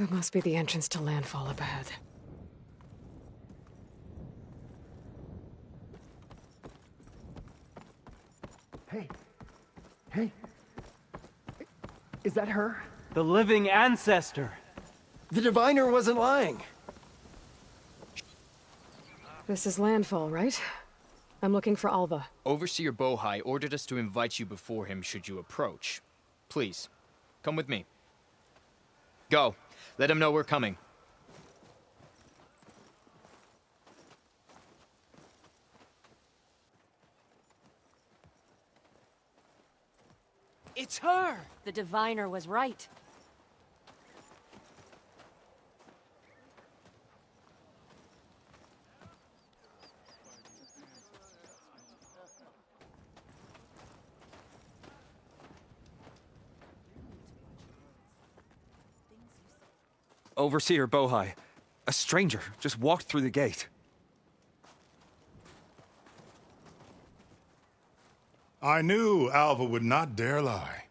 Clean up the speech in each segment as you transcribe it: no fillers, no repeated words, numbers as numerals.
That must be the entrance to Landfall up ahead. Hey. Hey. Is that her? The living ancestor! The diviner wasn't lying. This is Landfall, right? I'm looking for Alva. Overseer Bohai ordered us to invite you before him should you approach. Please, come with me. Go. Let him know we're coming. It's her! The diviner was right. Overseer Bohai. A stranger just walked through the gate. I knew Alva would not dare lie.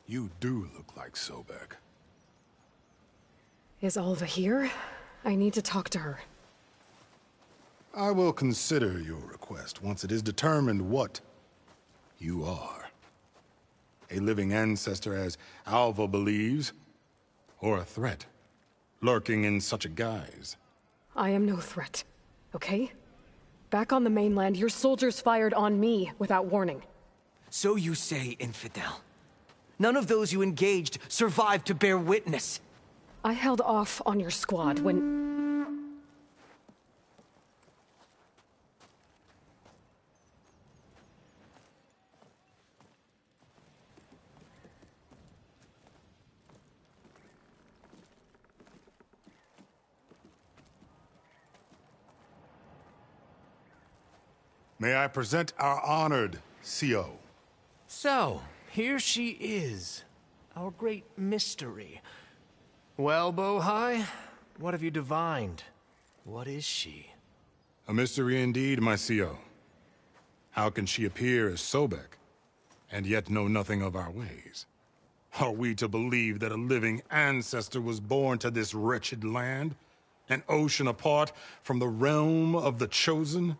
You do look like Sobek. Is Alva here? I need to talk to her. I will consider your request once it is determined what you are. A living ancestor, as Alva believes, or a threat, lurking in such a guise. I am no threat, okay? Back on the mainland, your soldiers fired on me without warning. So you say, infidel. None of those you engaged survived to bear witness. I held off on your squad when... May I present our honored CO? So, here she is. Our great mystery. Well, Bohai, what have you divined? What is she? A mystery indeed, my CO. How can she appear as Sobek, and yet know nothing of our ways? Are we to believe that a living ancestor was born to this wretched land? An ocean apart from the realm of the Chosen?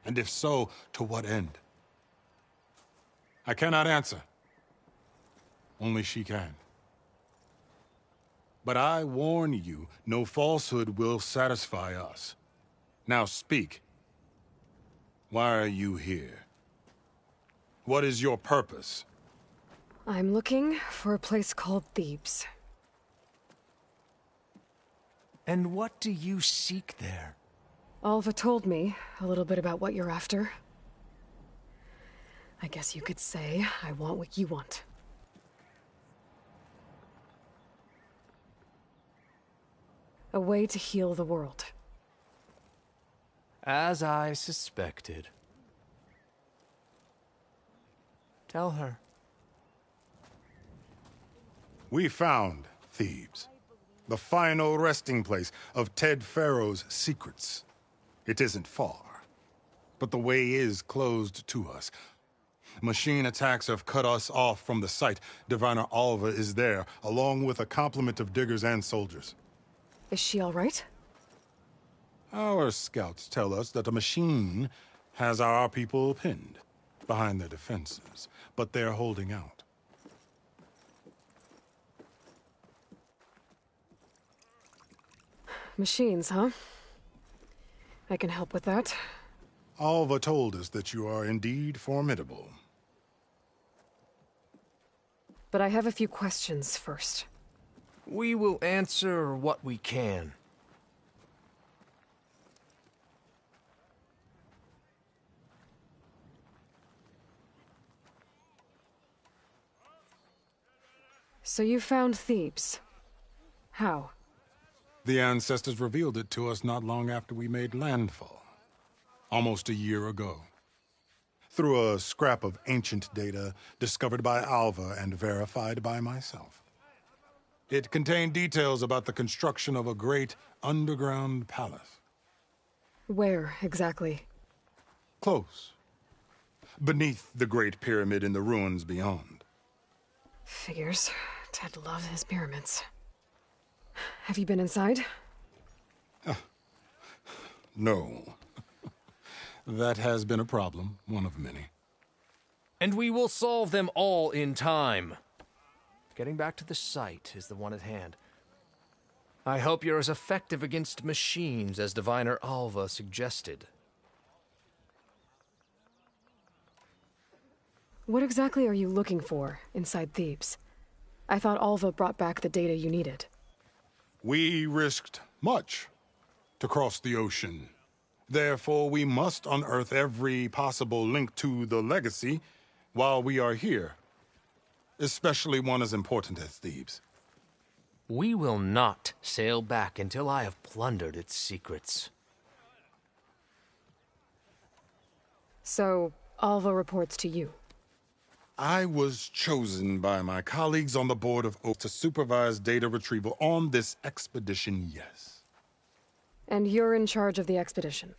And if so, to what end? I cannot answer. Only she can. But I warn you, no falsehood will satisfy us. Now speak. Why are you here? What is your purpose? I'm looking for a place called Thebes. And what do you seek there? Alva told me a little bit about what you're after. I guess you could say I want what you want. A way to heal the world. As I suspected. Tell her. We found Thebes, the final resting place of Ted Pharaoh's secrets. It isn't far, but the way is closed to us. Machine attacks have cut us off from the site. Diviner Alva is there, along with a complement of diggers and soldiers. Is she all right? Our scouts tell us that a machine has our people pinned behind their defenses, but they're holding out. Machines, huh? I can help with that. Alva told us that you are indeed formidable. But I have a few questions first. We will answer what we can. So you found Thebes. How? The ancestors revealed it to us not long after we made landfall. Almost a year ago. Through a scrap of ancient data discovered by Alva and verified by myself. It contained details about the construction of a great underground palace. Where, exactly? Close. Beneath the Great Pyramid in the ruins beyond. Figures. Ted loved his pyramids. Have you been inside? No. That has been a problem, one of many. And we will solve them all in time. Getting back to the site is the one at hand. I hope you're as effective against machines as Diviner Alva suggested. What exactly are you looking for inside Thebes? I thought Alva brought back the data you needed. We risked much to cross the ocean. Therefore, we must unearth every possible link to the legacy while we are here, especially one as important as Thebes. We will not sail back until I have plundered its secrets. So, Alva reports to you. I was chosen by my colleagues on the Board of Oath to supervise data retrieval on this expedition, yes. And you're in charge of the expedition.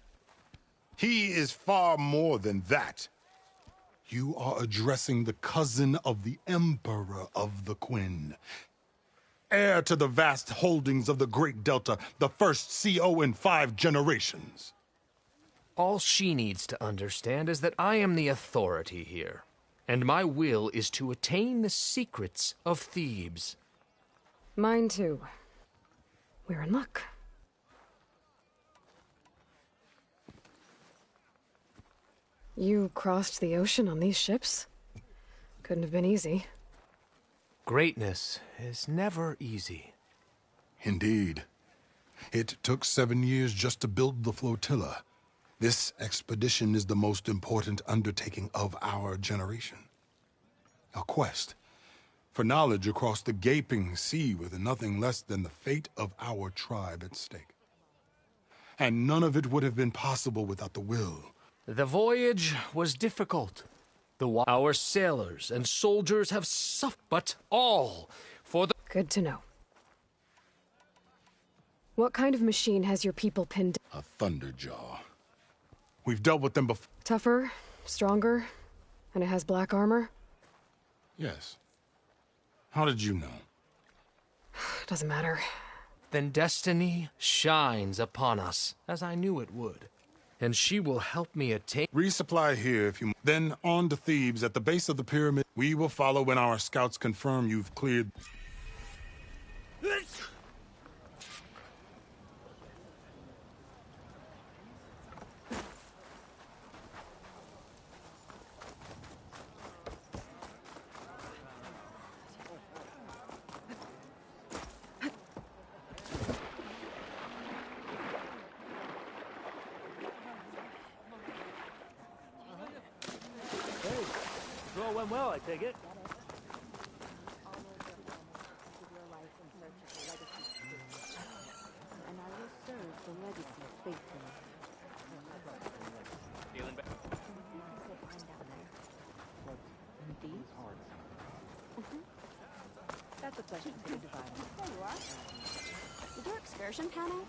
He is far more than that. You are addressing the cousin of the Emperor of the Quen. Heir to the vast holdings of the Great Delta, the first CO in 5 generations. All she needs to understand is that I am the authority here, and my will is to attain the secrets of Thebes. Mine too. We're in luck. You crossed the ocean on these ships? Couldn't have been easy. Greatness is never easy. Indeed. It took 7 years just to build the flotilla. This expedition is the most important undertaking of our generation. A quest for knowledge across the gaping sea with nothing less than the fate of our tribe at stake. And none of it would have been possible without the will. The voyage was difficult. Our sailors and soldiers have suffered, but all for the... Good to know. What kind of machine has your people pinned? A Thunderjaw. We've dealt with them before. Tougher, stronger, and it has black armor? Yes. How did you know? Doesn't matter. Then destiny shines upon us, as I knew it would. And she will help me attain... Resupply here if you... Then on to Thebes at the base of the pyramid. We will follow when our scouts confirm you've cleared... All went well, I take it. And I will serve the legacy faithfully. Feeling better? These? That's a question for the diviner. There you are. Did your excursion pan out?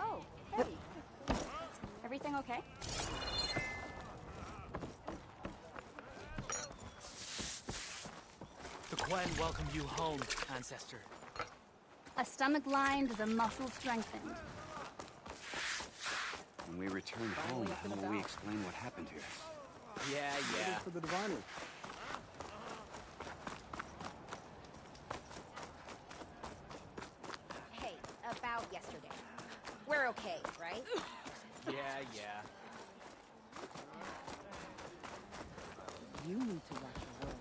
Oh, hey. Everything okay? The Quen welcome you home, Ancestor. A stomach lined, the muscles strengthened. When we return home, how will we explain what happened here? Yeah. For the diviner. Hey, about yesterday. We're okay, right? Yeah. You need to watch your words.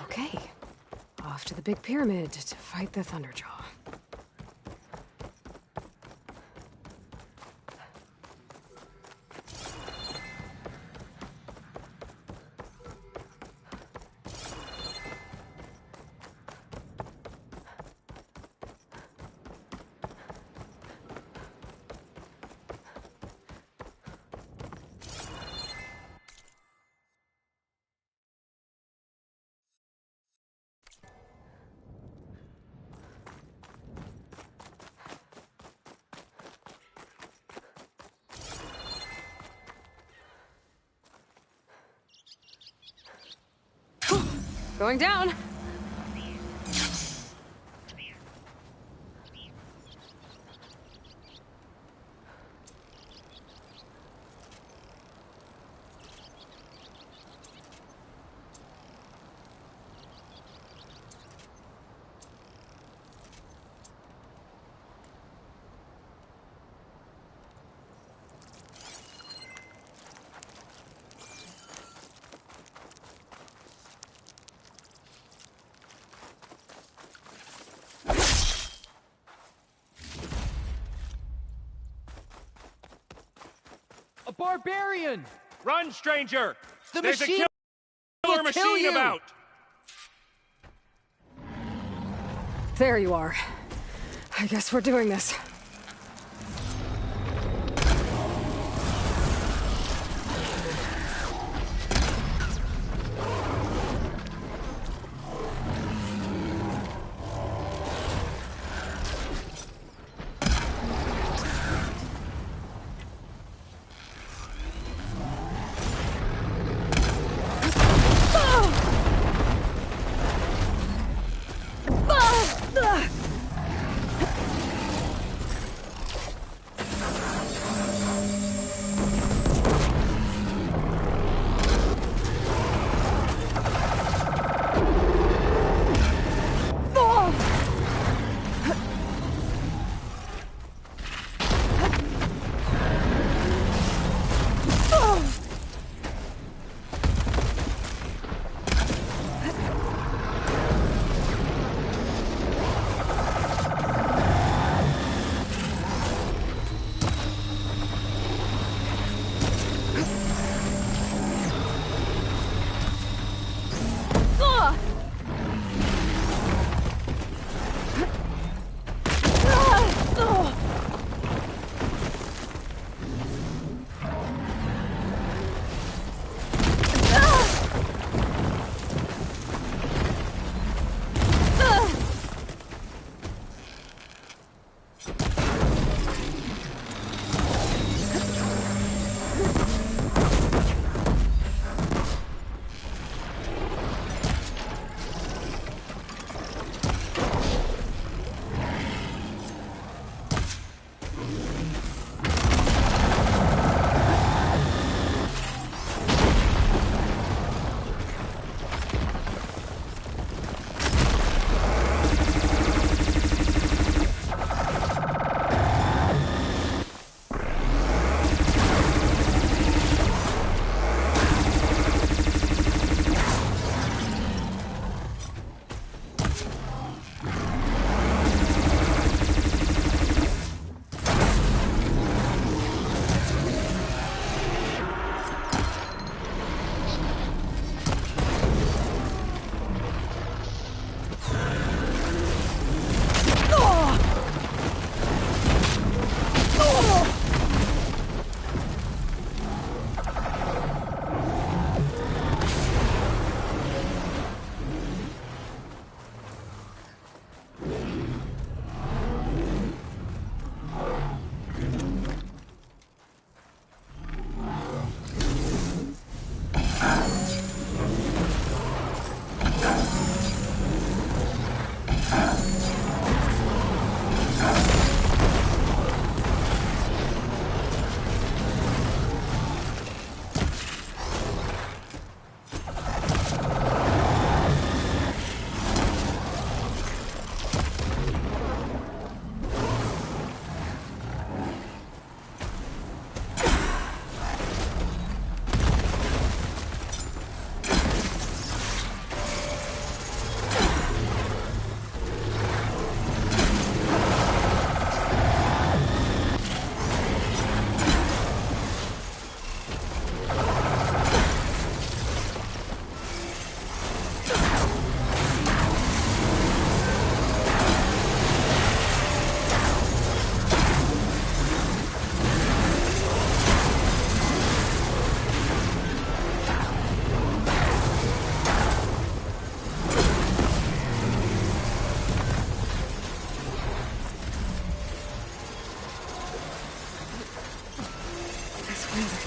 Okay. Off to the big pyramid to fight the Thunderjaw. Going down. A barbarian! Run, stranger! The There's machine a killer will kill machine you! about! There you are. I guess we're doing this.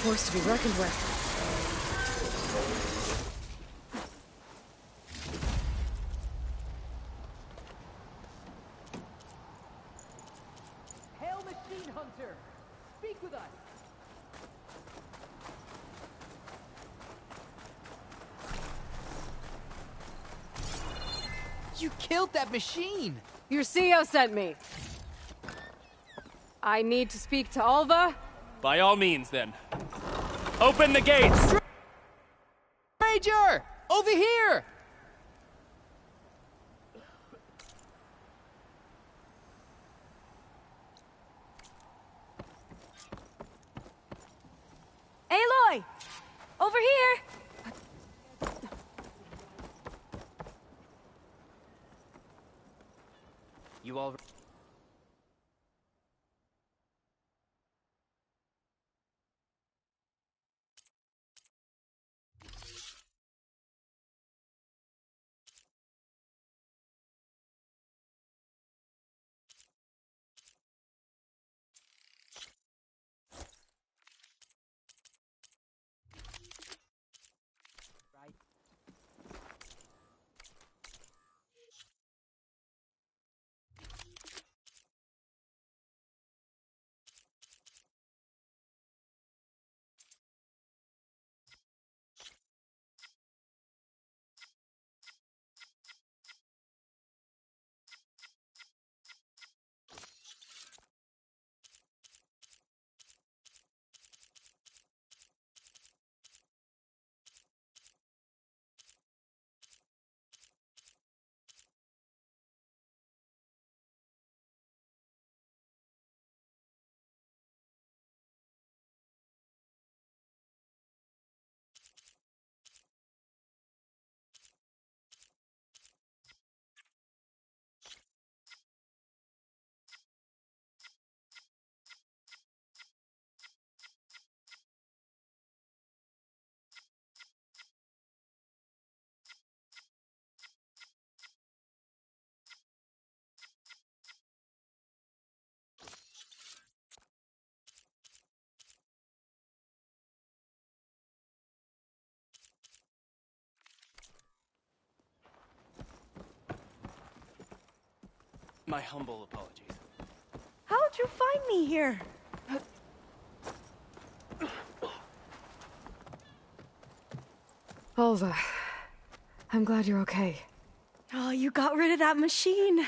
force to be reckoned with. You killed that machine! Your CEO sent me. I need to speak to Alva. By all means, then. Open the gates! Stranger! Over here! Aloy! Over here! You all... My humble apologies. How'd you find me here? Alva, I'm glad you're okay. Oh, you got rid of that machine.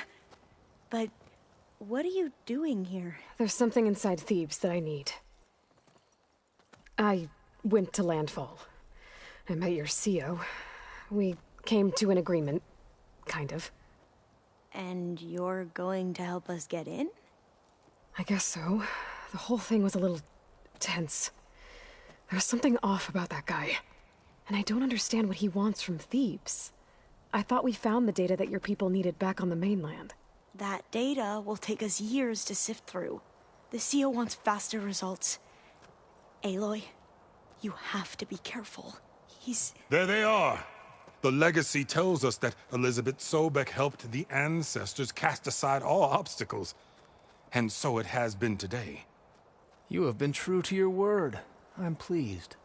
But what are you doing here? There's something inside Thebes that I need. I went to Landfall. I met your CEO. We came to an agreement, kind of. And you're going to help us get in? I guess so. The whole thing was a little tense. There was something off about that guy. And I don't understand what he wants from Thebes. I thought we found the data that your people needed back on the mainland. That data will take us years to sift through. The CEO wants faster results. Aloy, you have to be careful. There they are! The legacy tells us that Elizabeth Sobek helped the ancestors cast aside all obstacles. And so it has been today. You have been true to your word. I'm pleased.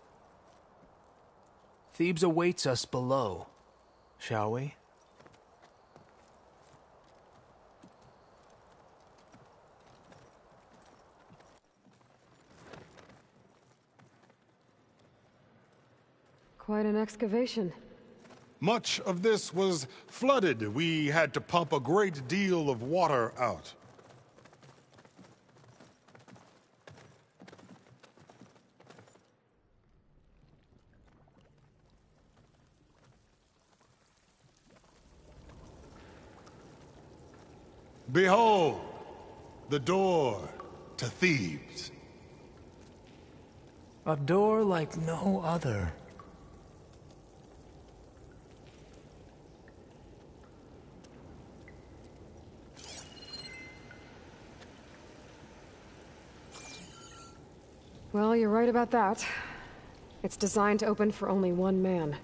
Thebes awaits us below. Shall we? Quite an excavation. Much of this was flooded. We had to pump a great deal of water out. Behold, the door to Thebes. A door like no other. Well, you're right about that. It's designed to open for only one man.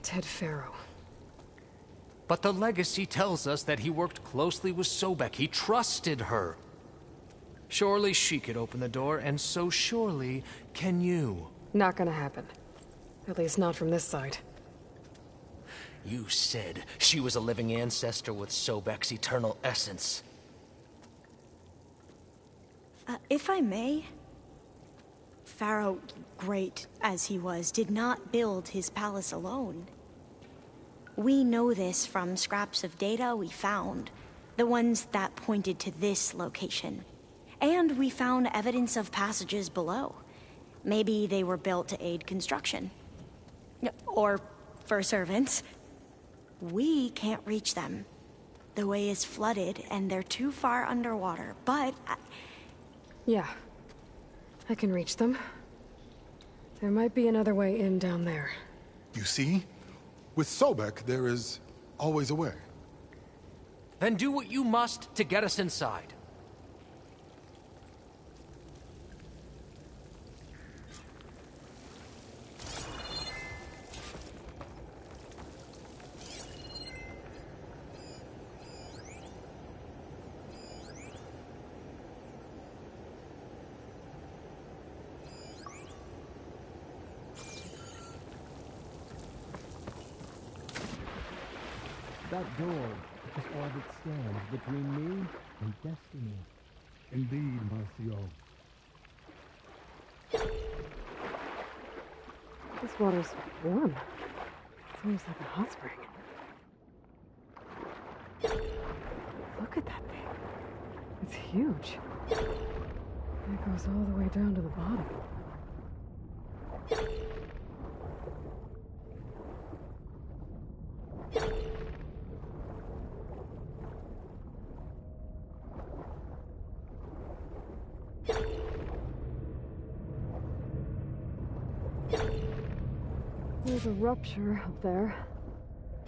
Ted Faro. But the legacy tells us that he worked closely with Sobek. He trusted her. Surely she could open the door, and so surely can you. Not gonna happen. At least not from this side. You said she was a living ancestor with Sobek's eternal essence. If I may... Pharaoh, great as he was, did not build his palace alone. We know this from scraps of data we found, the ones that pointed to this location. And we found evidence of passages below. Maybe they were built to aid construction. Or for servants. We can't reach them. The way is flooded, and they're too far underwater, but Yeah. I can reach them. There might be another way in down there. You see? With Sobek, there is always a way. Then do what you must to get us inside. That door is all that stands between me and destiny. Indeed, Marcio. This water's warm. It's almost like a hot spring. Look at that thing. It's huge. And it goes all the way down to the bottom. There's a rupture up there.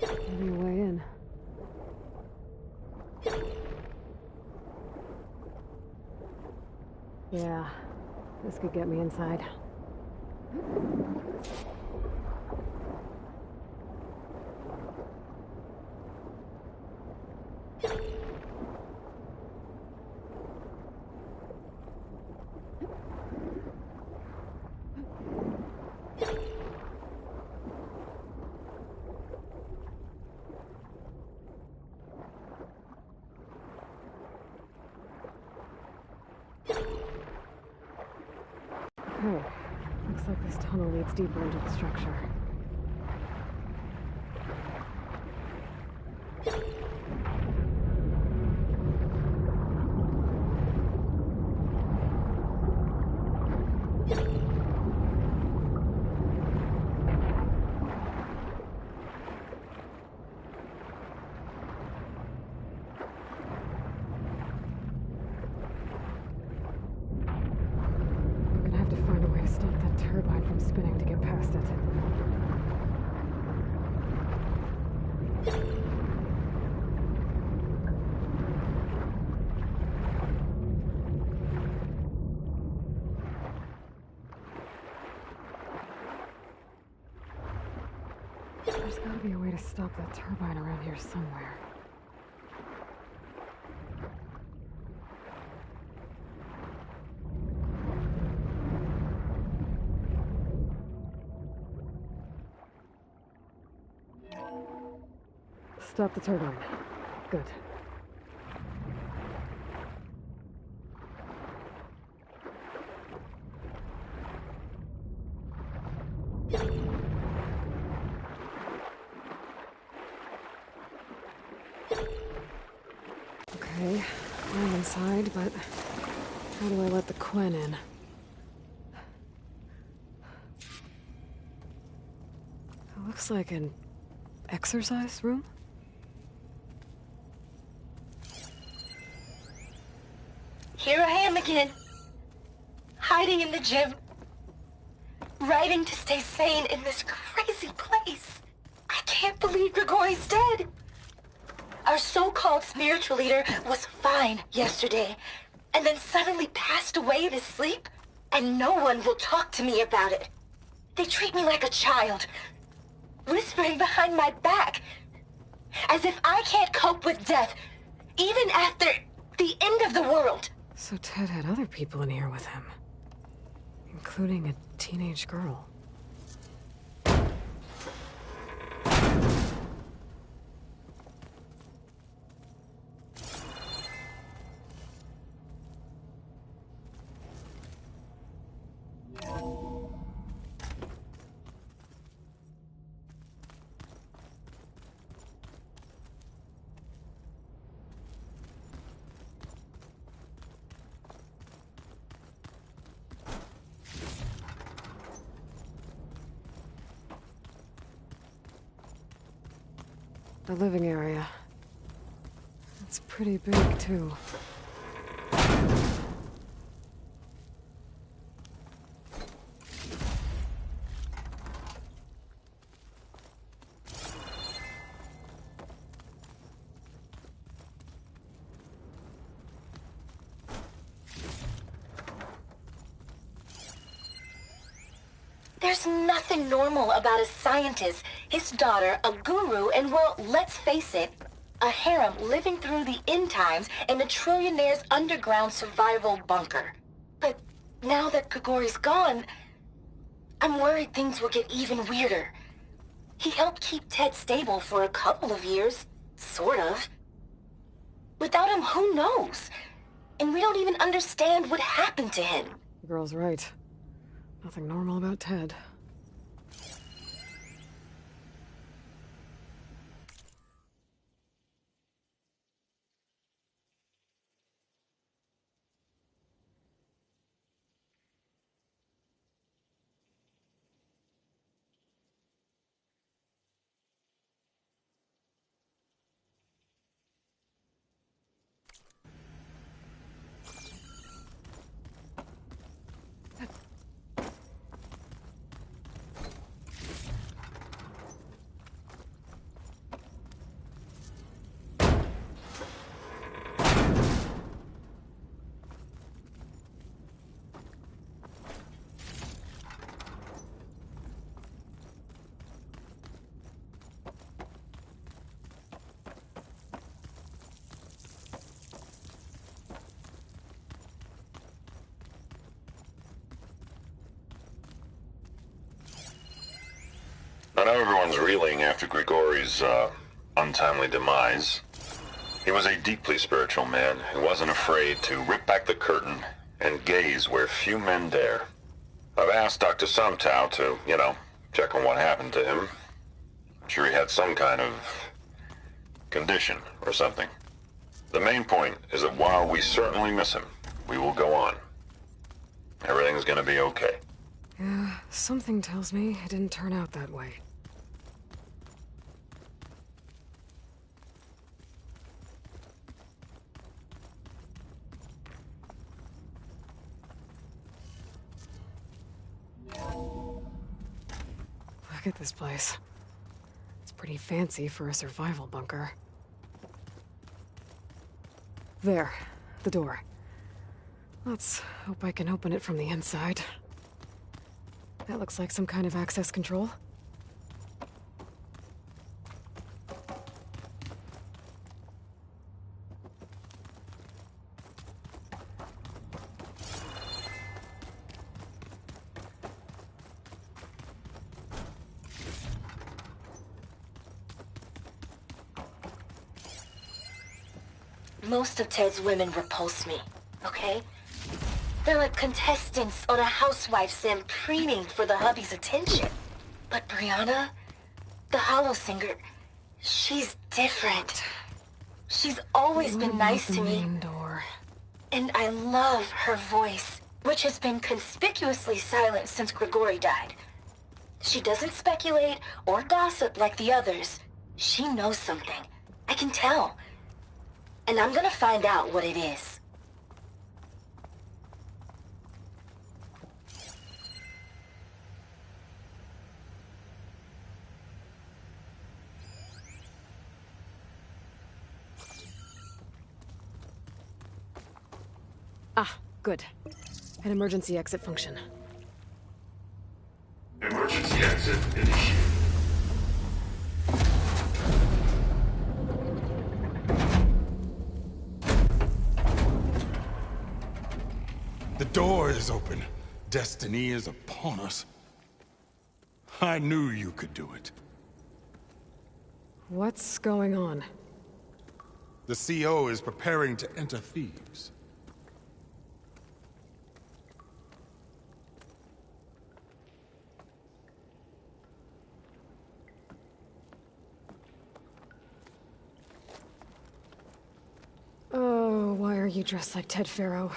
Maybe a way in. Yeah, this could get me inside. Okay, looks like this tunnel leads deeper into the structure. Stop that turbine from spinning to get past it. There's gotta be a way to stop that turbine around here somewhere. Stop the turbine. Good. Okay, I'm inside, but how do I let the Quen in? It looks like an exercise room? Here I am again, hiding in the gym, writing to stay sane in this crazy place. I can't believe Grigori's dead. Our so-called spiritual leader was fine yesterday, and then suddenly passed away in his sleep, and no one will talk to me about it. They treat me like a child, whispering behind my back, as if I can't cope with death, even after the end of the world. So Ted had other people in here with him, including a teenage girl. The living area. It's pretty big, too. There's nothing normal about a scientist, his daughter, a guru, and well, let's face it, a harem living through the end times in a trillionaire's underground survival bunker. But now that Grigori's gone, I'm worried things will get even weirder. He helped keep Ted stable for a couple of years, sort of. Without him, who knows? And we don't even understand what happened to him. The girl's right. Nothing normal about Ted. I know everyone's reeling after Grigori's, untimely demise. He was a deeply spiritual man who wasn't afraid to rip back the curtain and gaze where few men dare. I've asked Dr. Sumtow to, check on what happened to him. I'm sure he had some kind of condition or something. The main point is that while we certainly miss him, we will go on. Everything's gonna be okay. Yeah, something tells me it didn't turn out that way. Look at this place. It's pretty fancy for a survival bunker. There, the door. Let's hope I can open it from the inside. That looks like some kind of access control. Most of Ted's women repulse me, okay? They're like contestants on a housewife sim preening for the hubby's attention. But Brianna, the Hollow Singer, she's different. She's always been nice to me. And I love her voice, which has been conspicuously silent since Grigori died. She doesn't speculate or gossip like the others. She knows something. I can tell. And I'm gonna find out what it is. Ah, good. An emergency exit function. Emergency exit initiated. The door is open. Destiny is upon us. I knew you could do it. What's going on? The CO is preparing to enter Thebes. Oh, why are you dressed like Ted Faro?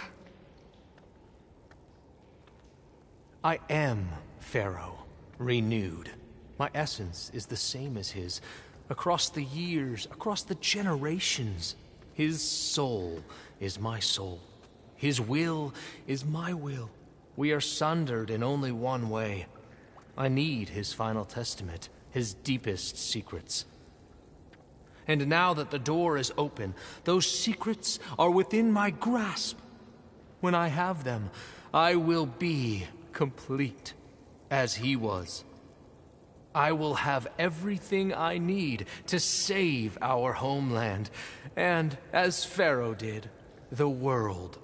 I am Pharaoh, renewed. My essence is the same as his, across the years, across the generations. His soul is my soul. His will is my will. We are sundered in only one way. I need his final testament, his deepest secrets. And now that the door is open, those secrets are within my grasp. When I have them, I will be complete, as he was. I will have everything I need to save our homeland, and, as Pharaoh did, the world.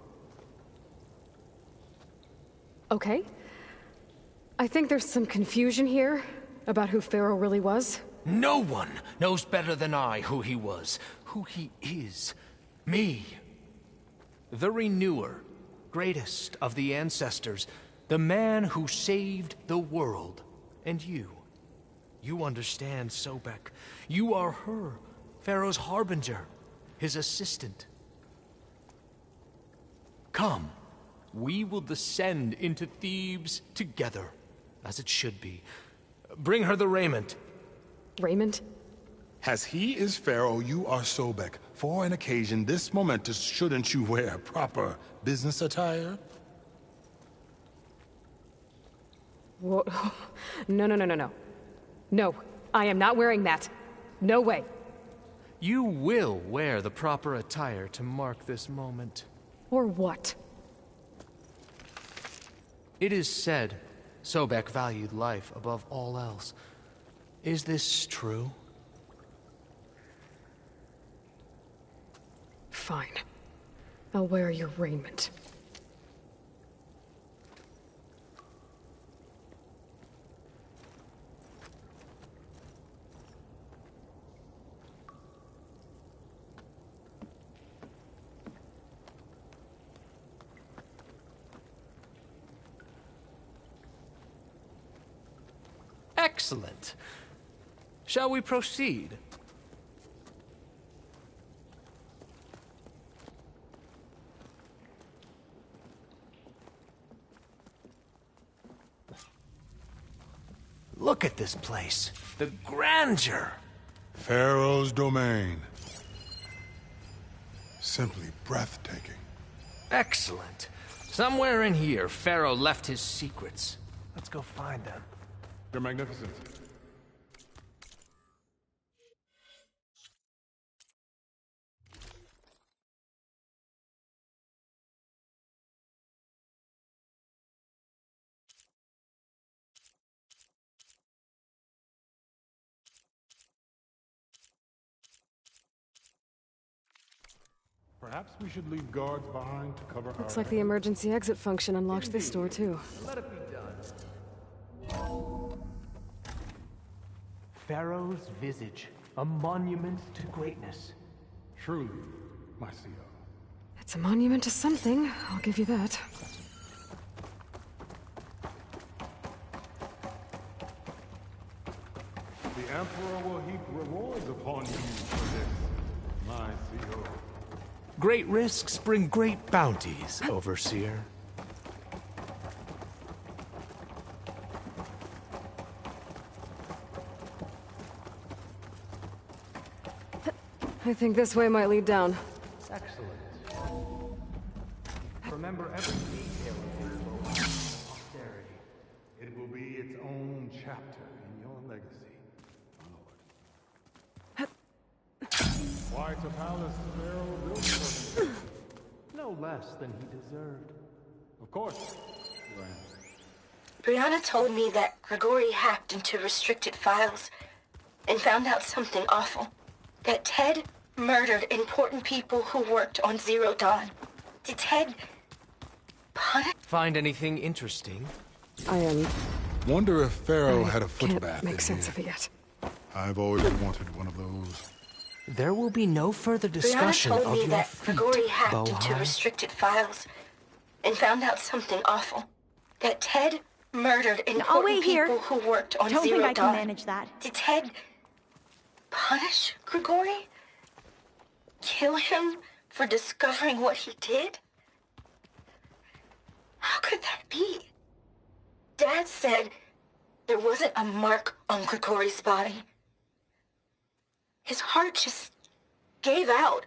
Okay. I think there's some confusion here about who Pharaoh really was. No one knows better than I who he was, who he is. Me. The Renewer, greatest of the ancestors, the man who saved the world. And you. You understand Sobek. You are her, Pharaoh's harbinger, his assistant. Come, we will descend into Thebes together, as it should be. Bring her the raiment. Raiment? As he is Pharaoh, you are Sobek. For an occasion this momentous, shouldn't you wear proper business attire? Whoa. No. No, I am not wearing that. No way. You will wear the proper attire to mark this moment. Or what? It is said Sobek valued life above all else. Is this true? Fine. I'll wear your raiment. Excellent. Shall we proceed? Look at this place. The grandeur. Pharaoh's domain. Simply breathtaking. Excellent. Somewhere in here, Pharaoh left his secrets. Let's go find them. Your Magnificence. Perhaps we should leave guards behind to cover our... Looks like the emergency exit function unlocked this door, too. Let it be done. Pharaoh's visage, a monument to greatness. Truly, my CO. It's a monument to something, I'll give you that. The Emperor will heap rewards upon you for this, my CO. Great risks bring great bounties, Overseer. I think this way might lead down. Excellent. Remember every detail of your posterity. It will be its own chapter in your legacy, my lord. Why to palace Pharaoh built for him? No less than he deserved. Of course, Your Honor. Brianna told me that Grigori hacked into restricted files and found out something awful. That Ted murdered important people who worked on Zero Dawn. Did Ted punish? Find anything interesting? I Wonder if Pharaoh had a foot can't bath make in sense here. of it yet. I've always wanted one of those. There will be no further Brianna discussion told of me your that feat, Grigori hacked into Bohai. restricted files and found out something awful. That Ted murdered important people who worked on Don't Zero think I Dawn. can manage that. Did Ted punish Grigori? Kill him for discovering what he did? How could that be? Dad said there wasn't a mark on Grigori's body. His heart just gave out.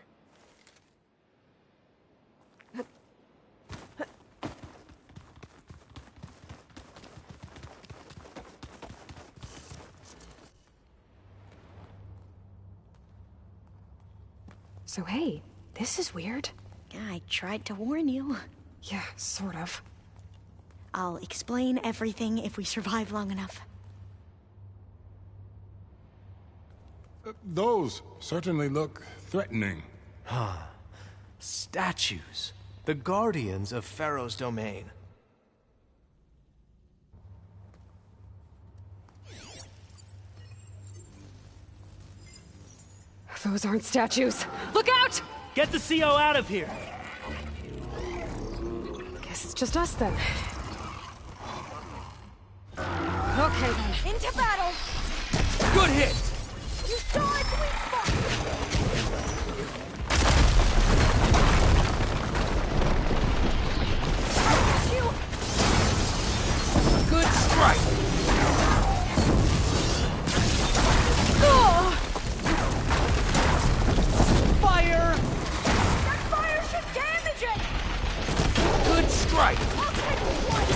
So hey, this is weird. I tried to warn you. Yeah, sort of. I'll explain everything if we survive long enough. Those certainly look threatening. Statues. The guardians of Pharaoh's domain. Those aren't statues. Look out! Get the CO out of here! Guess it's just us then. Okay then. Into battle! Good hit! You saw it, sweet spot! You! Good strike! Oh! Fire! That fire should damage it! Good strike! I'll take one!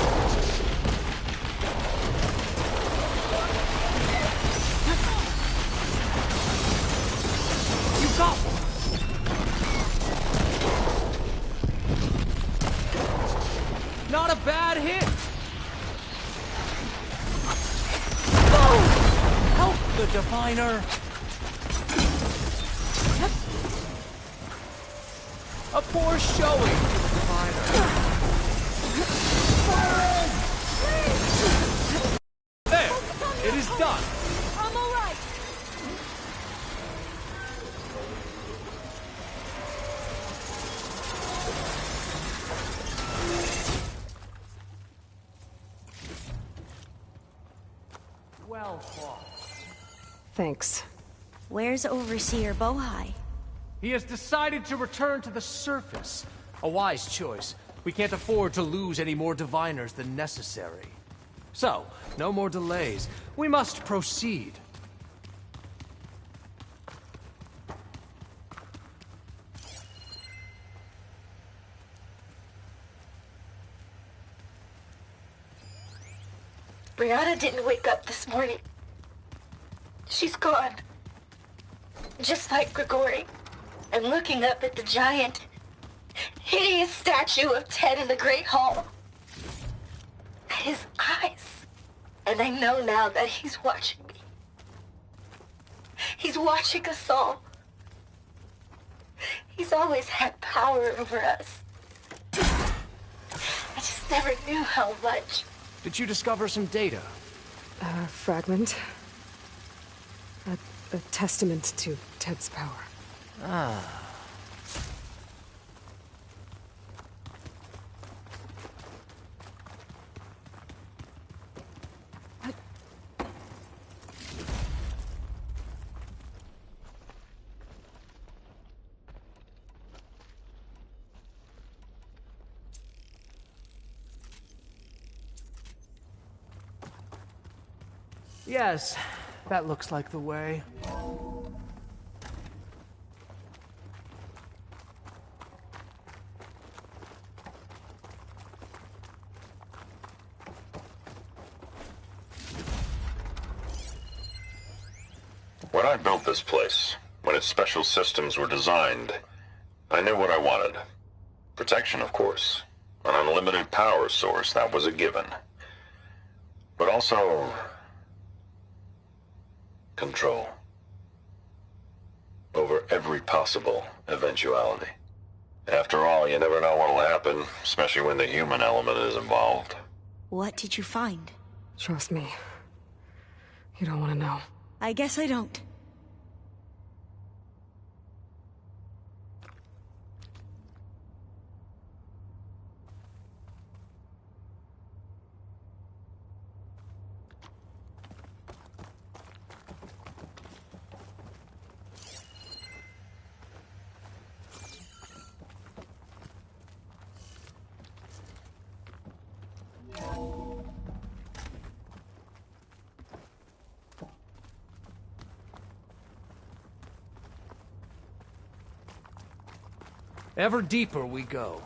You got one! Not a bad hit! Boom! Help the diviner! A poor showing for the diviner. There! It is done! I'm alright! Well fought. Thanks. Where's Overseer Bohai? He has decided to return to the surface. A wise choice. We can't afford to lose any more diviners than necessary. So, no more delays. We must proceed. Brianna didn't wake up this morning. She's gone. Just like Grigori. I'm looking up at the giant, hideous statue of Ted in the Great Hall. At his eyes. And I know now that he's watching me. He's watching us all. He's always had power over us. I just never knew how much. Did you discover some data? A fragment. A testament to Ted's power. Ah. Yes, that looks like the way. When I built this place, when its special systems were designed, I knew what I wanted. Protection, of course. An unlimited power source, that was a given. But also... control. Over every possible eventuality. After all, you never know what'll happen, especially when the human element is involved. What did you find? Trust me. You don't want to know. I guess I don't. Ever deeper we go.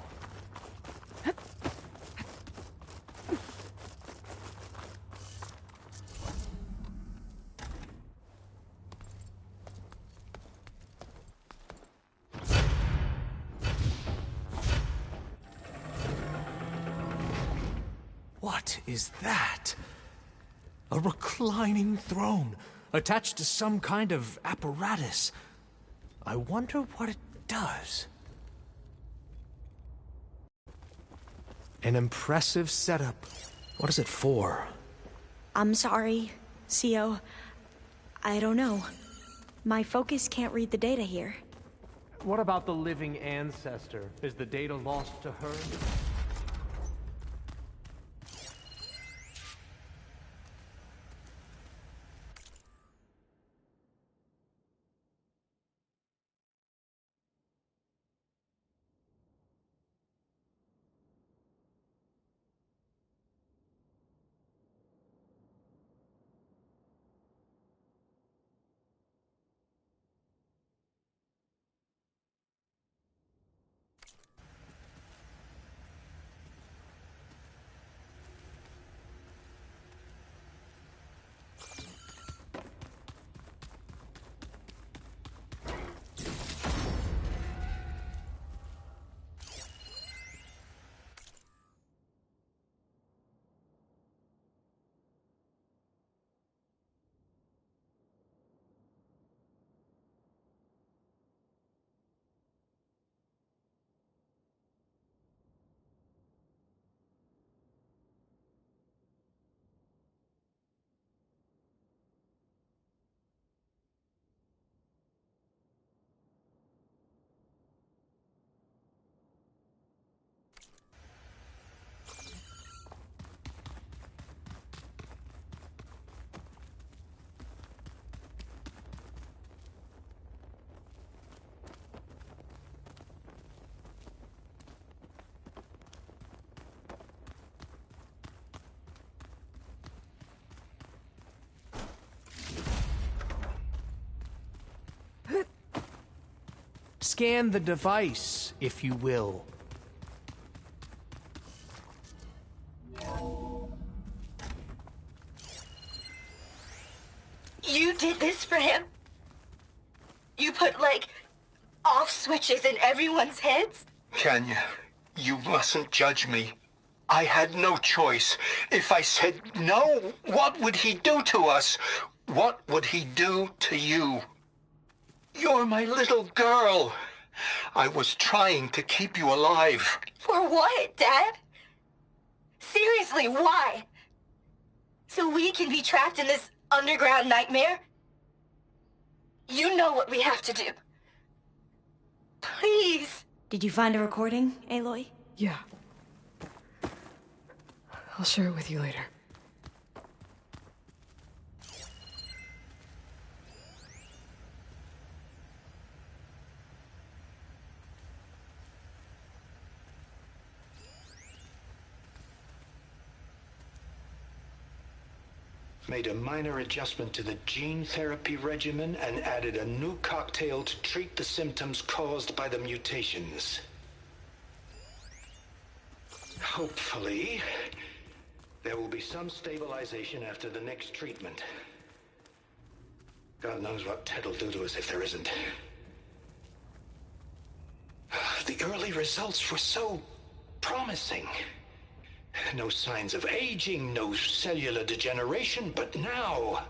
What is that? A reclining throne, attached to some kind of apparatus. I wonder what it does. An impressive setup. What is it for? I'm sorry, CO. I don't know. My focus can't read the data here. What about the living ancestor? Is the data lost to her? Scan the device, if you will. You did this for him? You put, like, off switches in everyone's heads? Kenya, you mustn't judge me. I had no choice. If I said no, what would he do to us? What would he do to you? You're my little girl. I was trying to keep you alive. For what, Dad? Seriously, why? So we can be trapped in this underground nightmare? You know what we have to do. Please. Did you find a recording, Aloy? Yeah. I'll share it with you later. Made a minor adjustment to the gene therapy regimen and added a new cocktail to treat the symptoms caused by the mutations. Hopefully, there will be some stabilization after the next treatment. God knows what Ted will do to us if there isn't. The early results were so promising. No signs of aging, no cellular degeneration, but now...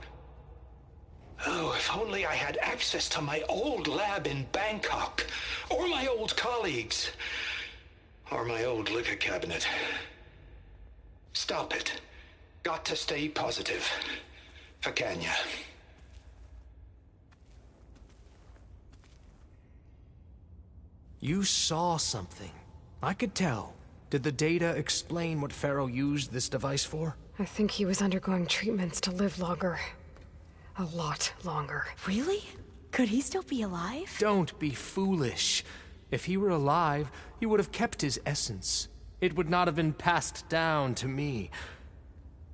Oh, if only I had access to my old lab in Bangkok, or my old colleagues, or my old liquor cabinet. Stop it. Got to stay positive. For Kenya. You saw something. I could tell. Did the data explain what Pharaoh used this device for? I think he was undergoing treatments to live longer. A lot longer. Really? Could he still be alive? Don't be foolish. If he were alive, he would have kept his essence. It would not have been passed down to me.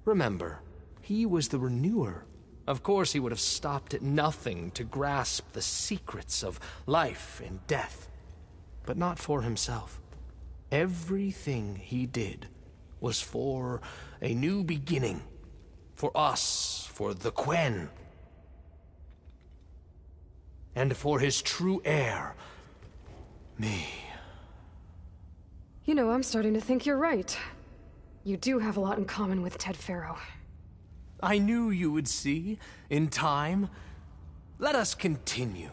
Remember, he was the renewer. Of course he would have stopped at nothing to grasp the secrets of life and death. but not for himself. Everything he did was for a new beginning. For us, for the Quen. And for his true heir, me. You know, I'm starting to think you're right. You do have a lot in common with Ted Faro. I knew you would see, in time. Let us continue.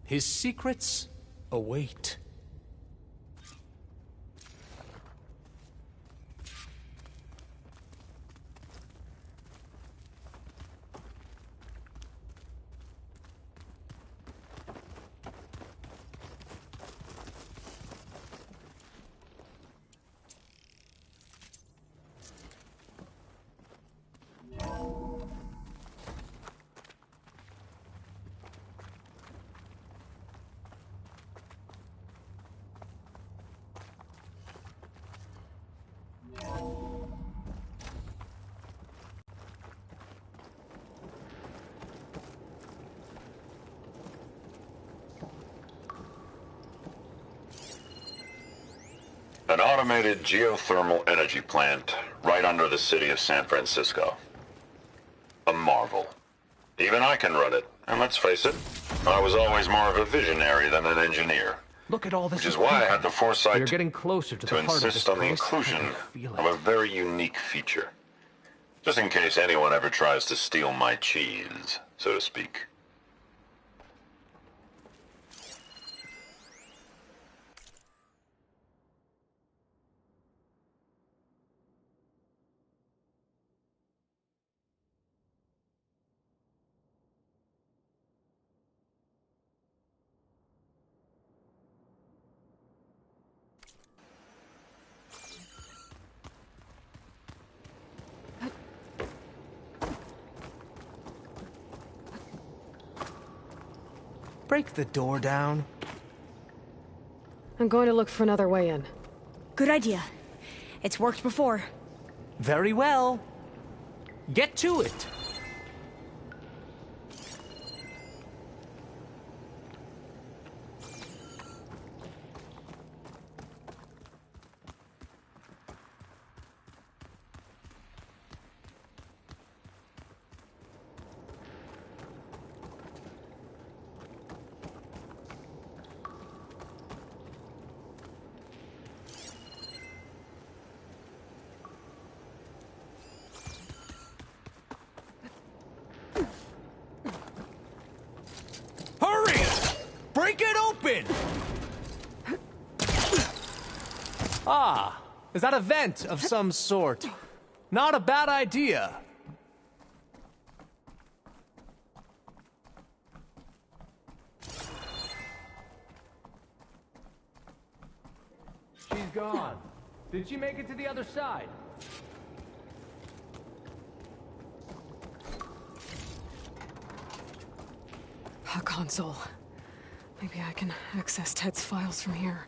His secrets await. An automated geothermal energy plant right under the city of San Francisco. A marvel. Even I can run it, and let's face it, I was always more of a visionary than an engineer. Look at all this. Which is why I had the foresight You're getting closer to the heart of this insist on the place. inclusion I can feel of it. a very unique feature. Just in case anyone ever tries to steal my cheese, so to speak. Break the door down. I'm going to look for another way in. Good idea. It's worked before. Very well. Get to it. Break it open! Ah, is that a vent of some sort? Not a bad idea. She's gone. Did she make it to the other side? A console. Maybe I can access Ted's files from here.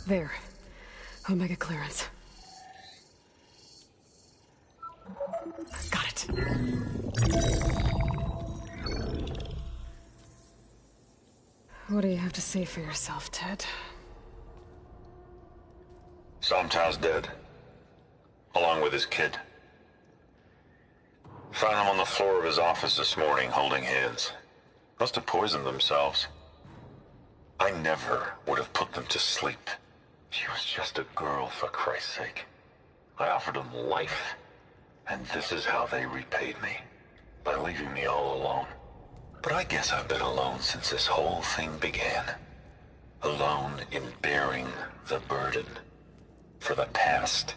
There. Omega clearance. Got it. What do you have to say for yourself, Ted? Somtow's dead. Along with his kid. Found them on the floor of his office this morning, holding hands. Must have poisoned themselves. I never would have put them to sleep. She was just a girl, for Christ's sake. I offered them life, and this is how they repaid me. By leaving me all alone. But I guess I've been alone since this whole thing began. Alone in bearing the burden. For the past.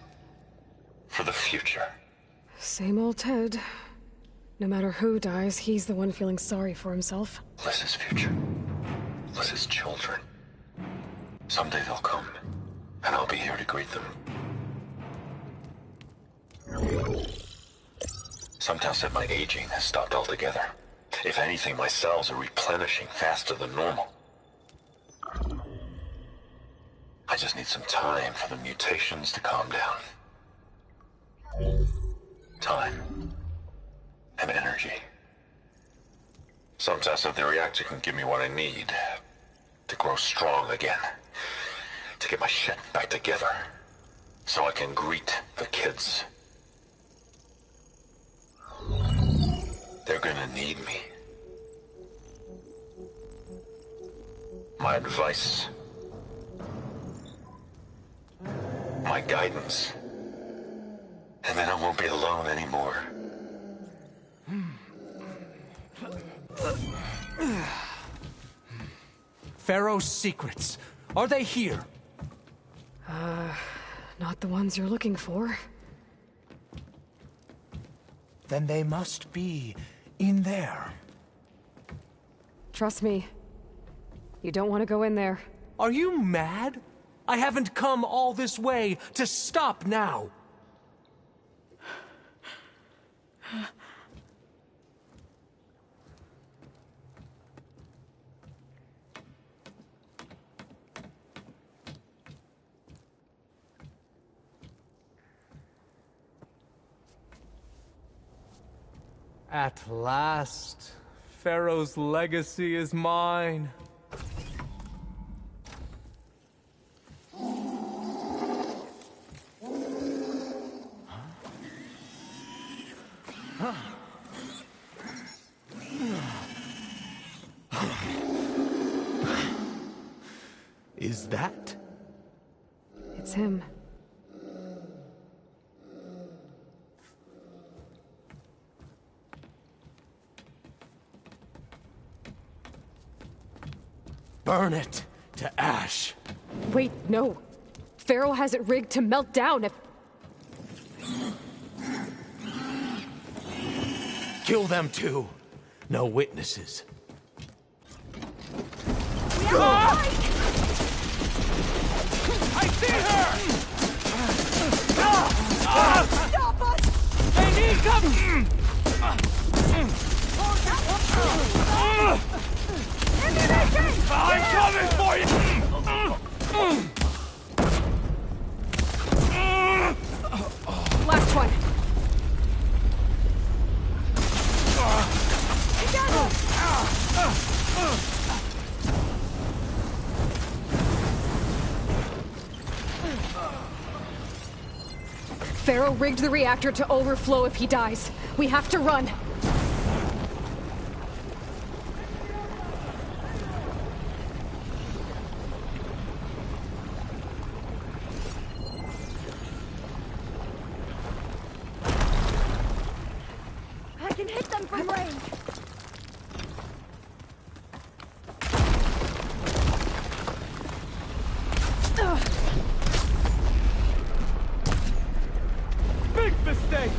For the future. Same old Ted. No matter who dies, he's the one feeling sorry for himself. Liz's future. was his children. Someday they'll come, and I'll be here to greet them. Some tell said my aging has stopped altogether. If anything, my cells are replenishing faster than normal. I just need some time for the mutations to calm down. Time. And energy. Some test said the reactor can give me what I need to grow strong again. To get my shit back together. So I can greet the kids. They're gonna need me. My advice. My guidance. And then I won't be alone anymore. Pharaoh's secrets. Are they here? Not the ones you're looking for. Then they must be in there. Trust me. You don't want to go in there. Are you mad? I haven't come all this way to stop now. At last, Pharaoh's legacy is mine. Is that? It's him. Burn it to ash. Wait, no. Pharaoh has it rigged to melt down if... Kill them too. No witnesses. I see her! Stop us! They need cover! I'm coming for you! Last one. Pharaoh rigged the reactor to overflow if he dies. We have to run. I can hit them from range. Big mistake!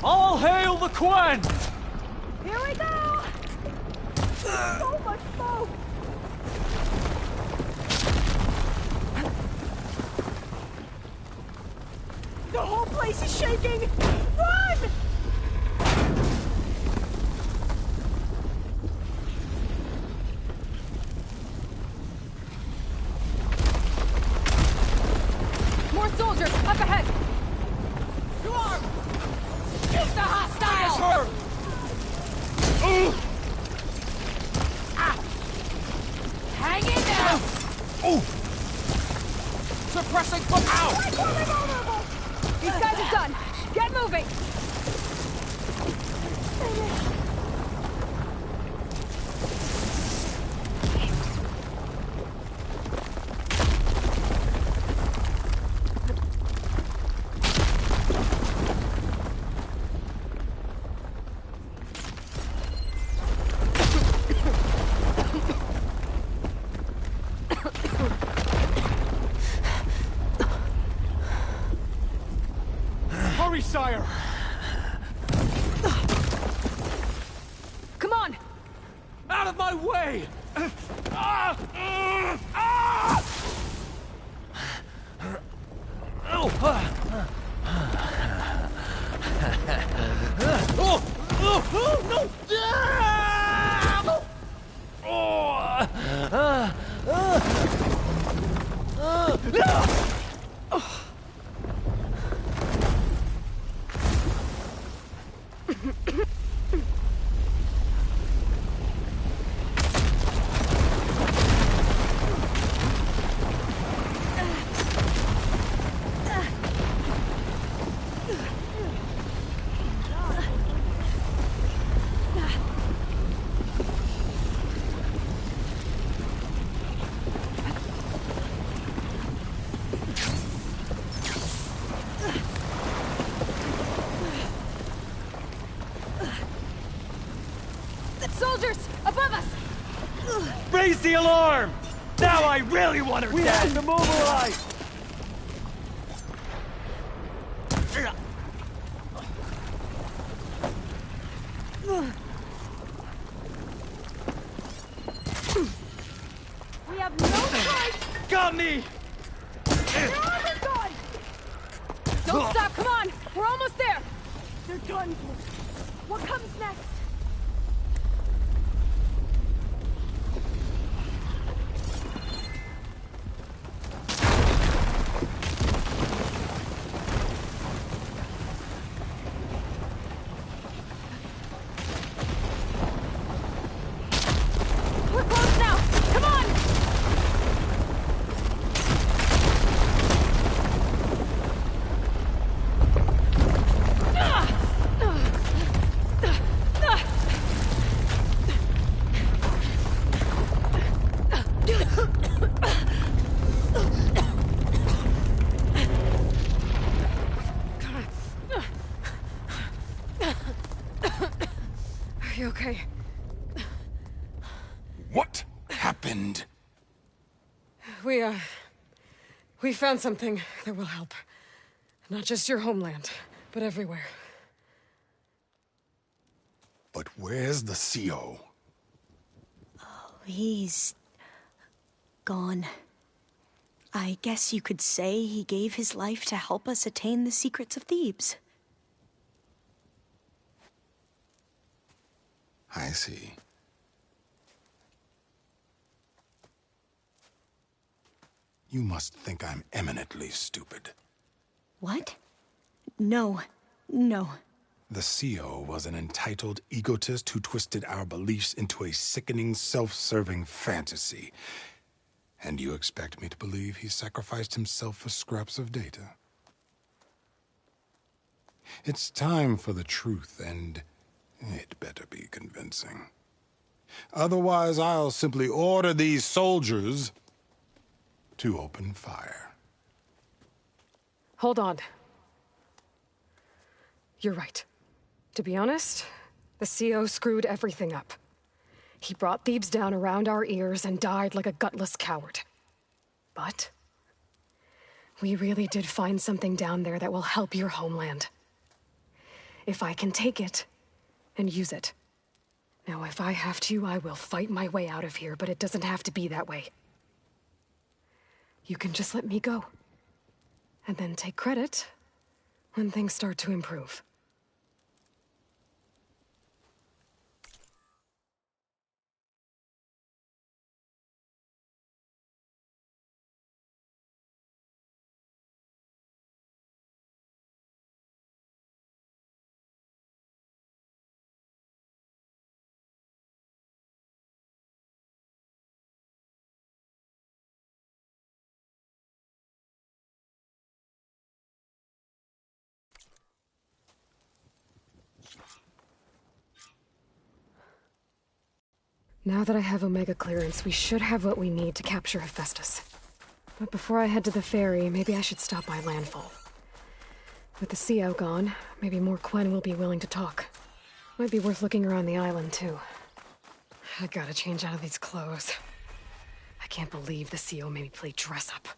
All hail the Quen! Here we go! So much smoke! The whole place is shaking! Run! More soldiers, up ahead! You are! Shoot the hostile! Her! Hang in there! Suppressing from out! These guys are done! Get moving! sire! Come on! Out of my way! Soldiers! Above us! Raise the alarm! Now I really want her dead! We have to mobilize! We have no time! Got me! Your armor's gone! Don't stop, come on! We're almost there! They're done! What comes next? We're close now! Come on! Are you okay? What happened? We found something that will help. Not just your homeland, but everywhere. But where's the CO? He's gone. I guess you could say he gave his life to help us attain the secrets of Thebes. I see. You must think I'm eminently stupid. What? No. No. The CO was an entitled egotist who twisted our beliefs into a sickening, self-serving fantasy. And you expect me to believe he sacrificed himself for scraps of data? It's time for the truth, and it better be convincing. Otherwise, I'll simply order these soldiers to open fire. Hold on. You're right. To be honest, the CO screwed everything up. He brought Thebes down around our ears and died like a gutless coward. But we really did find something down there that will help your homeland. If I can take it and use it. Now, if I have to, I will fight my way out of here, but it doesn't have to be that way. You can just let me go. And then take credit when things start to improve. Now that I have Omega clearance, we should have what we need to capture Hephaestus. But before I head to the ferry, maybe I should stop by Landfall. With the CO gone, maybe more Quen will be willing to talk. Might be worth looking around the island, too. I gotta change out of these clothes. I can't believe the CO made me play dress-up.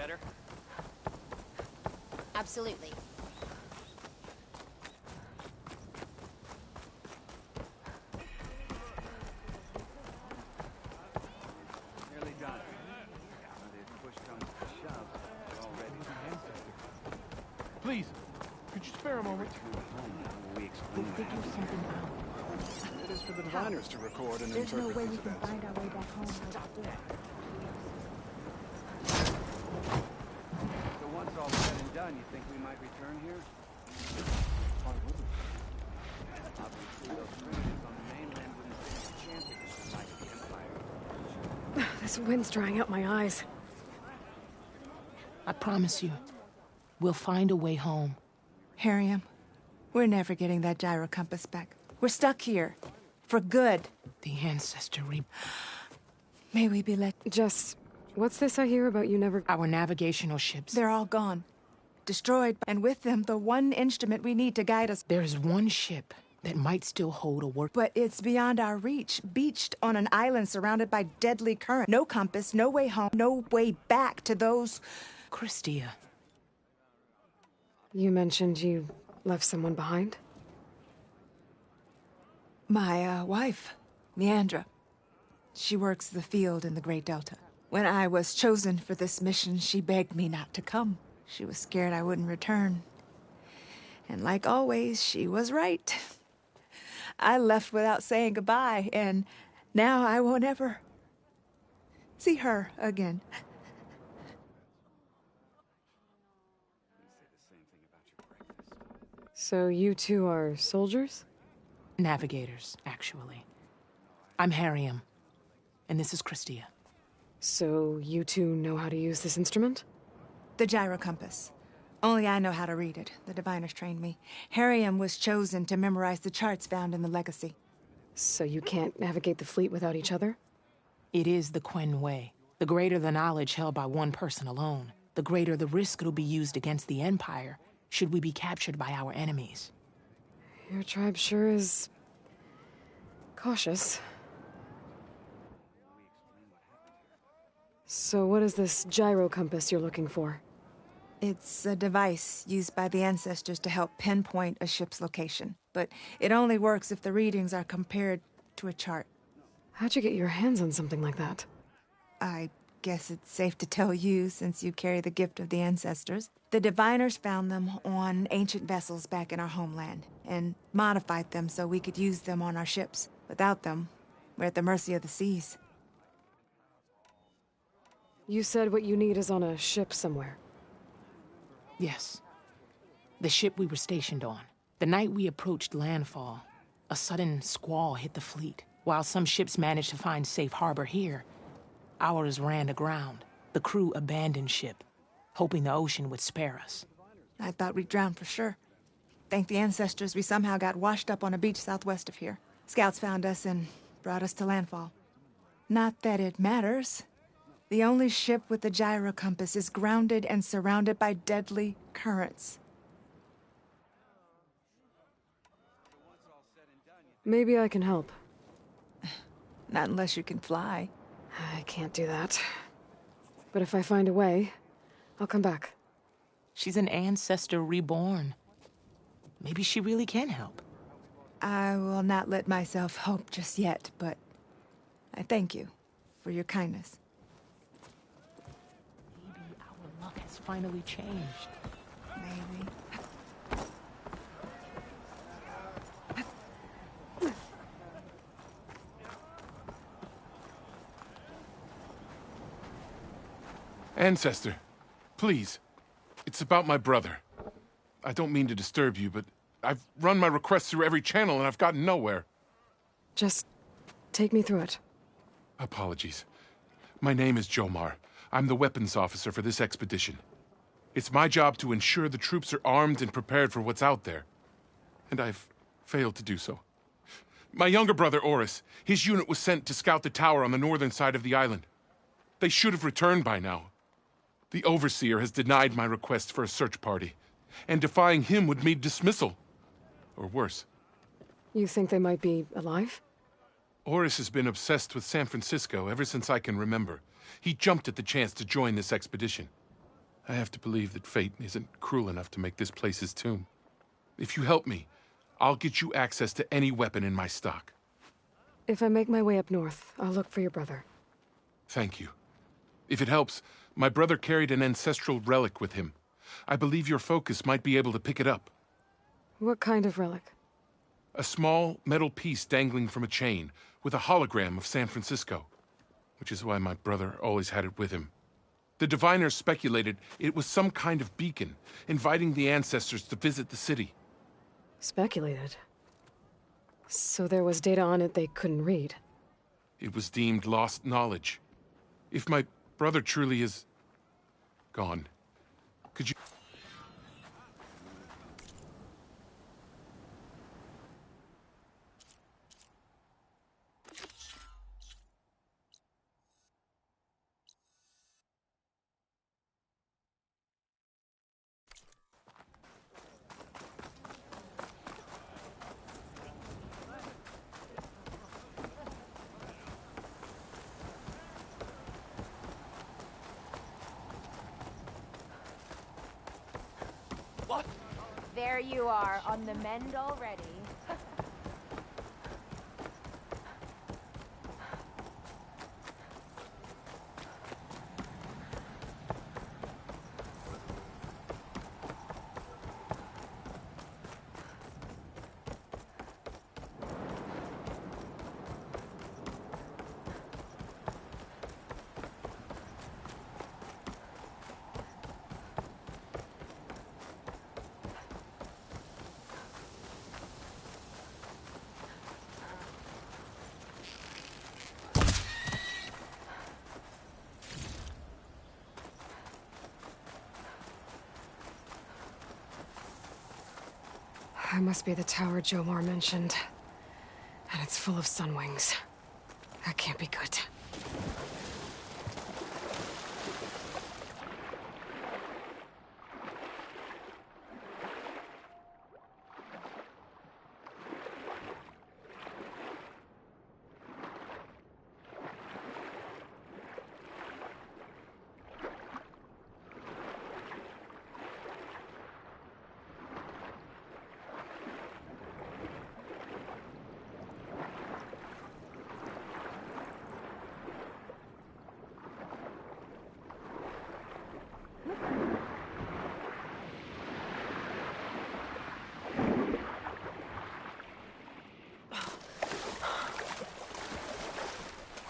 better? Absolutely. Nearly done. Now that push comes to shove, we're all ready. Please, could you spare a moment? We explain what happened here. It is for the diviners to record and There's no interpret way these we can events. find our way back home. Stop that. So once all said and done, you think we might return here? Why wouldn't we? Obviously, those strangers on the mainland wouldn't stand a chance against the might of the Empire. This wind's drying out my eyes. I promise you, we'll find a way home. Harriam, we're never getting that gyro compass back. We're stuck here. For good. The ancestor May we be let... Just... What's this I hear about you never... Our navigational ships. They're all gone. Destroyed, and with them, the one instrument we need to guide us. There's one ship that might still hold a work... But it's beyond our reach. Beached on an island surrounded by deadly current. No compass, no way home, no way back to those... Christia. You mentioned you left someone behind? My, wife, Leandra. She works the field in the Great Delta. When I was chosen for this mission, she begged me not to come. She was scared I wouldn't return. And like always, she was right. I left without saying goodbye, and now I won't ever see her again. So you two are soldiers? Navigators, actually. I'm Harriam, and this is Christia. So you two know how to use this instrument? The gyro compass. Only I know how to read it. The diviners trained me. Harriam was chosen to memorize the charts found in the Legacy. So you can't navigate the fleet without each other? It is the Quen way. The greater the knowledge held by one person alone, the greater the risk it'll be used against the Empire should we be captured by our enemies. Your tribe sure is... cautious. So what is this gyro compass you're looking for? It's a device used by the ancestors to help pinpoint a ship's location. But it only works if the readings are compared to a chart. How'd you get your hands on something like that? I guess it's safe to tell you, since you carry the gift of the ancestors. The diviners found them on ancient vessels back in our homeland, and modified them so we could use them on our ships. Without them, we're at the mercy of the seas. You said what you need is on a ship somewhere. Yes. The ship we were stationed on. The night we approached landfall, a sudden squall hit the fleet. While some ships managed to find safe harbor here, ours ran aground. The crew abandoned ship, hoping the ocean would spare us. I thought we'd drown for sure. Thank the ancestors, we somehow got washed up on a beach southwest of here. Scouts found us and brought us to landfall. Not that it matters. The only ship with the gyro compass is grounded and surrounded by deadly currents. Maybe I can help. Not unless you can fly. I can't do that. But if I find a way, I'll come back. She's an ancestor reborn. Maybe she really can help. I will not let myself hope just yet, but I thank you for your kindness. Maybe our luck has finally changed. Maybe. Ancestor, please. It's about my brother. I don't mean to disturb you, but I've run my request through every channel and I've gotten nowhere. Just take me through it. Apologies. My name is Jomar. I'm the weapons officer for this expedition. It's my job to ensure the troops are armed and prepared for what's out there. And I've failed to do so. My younger brother, Oris, his unit was sent to scout the tower on the northern side of the island. They should have returned by now. The Overseer has denied my request for a search party, and defying him would mean dismissal. Or worse. You think they might be alive? Oris has been obsessed with San Francisco ever since I can remember. He jumped at the chance to join this expedition. I have to believe that fate isn't cruel enough to make this place his tomb. If you help me, I'll get you access to any weapon in my stock. If I make my way up north, I'll look for your brother. Thank you. If it helps, my brother carried an ancestral relic with him. I believe your focus might be able to pick it up. What kind of relic? A small metal piece dangling from a chain, with a hologram of San Francisco. Which is why my brother always had it with him. The diviners speculated it was some kind of beacon, inviting the ancestors to visit the city. Speculated? So there was data on it they couldn't read? It was deemed lost knowledge. If my brother truly is gone, could you... There you are, on the mend already. It must be the tower Jomar mentioned. And it's full of sun wings. That can't be good.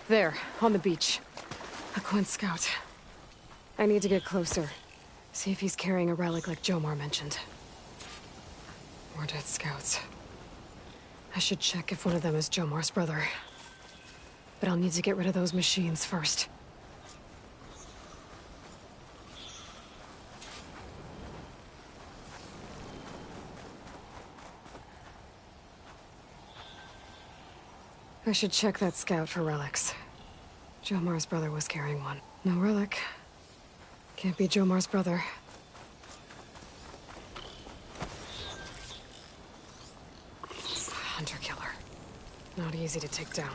There, on the beach. A Quinn scout. I need to get closer. See if he's carrying a relic like Jomar mentioned. More dead scouts. I should check if one of them is Jomar's brother. But I'll need to get rid of those machines first. I should check that scout for relics. Jomar's brother was carrying one. No relic. Can't be Jomar's brother. Hunter-killer. Not easy to take down.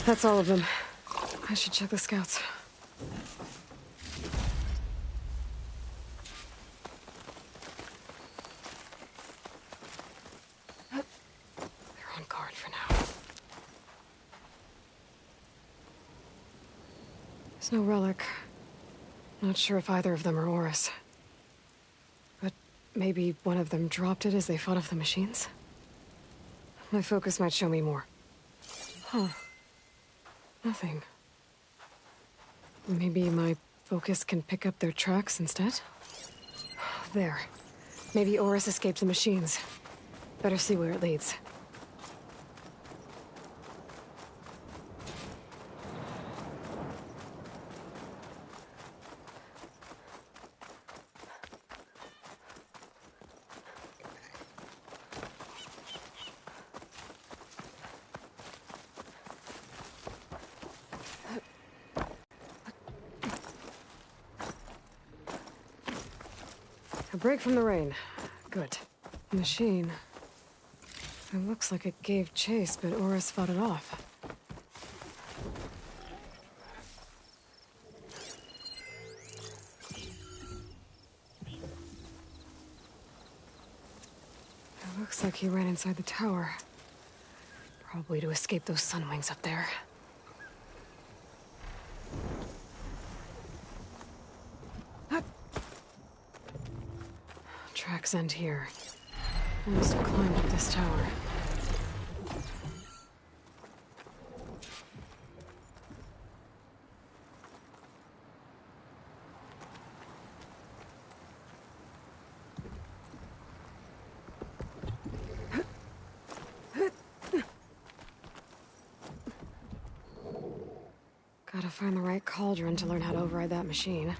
That's all of them. I should check the scouts. They're on guard for now. There's no relic. Not sure if either of them are Oris. But maybe one of them dropped it as they fought off the machines? My focus might show me more. Huh. Nothing. Maybe my focus can pick up their tracks instead? There. Maybe Oris escaped the machines. Better see where it leads. A break from the rain. Good. Machine. It looks like it gave chase, but Oris fought it off. It looks like he ran inside the tower. Probably to escape those sunwings up there. Tracks end here. I must have climbed up this tower. Gotta find the right cauldron to learn how to override that machine.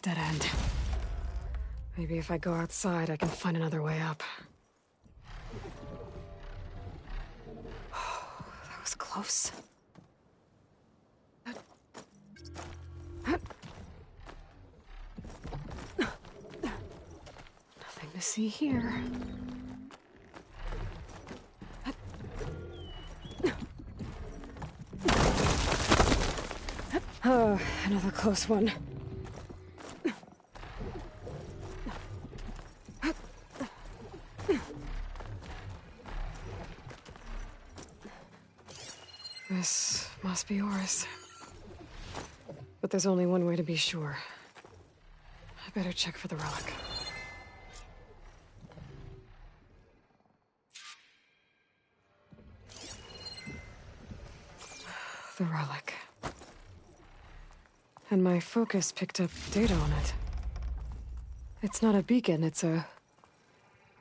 Dead end. Maybe if I go outside, I can find another way up. That was close. Nothing to see here. Oh, another close one. This must be Oris. But there's only one way to be sure. I better check for the relic. The relic. And my focus picked up data on it. It's not a beacon, it's a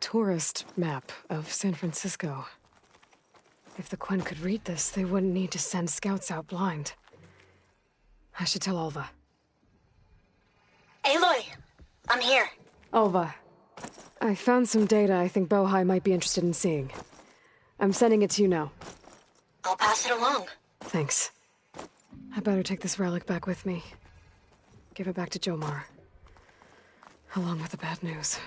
tourist map of San Francisco. If the Quen could read this, they wouldn't need to send scouts out blind. I should tell Alva. Aloy, I'm here. Alva, I found some data I think Bohai might be interested in seeing. I'm sending it to you now. I'll pass it along. Thanks. I better take this relic back with me. Give it back to Jomar. Along with the bad news.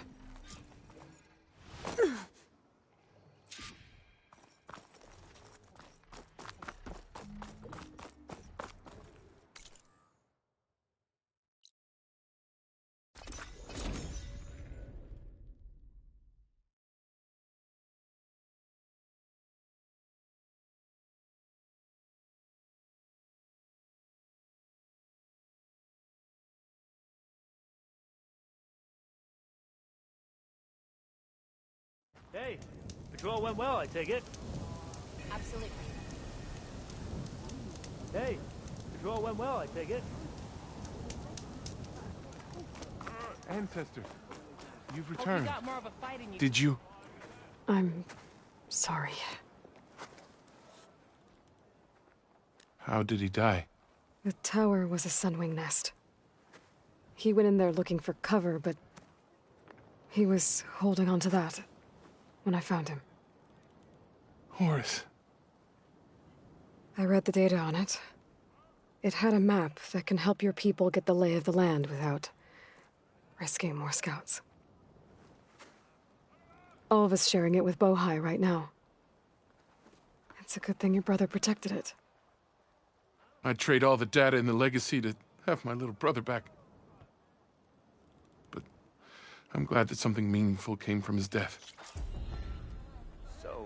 Hey, patrol went well, I take it. Absolutely. Hey, patrol went well, I take it. Ancestor, you've Hope you returned. got more of a fight in you. Did you? I'm sorry. How did he die? The tower was a sunwing nest. He went in there looking for cover, but he was holding on to that when I found him. Horace. I read the data on it. It had a map that can help your people get the lay of the land without risking more scouts. Alva's sharing it with Bohai right now. It's a good thing your brother protected it. I'd trade all the data in the legacy to have my little brother back. But I'm glad that something meaningful came from his death. So...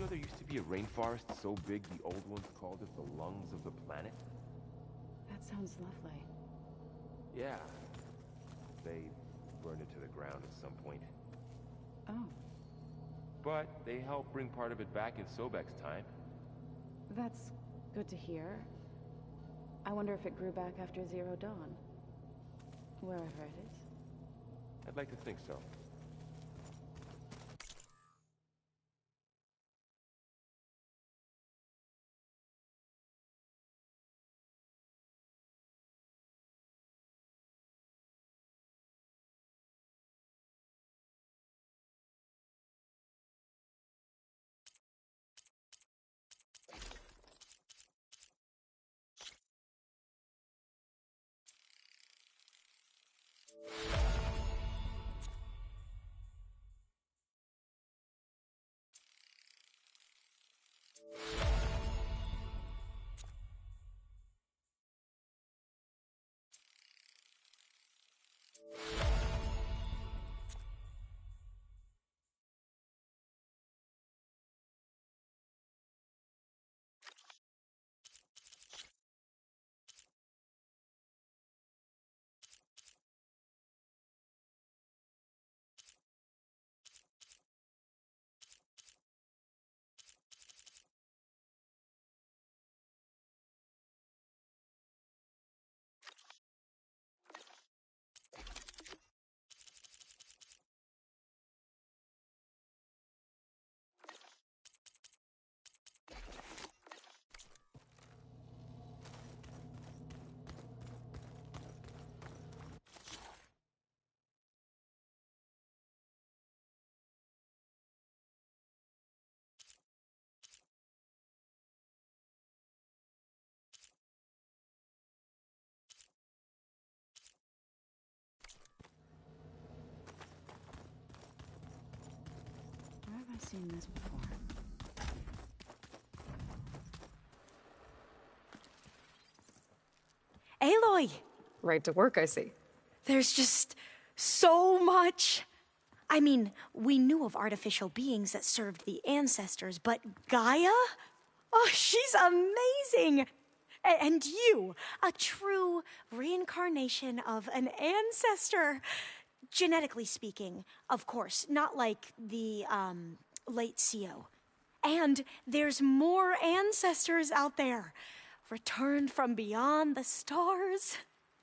There used to be a rainforest so big the old ones called it the lungs of the planet? That sounds lovely. Yeah. They burned it to the ground at some point. Oh, But they helped bring part of it back in Sobek's time. that's good to hear. I wonder if it grew back after Zero Dawn. Wherever it is. I'd like to think so. I've seen this before. Aloy! Right to work, I see. There's just so much. I mean, we knew of artificial beings that served the ancestors, but Gaia? Oh, she's amazing! And you, a true reincarnation of an ancestor. Genetically speaking, of course, not like the, late CO. And there's more ancestors out there, returned from beyond the stars.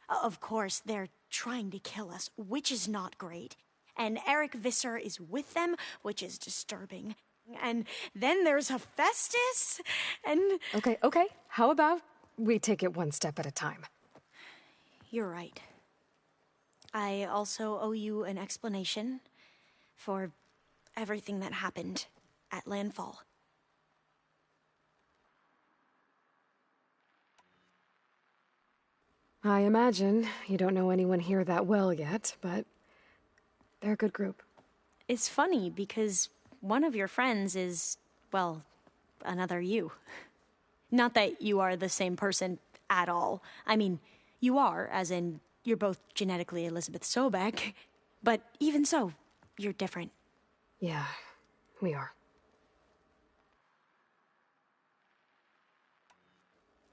Of course, they're trying to kill us, which is not great. And Eric Visser is with them, which is disturbing. And then there's Hephaestus, and... Okay. How about we take it one step at a time? You're right. I also owe you an explanation for everything that happened at Landfall. I imagine you don't know anyone here that well yet, but they're a good group. It's funny because one of your friends is, well, another you. Not that you are the same person at all. I mean, you are, as in, you're both genetically Elizabeth Sobek, but even so, you're different. Yeah, we are.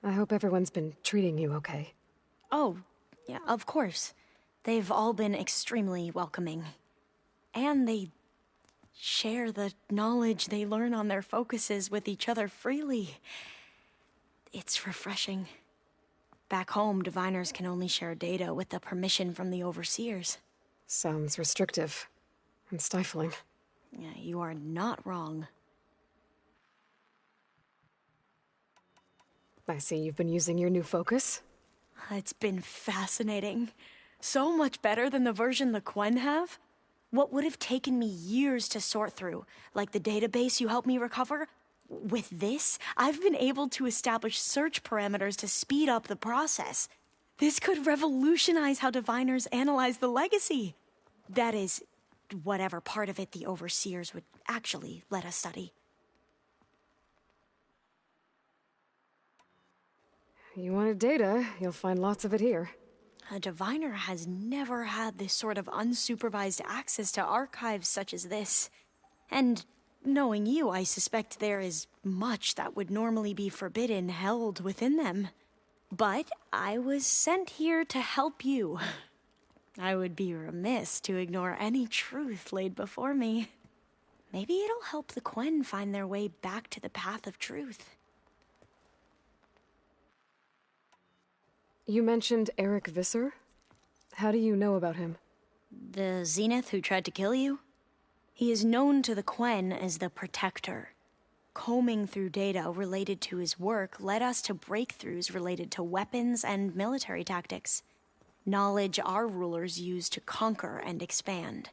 I hope everyone's been treating you okay. Oh, yeah, of course. They've all been extremely welcoming. And they share the knowledge they learn on their focuses with each other freely. It's refreshing. Back home, diviners can only share data with the permission from the overseers. Sounds restrictive and stifling. Yeah, you are not wrong. I see you've been using your new focus. It's been fascinating. So much better than the version the Quen have. What would have taken me years to sort through, like the database you helped me recover, with this, I've been able to establish search parameters to speed up the process. This could revolutionize how diviners analyze the legacy. That is, whatever part of it the overseers would actually let us study. You wanted data, you'll find lots of it here. A diviner has never had this sort of unsupervised access to archives such as this. And knowing you, I suspect there is much that would normally be forbidden held within them. But I was sent here to help you. I would be remiss to ignore any truth laid before me. Maybe it'll help the Quen find their way back to the path of truth. You mentioned Eric Visser? How do you know about him? The Zenith who tried to kill you? He is known to the Quen as the Protector. Combing through data related to his work led us to breakthroughs related to weapons and military tactics. Knowledge our rulers used to conquer and expand,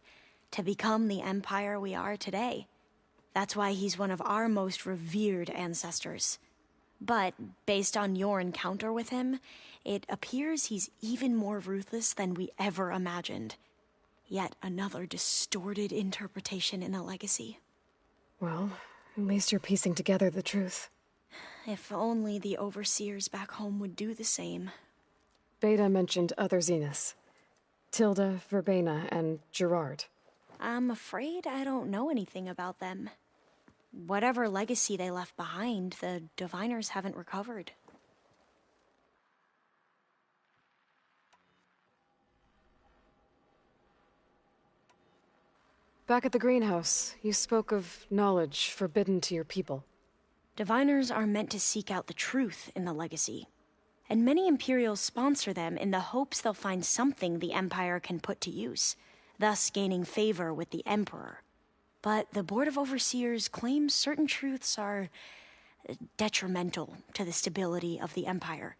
to become the empire we are today. That's why he's one of our most revered ancestors. But based on your encounter with him, it appears he's even more ruthless than we ever imagined. Yet another distorted interpretation in the legacy. Well, at least you're piecing together the truth. If only the overseers back home would do the same. Beta mentioned other Zeniths. Tilda, Verbena, and Gerard. I'm afraid I don't know anything about them. Whatever legacy they left behind, the diviners haven't recovered. Back at the greenhouse, you spoke of knowledge forbidden to your people. Diviners are meant to seek out the truth in the legacy, and many Imperials sponsor them in the hopes they'll find something the Empire can put to use, thus gaining favor with the Emperor. But the Board of Overseers claims certain truths are detrimental to the stability of the Empire,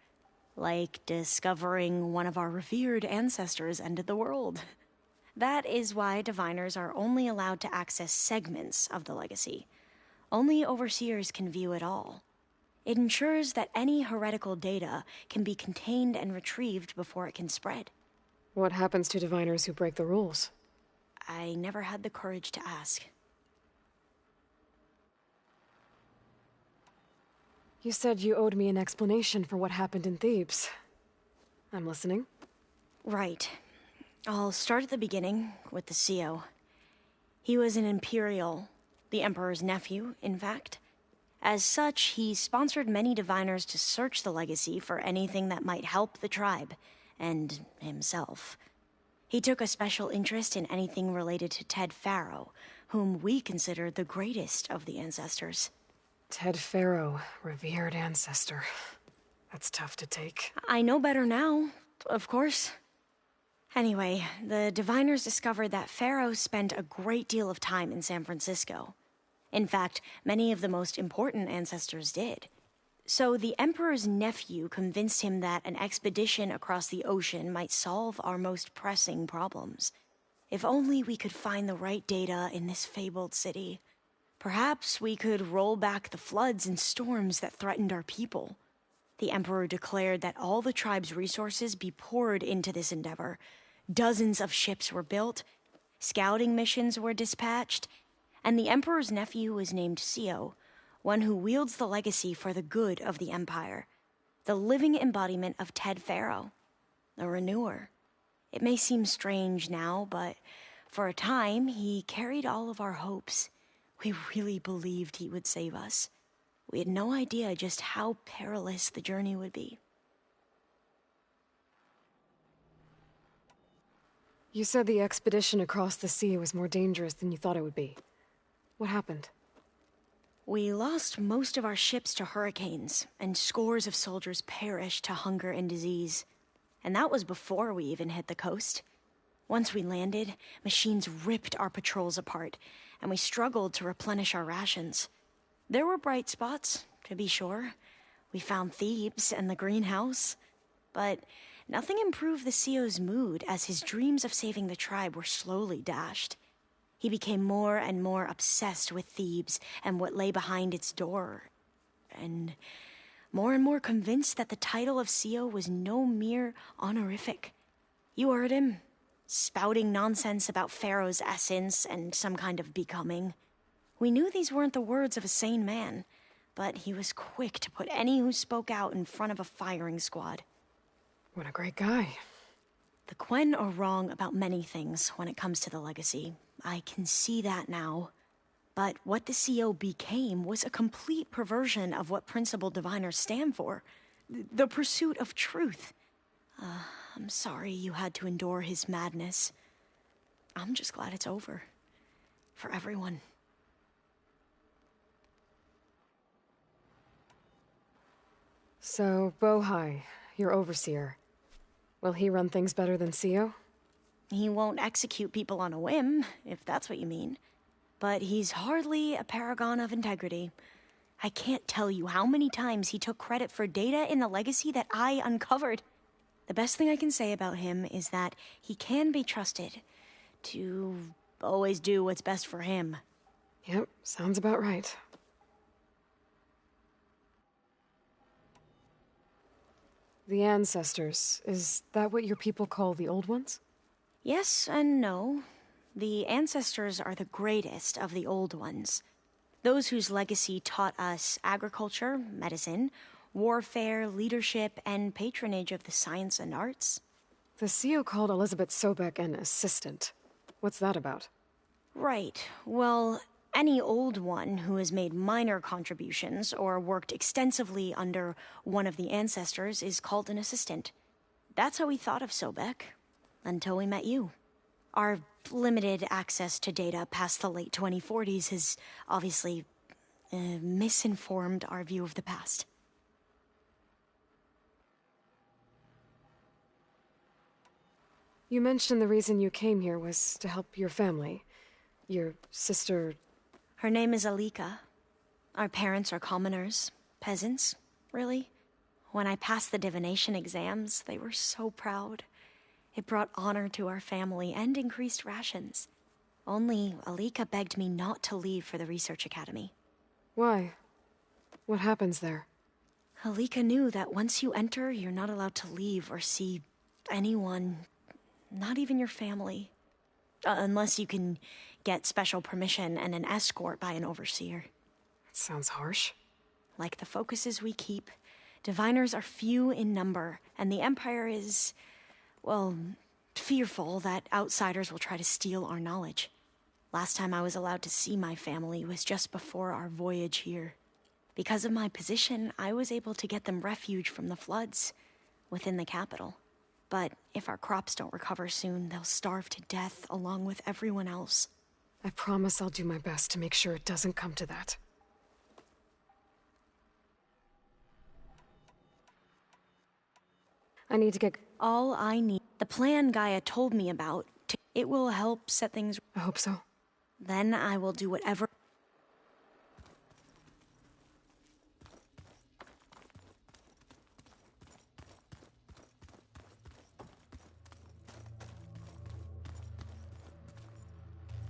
like discovering one of our revered ancestors ended the world. That is why diviners are only allowed to access segments of the legacy. Only overseers can view it all. It ensures that any heretical data can be contained and retrieved before it can spread. What happens to diviners who break the rules? I never had the courage to ask. You said you owed me an explanation for what happened in Thebes. I'm listening. Right. I'll start at the beginning with the CEO. He was an Imperial, the Emperor's nephew, in fact. As such, he sponsored many diviners to search the legacy for anything that might help the tribe, and himself. He took a special interest in anything related to Ted Faro, whom we consider the greatest of the ancestors. Ted Faro, revered ancestor. That's tough to take. I know better now, of course. Anyway, the diviners discovered that Faro spent a great deal of time in San Francisco. In fact, many of the most important ancestors did. So the Emperor's nephew convinced him that an expedition across the ocean might solve our most pressing problems. If only we could find the right data in this fabled city. Perhaps we could roll back the floods and storms that threatened our people. The Emperor declared that all the tribe's resources be poured into this endeavor. Dozens of ships were built, scouting missions were dispatched, and the Emperor's nephew was named CEO, one who wields the legacy for the good of the Empire, the living embodiment of Ted Faro, the Renewer. It may seem strange now, but for a time, he carried all of our hopes. We really believed he would save us. We had no idea just how perilous the journey would be. You said the expedition across the sea was more dangerous than you thought it would be. What happened? We lost most of our ships to hurricanes, and scores of soldiers perished to hunger and disease. And that was before we even hit the coast. Once we landed, machines ripped our patrols apart, and we struggled to replenish our rations. There were bright spots, to be sure. We found Thebes and the greenhouse. But nothing improved the CEO's mood as his dreams of saving the tribe were slowly dashed. He became more and more obsessed with Thebes and what lay behind its door. And more convinced that the title of CEO was no mere honorific. You heard him, spouting nonsense about Pharaoh's essence and some kind of becoming. We knew these weren't the words of a sane man, but he was quick to put any who spoke out in front of a firing squad. What a great guy. The Quen are wrong about many things when it comes to the legacy. I can see that now. But what the CEO became was a complete perversion of what principal diviners stand for. The pursuit of truth. I'm sorry you had to endure his madness. I'm just glad it's over. For everyone. So, Bohai, your overseer. Will he run things better than CEO? He won't execute people on a whim, if that's what you mean. But he's hardly a paragon of integrity. I can't tell you how many times he took credit for data in the legacy that I uncovered. The best thing I can say about him is that he can be trusted to always do what's best for him. Yep, sounds about right. The ancestors, is that what your people call the old ones? Yes and no. The ancestors are the greatest of the old ones. Those whose legacy taught us agriculture, medicine, warfare, leadership, and patronage of the science and arts. The CEO called Elizabeth Sobek an assistant. What's that about? Right. Well, any old one who has made minor contributions or worked extensively under one of the ancestors is called an assistant. That's how we thought of Sobek, until we met you. Our limited access to data past the late 2040s has obviously misinformed our view of the past. You mentioned the reason you came here was to help your family. Your sister... Her name is Alika. Our parents are commoners. Peasants, really. When I passed the divination exams, they were so proud. It brought honor to our family and increased rations. Only Alika begged me not to leave for the research academy. Why? What happens there? Alika knew that once you enter, you're not allowed to leave or see anyone, not even your family. Unless you can get special permission and an escort by an overseer. That sounds harsh. like the focuses we keep, diviners are few in number, and the Empire is, well, fearful that outsiders will try to steal our knowledge. Last time I was allowed to see my family was just before our voyage here. Because of my position, I was able to get them refuge from the floods within the capital. But if our crops don't recover soon, they'll starve to death along with everyone else. I promise I'll do my best to make sure it doesn't come to that. I need to get... All I need... The plan Gaia told me about, it will help set things... I hope so. Then I will do whatever...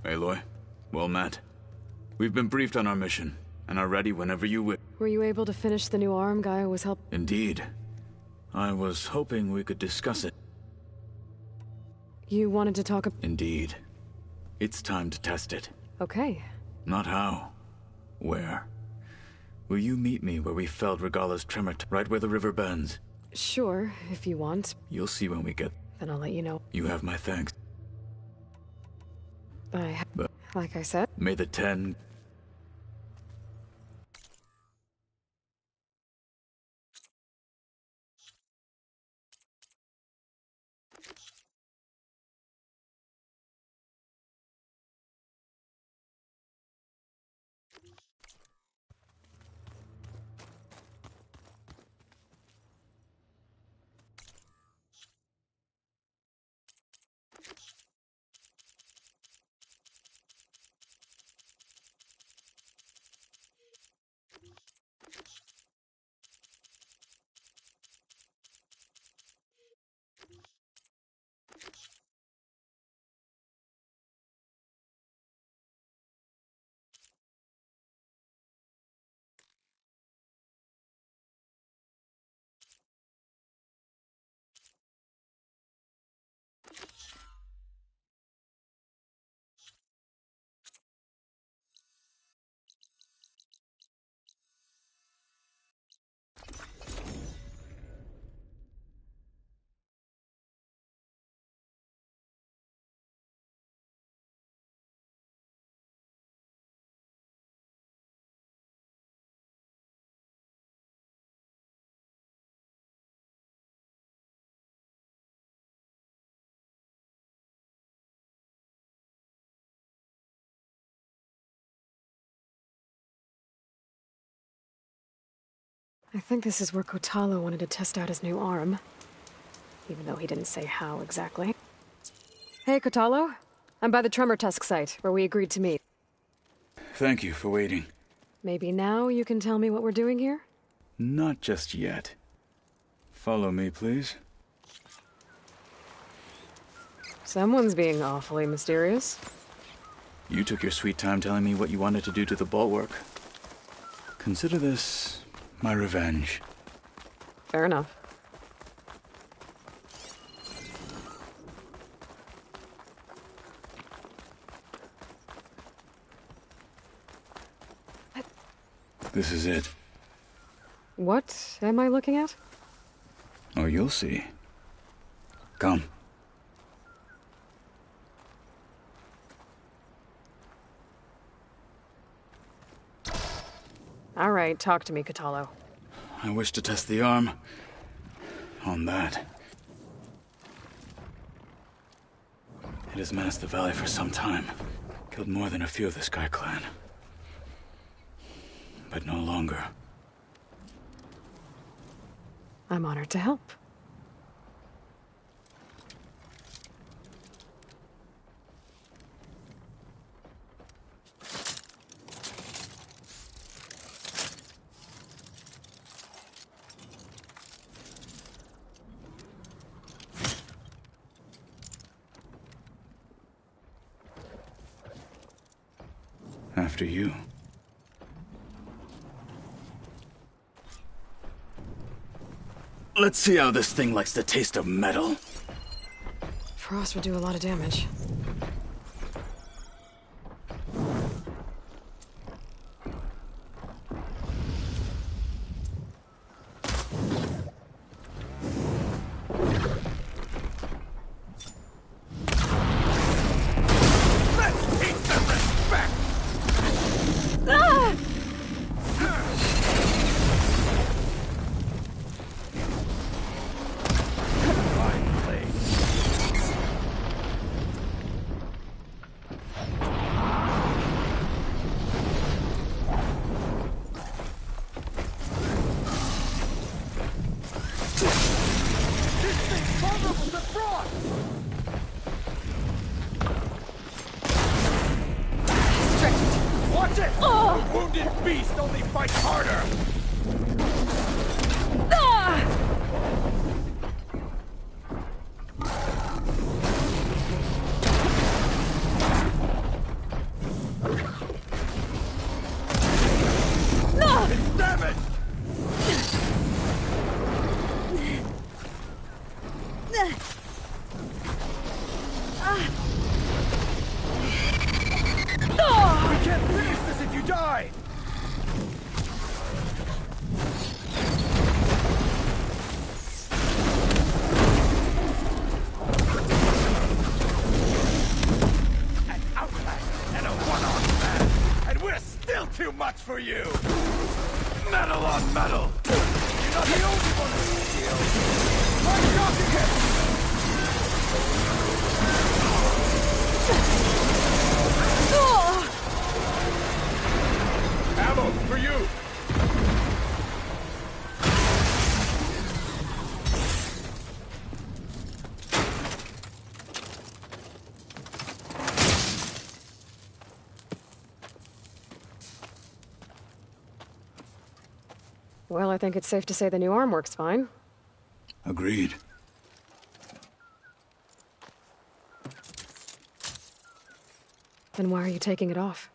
Aloy, well met. We've been briefed on our mission, and are ready whenever you wish. Were you able to finish the new arm Gaia was helping? Indeed. I was hoping we could discuss it. You wanted to talk... Indeed. It's time to test it. Okay. Not how. Where. Will you meet me where we felled Regalla's tremor, right where the river bends? Sure, if you want. You'll see when we get... Then I'll let you know. You have my thanks. But, like I said... May the 10... I think this is where Kotalo wanted to test out his new arm. Even though he didn't say how exactly. Hey, Kotalo. I'm by the Tremor Tusk site, where we agreed to meet. Thank you for waiting. Maybe now you can tell me what we're doing here? Not just yet. Follow me, please. Someone's being awfully mysterious. You took your sweet time telling me what you wanted to do to the bulwark. Consider this my revenge. Fair enough. This is it. What am I looking at? Oh, you'll see. Come. All right, talk to me, Kotalo. I wish to test the arm on that. It has menaced the valley for some time. Killed more than a few of the Sky Clan. But no longer. I'm honored to help. After you. Let's see how this thing likes the taste of metal. Frost would do a lot of damage. Watch it! A wounded beast only fights harder! It's damaged! We can't finish this if you die! An outcast and a one-armed man, and we're still too much for you! Metal on metal! You're not the only one with a shield! I'm shocking him! Ammo for you! Well, I think it's safe to say the new arm works fine. Agreed. Then why are you taking it off?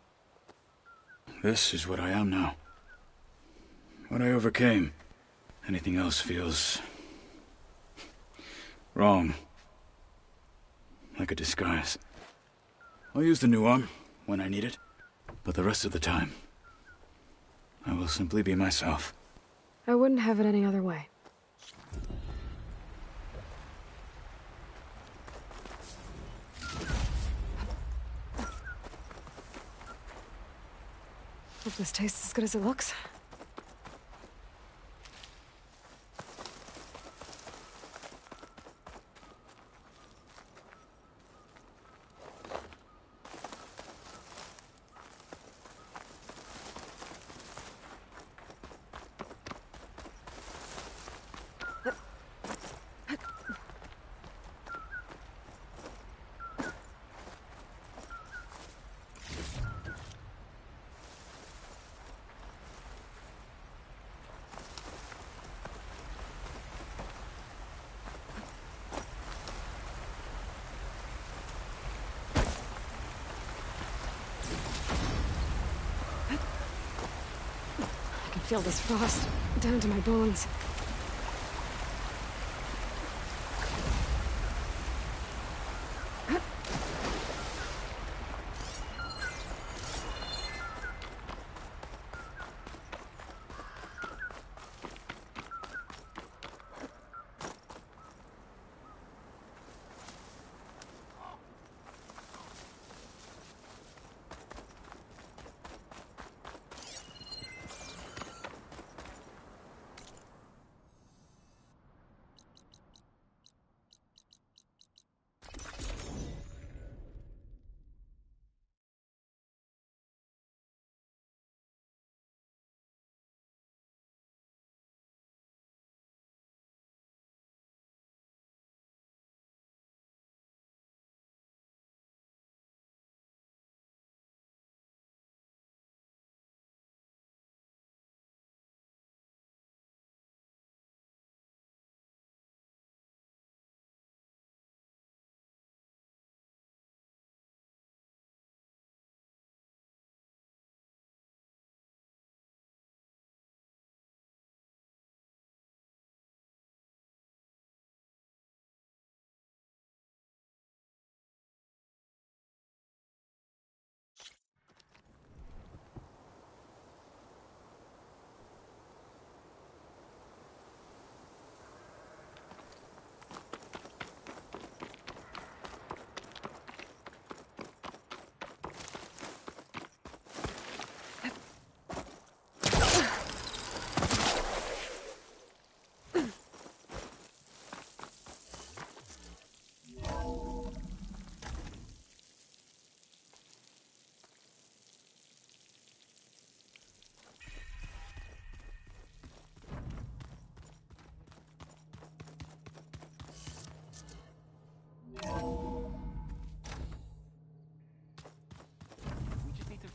This is what I am now. What I overcame. Anything else feels... wrong. Like a disguise. I'll use the new arm when I need it, but the rest of the time, I will simply be myself. I wouldn't have it any other way. Hope this tastes as good as it looks. Feel this frost down to my bones.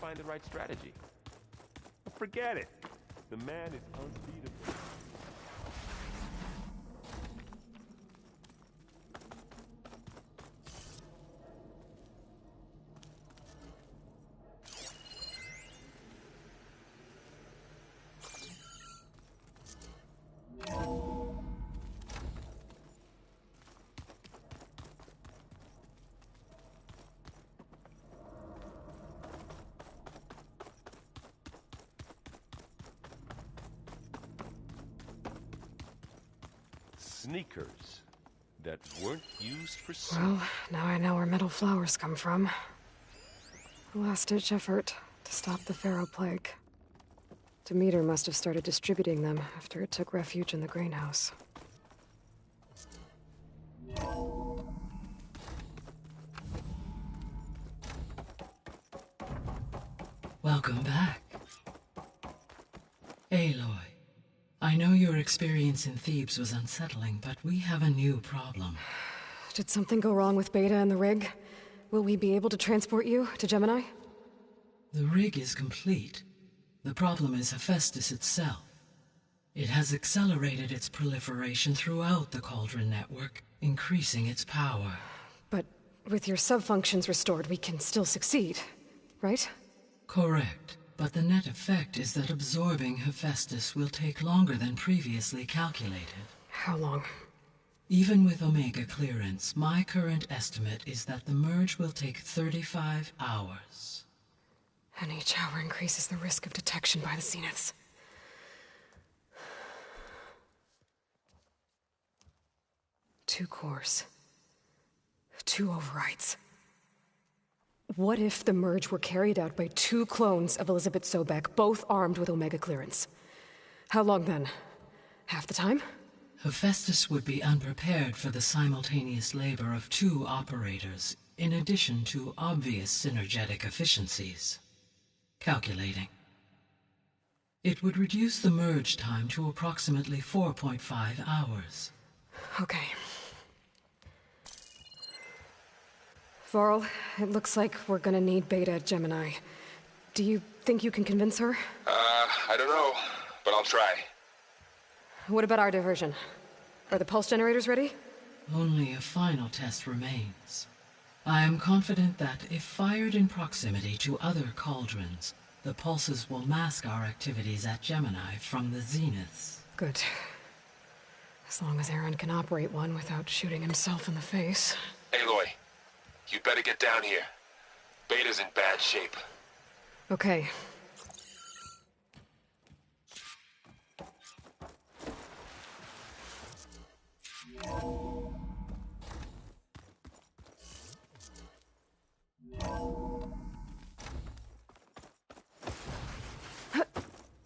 find the right strategy. But forget it. The man is unbeatable. Sneakers that weren't used for Well, now I know where metal flowers come from. A last-ditch effort to stop the Pharaoh plague. Demeter must have started distributing them after it took refuge in the grain house. Welcome back. Aloy, I know your experience in Thebes was unsettling, but we have a new problem. Did something go wrong with Beta and the rig? Will we be able to transport you to Gemini? The rig is complete. The problem is Hephaestus itself. It has accelerated its proliferation throughout the Cauldron network, increasing its power. But with your sub-functions restored, we can still succeed, right? Correct. But the net effect is that absorbing Hephaestus will take longer than previously calculated. How long? Even with Omega clearance, my current estimate is that the merge will take 35 hours. And each hour increases the risk of detection by the Zeniths. Two cores. Two overrides. What if the merge were carried out by two clones of Elizabeth Sobek, both armed with Omega clearance? How long then? Half the time? Hephaestus would be unprepared for the simultaneous labor of two operators, in addition to obvious synergetic efficiencies. Calculating. It would reduce the merge time to approximately 4.5 hours. Okay. Varl, it looks like we're gonna need Beta at Gemini. Do you think you can convince her? I don't know, but I'll try. What about our diversion? Are the pulse generators ready? Only a final test remains. I am confident that if fired in proximity to other cauldrons, the pulses will mask our activities at Gemini from the Zeniths. Good. As long as Aaron can operate one without shooting himself in the face. Aloy, you better get down here. Beta's in bad shape. Okay.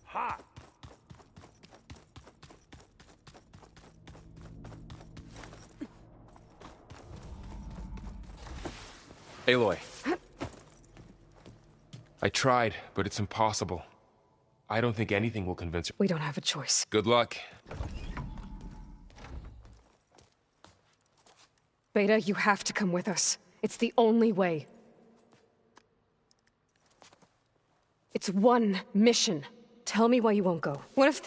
Ha! Aloy. I tried, but it's impossible. I don't think anything will convince her. We don't have a choice. Good luck. Beta, you have to come with us. It's the only way. It's one mission. Tell me why you won't go. What if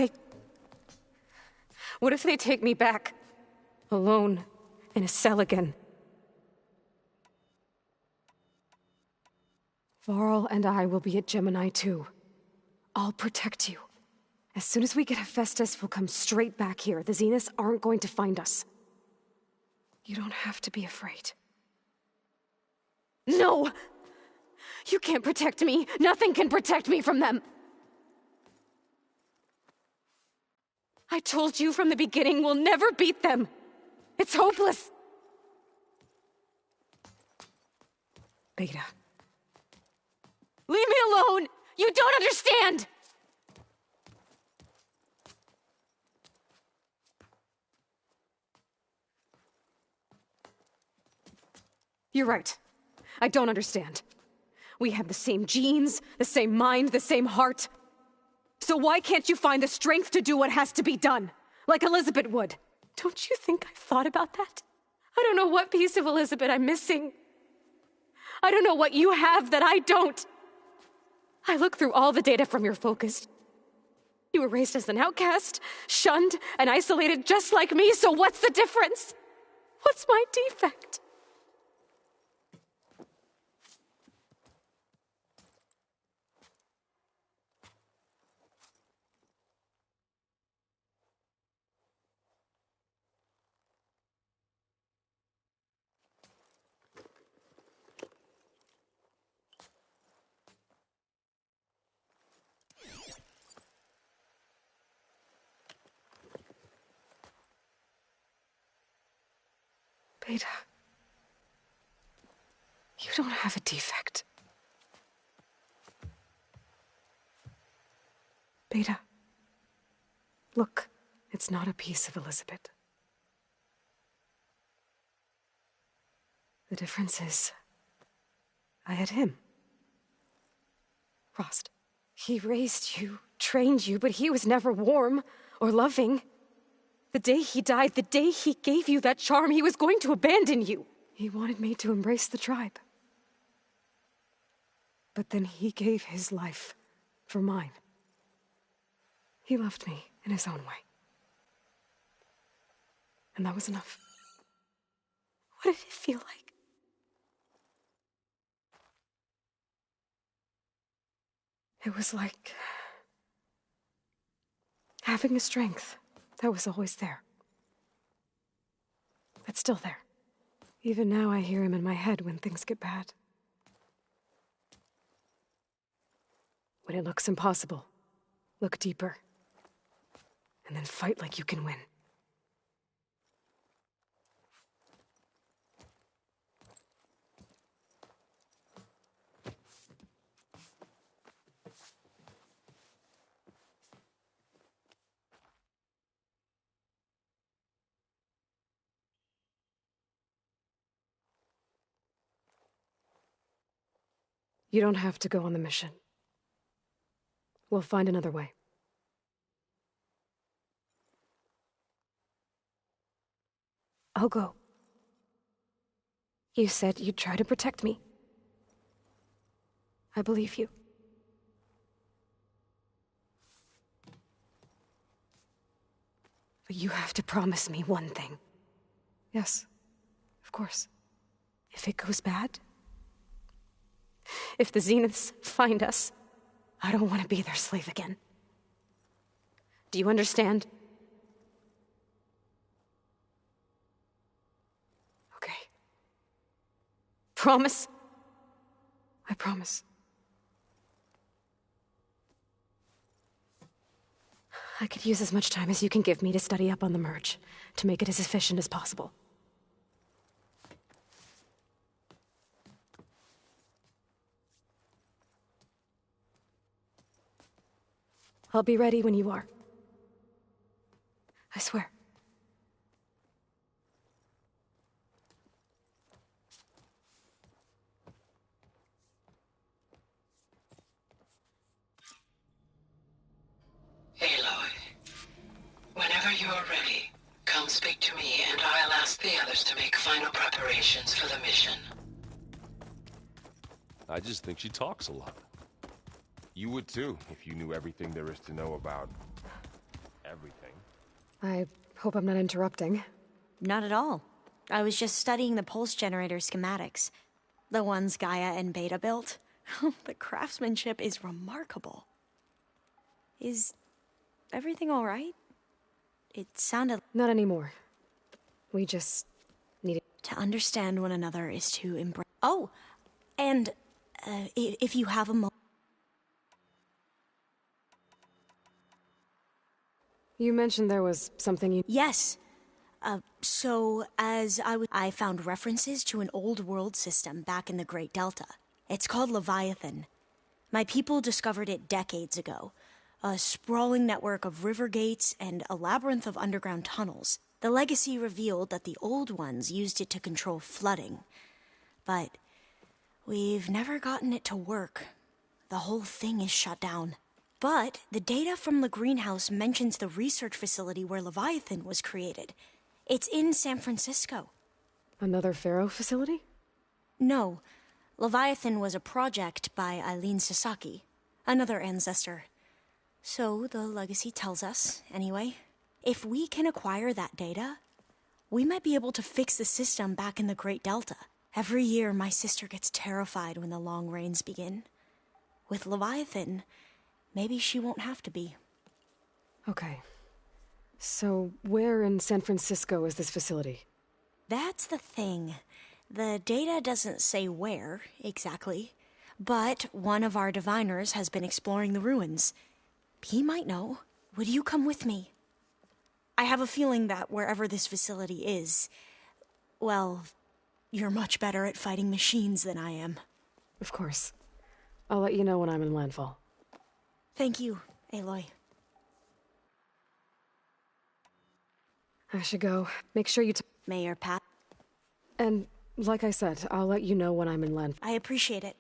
they take me back? Alone, in a cell again. Varl and I will be at Gemini too. I'll protect you. As soon as we get Hephaestus, we'll come straight back here. The Zeniths aren't going to find us. You don't have to be afraid. No! You can't protect me. Nothing can protect me from them. I told you from the beginning we'll never beat them. It's hopeless. Beta. Leave me alone! You don't understand! You're right. I don't understand. We have the same genes, the same mind, the same heart. So why can't you find the strength to do what has to be done? Like Elizabeth would. Don't you think I've thought about that? I don't know what piece of Elizabeth I'm missing. I don't know what you have that I don't. I looked through all the data from your focus. You were raised as an outcast, shunned, and isolated just like me, so what's the difference? What's my defect? Beta, you don't have a defect. Beta, look, it's not a piece of Elizabeth. The difference is, I had him. Rost. He raised you, trained you, but he was never warm or loving. The day he died, the day he gave you that charm, he was going to abandon you. He wanted me to embrace the tribe. But then he gave his life for mine. He loved me in his own way. And that was enough. What did it feel like? It was like having a strength that was always there. It's still there. Even now I hear him in my head when things get bad. When it looks impossible, look deeper. And then fight like you can win. You don't have to go on the mission. We'll find another way. I'll go. You said you'd try to protect me. I believe you. But you have to promise me one thing. Yes, of course. If it goes bad, if the Zeniths find us, I don't want to be their slave again. Do you understand? Okay. Promise? I promise. I could use as much time as you can give me to study up on the merge, to make it as efficient as possible. I'll be ready when you are. I swear. Aloy, whenever you are ready, come speak to me and I'll ask the others to make final preparations for the mission. I just think she talks a lot. You would too, if you knew everything there is to know about everything. I hope I'm not interrupting. Not at all. I was just studying the pulse generator schematics. The ones Gaia and Beta built. The craftsmanship is remarkable. Is everything all right? It sounded... Not anymore. We just needed... To understand one another is to embrace... Oh! And, if you have a moment... You mentioned there was something you... Yes. So, I found references to an old world system back in the Great Delta. It's called Leviathan. My people discovered it decades ago. A sprawling network of river gates and a labyrinth of underground tunnels. The legacy revealed that the old ones used it to control flooding. But we've never gotten it to work. The whole thing is shut down. But the data from the greenhouse mentions the research facility where Leviathan was created. It's in San Francisco. Another Pharaoh facility? No. Leviathan was a project by Eileen Sasaki, Another ancestor. So the legacy tells us, anyway. If we can acquire that data, we might be able to fix the system back in the Great Delta. Every year, my sister gets terrified when the long rains begin. With Leviathan, maybe she won't have to be. Okay. So, where in San Francisco is this facility? That's the thing. The data doesn't say where, exactly. But one of our diviners has been exploring the ruins. He might know. Would you come with me? I have a feeling that wherever this facility is, well, you're much better at fighting machines than I am. Of course. I'll let you know when I'm in landfall. Thank you, Aloy. I should go. Make sure you Mayor Pat. And, like I said, I'll let you know when I'm in landfall. I appreciate it.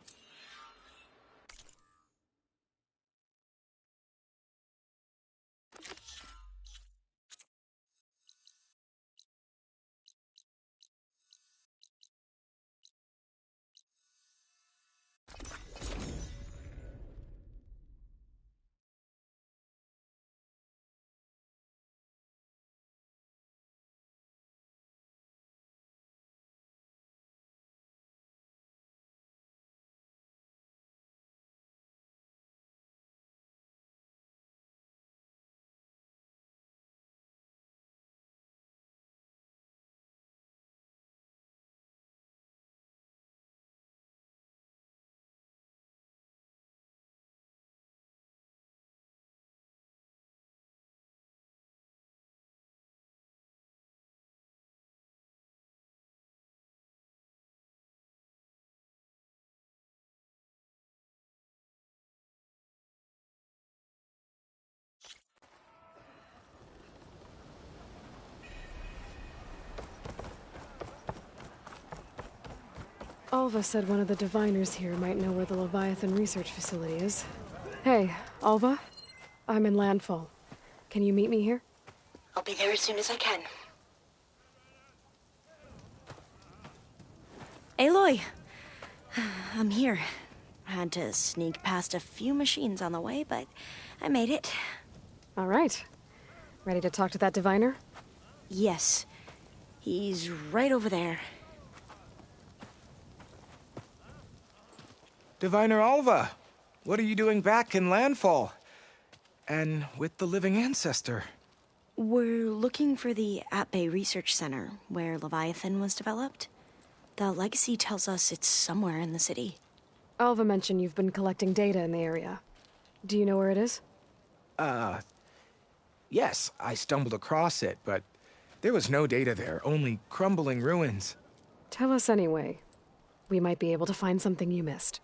Alva said one of the diviners here might know where the Leviathan research facility is. Hey, Alva? I'm in landfall. Can you meet me here? I'll be there as soon as I can. Aloy! I'm here. I had to sneak past a few machines on the way, but I made it. All right. Ready to talk to that diviner? Yes. He's right over there. Diviner Alva, what are you doing back in landfall? And with the living ancestor? We're looking for the At-Bay Research Center, where Leviathan was developed. The legacy tells us it's somewhere in the city. Alva mentioned you've been collecting data in the area. Do you know where it is? Yes, I stumbled across it, but there was no data there, only crumbling ruins. Tell us anyway. We might be able to find something you missed.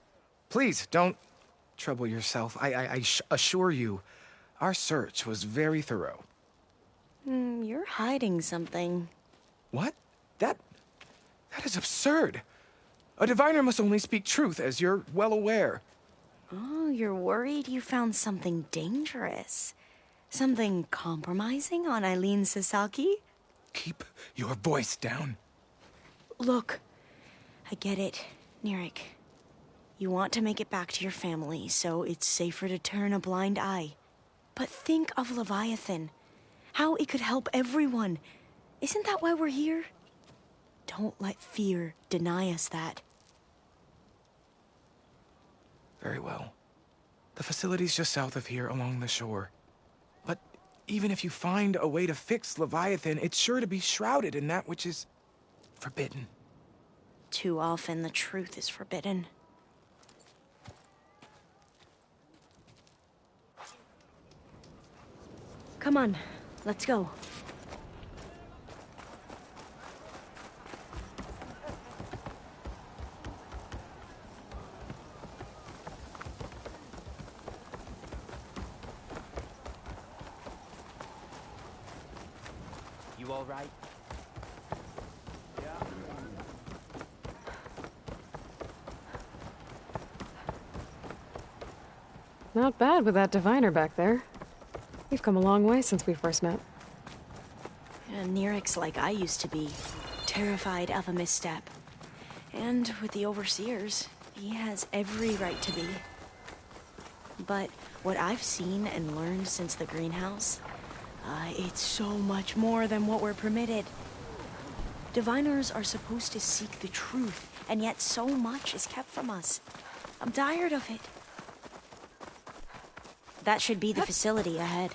Please, don't trouble yourself. I assure you, our search was very thorough. You're hiding something. What? That is absurd. A diviner must only speak truth, as you're well aware. Oh, you're worried you found something dangerous? Something compromising on Eileen Sasaki? Keep your voice down. Look, I get it, Nirek. You want to make it back to your family, so it's safer to turn a blind eye. But think of Leviathan. How it could help everyone. Isn't that why we're here? Don't let fear deny us that. Very well. The facility's just south of here, along the shore. But even if you find a way to fix Leviathan, it's sure to be shrouded in that which is forbidden. Too often the truth is forbidden. Come on, let's go. You all right? Not bad with that diviner back there. We've come a long way since we first met. And Nirek's like I used to be, terrified of a misstep. And with the Overseers, he has every right to be. But what I've seen and learned since the greenhouse, it's so much more than what we're permitted. Diviners are supposed to seek the truth, and yet so much is kept from us. I'm tired of it. That should be the facility ahead.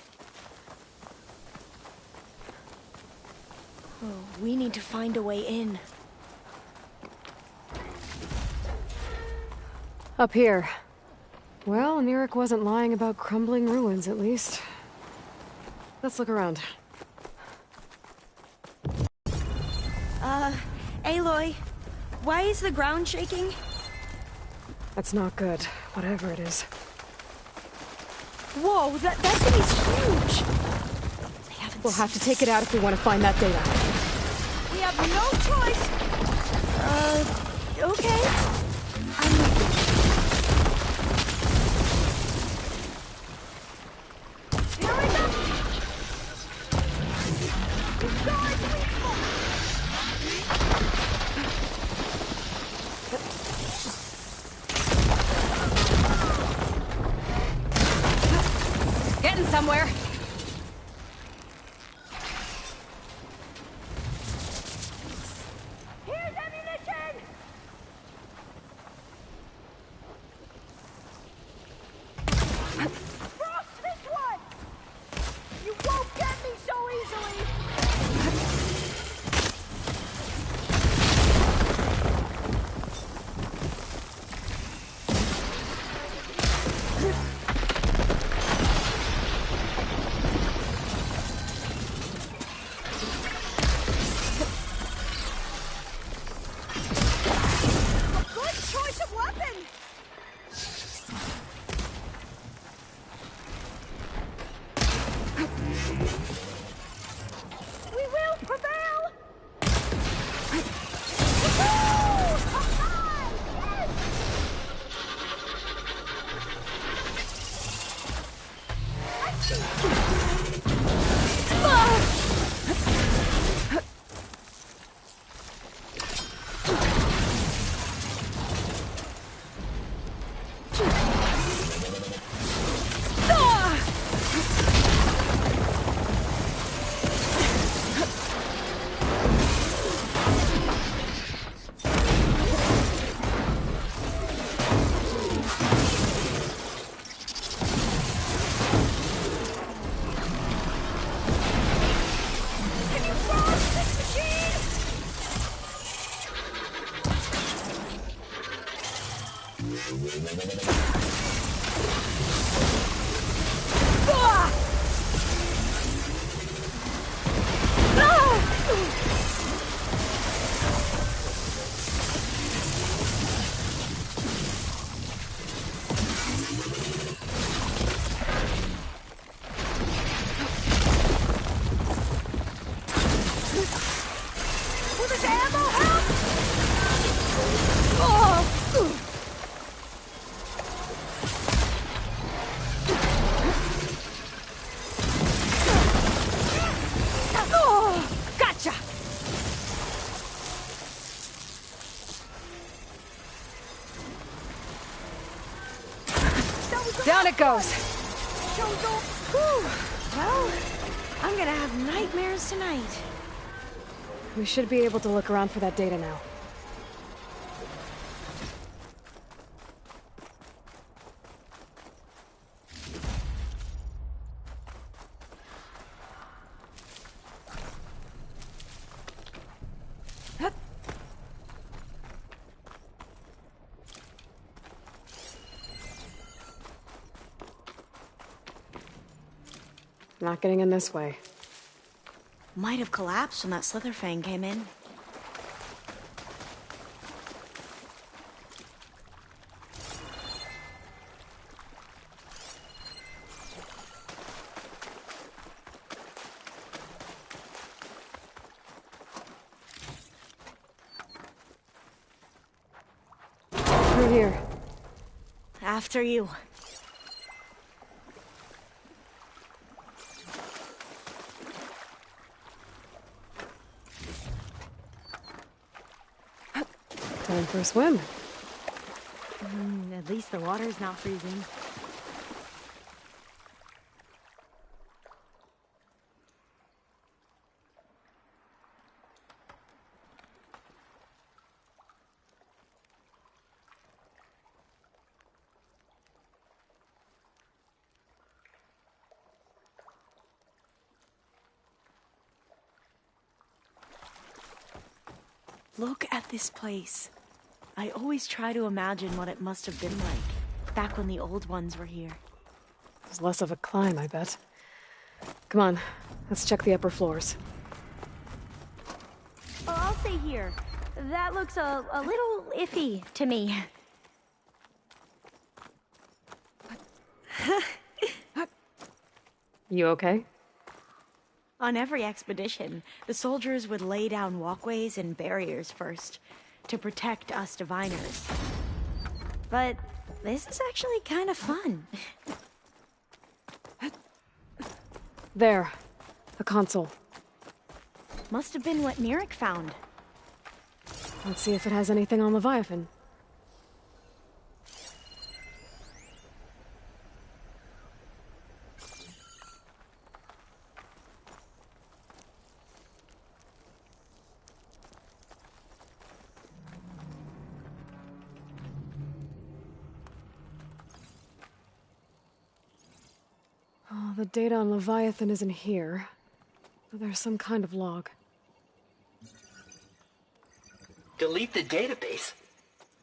Oh, we need to find a way in. Up here. Well, Nirek wasn't lying about crumbling ruins, at least. Let's look around. Aloy, why is the ground shaking? That's not good, whatever it is. Whoa, that thing is huge! We'll have to take it out if we want to find that data. We have no choice! Okay. I'm with you. Here we go! Getting somewhere. Here's ammunition! Frost this one! You won't get me so easily! Good choice of weapon! We will prevail! Can you frost this machine? Will this ammo help? Gotcha! Down it goes. Whew. Well, I'm gonna have nightmares tonight. We should be able to look around for that data now. Not getting in this way. Might have collapsed when that Slitherfang came in. Through here. After you. Time for a swim. At least the water's not freezing. Look at this place. I always try to imagine what it must have been like, back when the old ones were here. It was less of a climb, I bet. Come on, let's check the upper floors. Oh, I'll stay here. That looks a little iffy to me. You okay? On every expedition, the soldiers would lay down walkways and barriers first, to protect us diviners. But this is actually kind of fun. There. A console. Must have been what Neric found. Let's see if it has anything on Leviathan. Oh, the data on Leviathan isn't here, but there's some kind of log. Delete the database?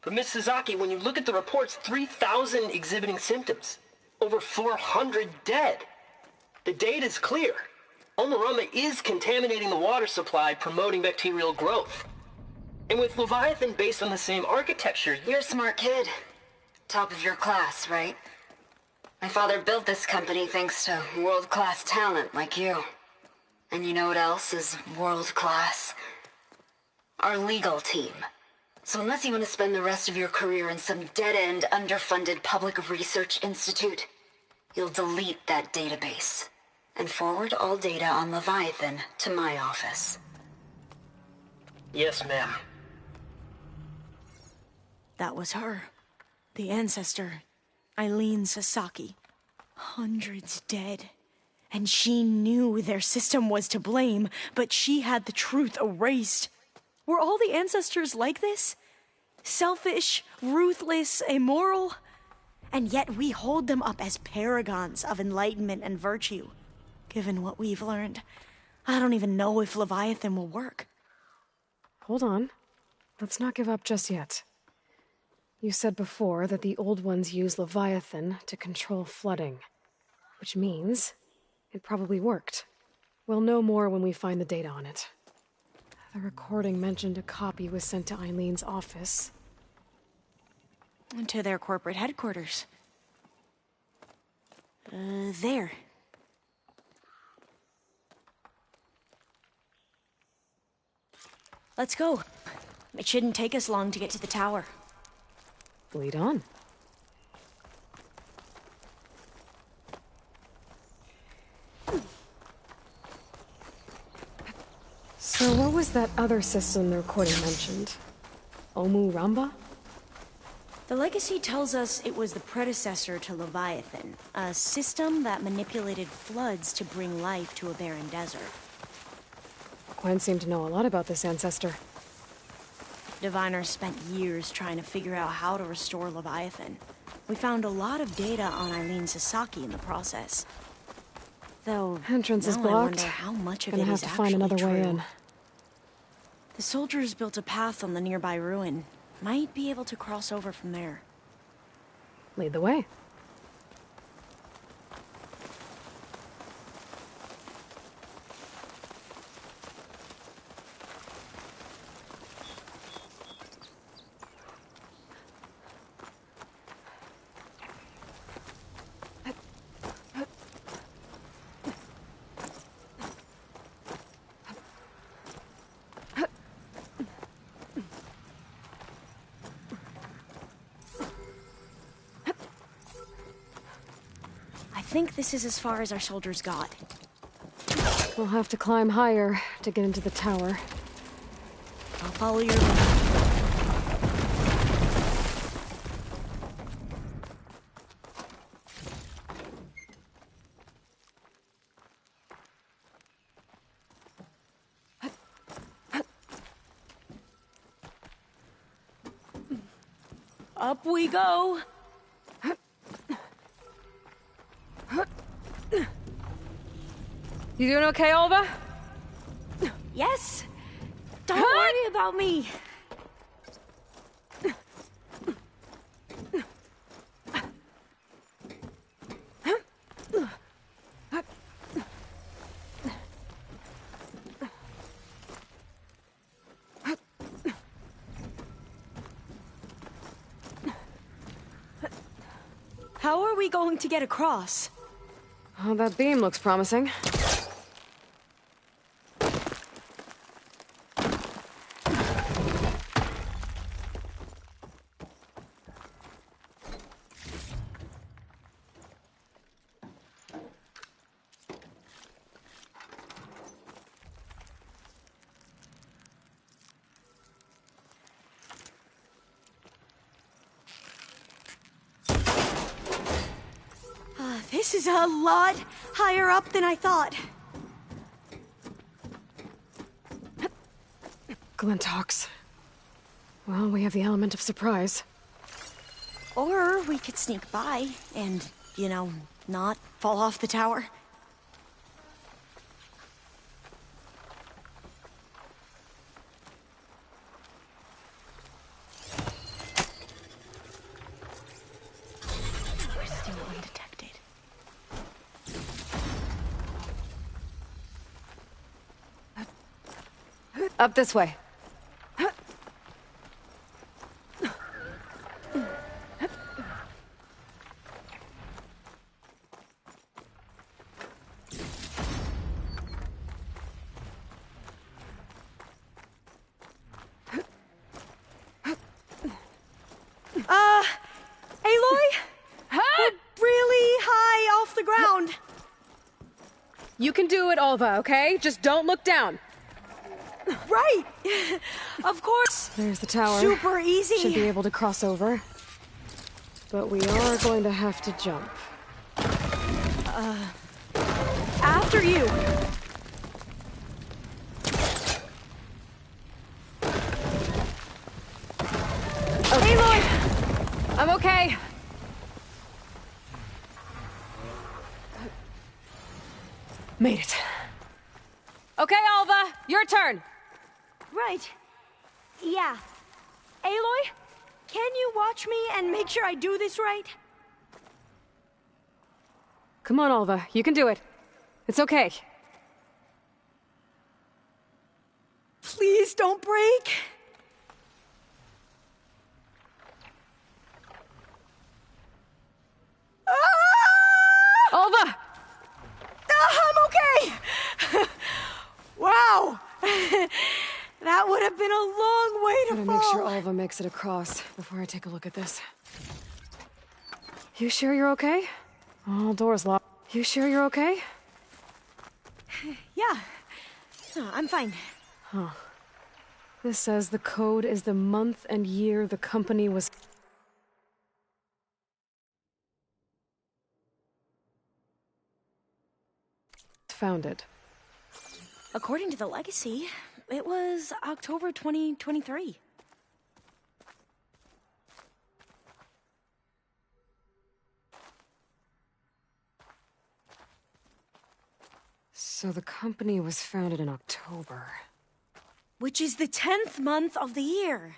But Miss Sasaki, when you look at the reports, 3,000 exhibiting symptoms. Over 400 dead. The data's clear. Omarama is contaminating the water supply, promoting bacterial growth. And with Leviathan based on the same architecture... You're a smart kid. Top of your class, right? My father built this company thanks to world-class talent like you. And you know what else is world-class? Our legal team. So unless you want to spend the rest of your career in some dead-end, underfunded public research institute, you'll delete that database and forward all data on Leviathan to my office. Yes, ma'am. That was her. The ancestor, Eileen Sasaki. Hundreds dead. And she knew their system was to blame, but she had the truth erased. Were all the ancestors like this? Selfish, ruthless, immoral? And yet we hold them up as paragons of enlightenment and virtue. Given what we've learned, I don't even know if Leviathan will work. Hold on. Let's not give up just yet. You said before that the old ones use Leviathan to control flooding, which means it probably worked. We'll know more when we find the data on it. The recording mentioned a copy was sent to Eileen's office. To their corporate headquarters. There. Let's go. It shouldn't take us long to get to the tower. Lead on. So what was that other system the recording mentioned? Omu Ramba? The legacy tells us it was the predecessor to Leviathan, a system that manipulated floods to bring life to a barren desert. Gwen seemed to know a lot about this ancestor. Diviners spent years trying to figure out how to restore Leviathan. We found a lot of data on Eileen Sasaki in the process. Though, entrance is now blocked. I wonder how much of Gonna it have is to actually find another true. way in. The soldiers built a path on the nearby ruin. Might be able to cross over from there. Lead the way. I think this is as far as our soldiers got. We'll have to climb higher to get into the tower. I'll follow your lead. Up we go. You doing okay, Olva? Yes. Don't worry about me. How are we going to get across? Oh, that beam looks promising. This is a lot higher up than I thought. Glintox. Well, we have the element of surprise. Or we could sneak by and, you know, not fall off the tower. We're still undetected. Up this way. Aloy? We're really high off the ground. You can do it, Olva, okay? Just don't look down. Right. Of course. There's the tower. Super easy. Should be able to cross over. But we are going to have to jump. After you. Okay. Aloy! I'm okay. Made it. Okay, Alva, your turn. Right. Yeah. Aloy, can you watch me and make sure I do this right? Come on, Alva, you can do it. It's okay. Please don't break. Alva! I'm okay! Wow! That would have been a long way to Gotta fall. make sure Alva makes it across before I take a look at this. You sure you're okay? All doors locked. You sure you're okay? Yeah. I'm fine. Huh. This says the code is the month and year the company was founded. According to the legacy, it was October 2023. So the company was founded in October. Which is the 10th month of the year.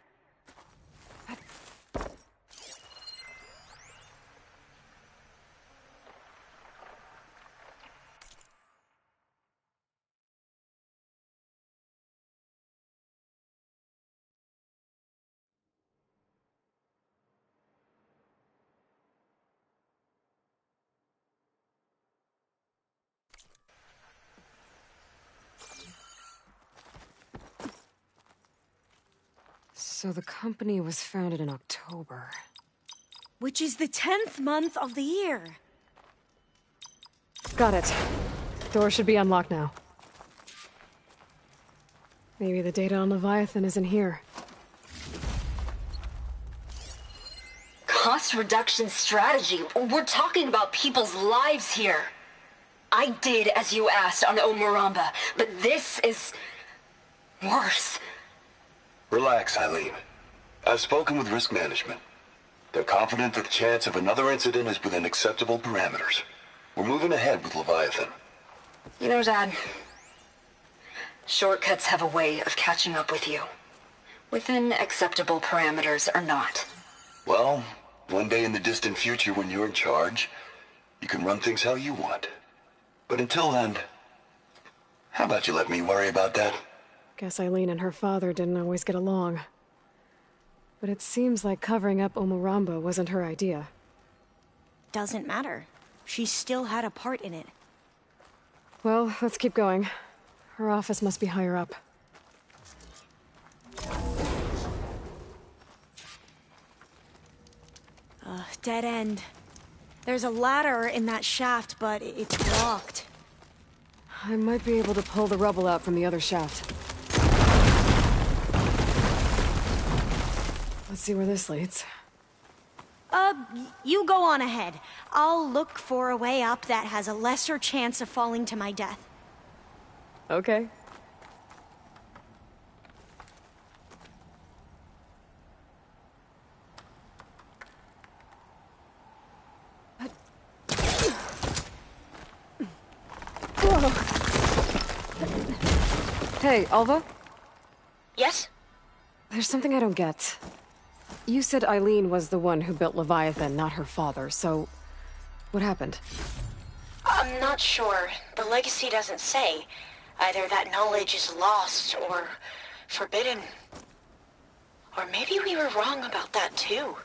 So the company was founded in October. Which is the 10th month of the year. Got it. Door should be unlocked now. Maybe the data on Leviathan is in here. Cost reduction strategy? We're talking about people's lives here. I did as you asked on Omuramba, but this is worse. Relax, Eileen. I've spoken with risk management. They're confident that the chance of another incident is within acceptable parameters. We're moving ahead with Leviathan. You know, Dad, shortcuts have a way of catching up with you. Within acceptable parameters or not. Well, one day in the distant future when you're in charge, you can run things how you want. But until then, how about you let me worry about that? Guess Eileen and her father didn't always get along. But it seems like covering up Omuramba wasn't her idea. doesn't matter. She still had a part in it. Well, let's keep going. Her office must be higher up. Dead end. There's a ladder in that shaft, but it's blocked. I might be able to pull the rubble out from the other shaft. Let's see where this leads. You go on ahead. I'll look for a way up that has a lesser chance of falling to my death. Okay. Hey, Alva? Yes? There's something I don't get. You said Eileen was the one who built Leviathan, not her father, so... what happened? I'm not sure. The legacy doesn't say. Either that knowledge is lost or forbidden. Or maybe we were wrong about that too.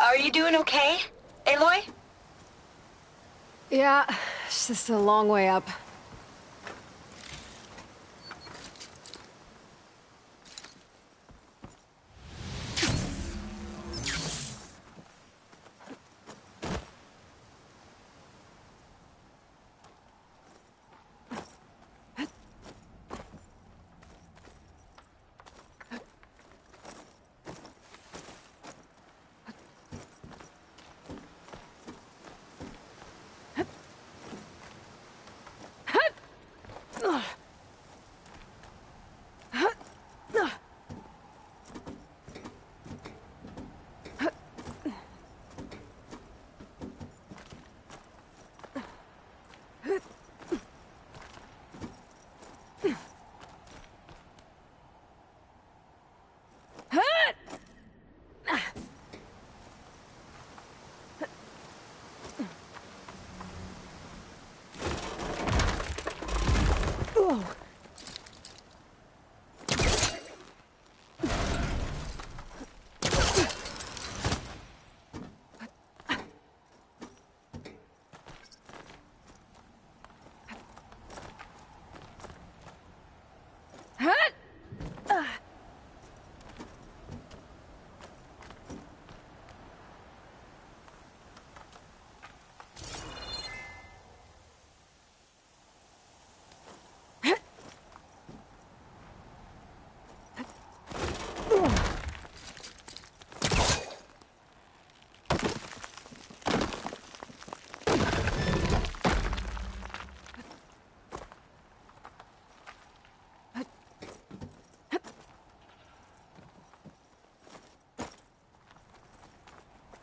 Are you doing okay, Aloy? Yeah, it's just a long way up.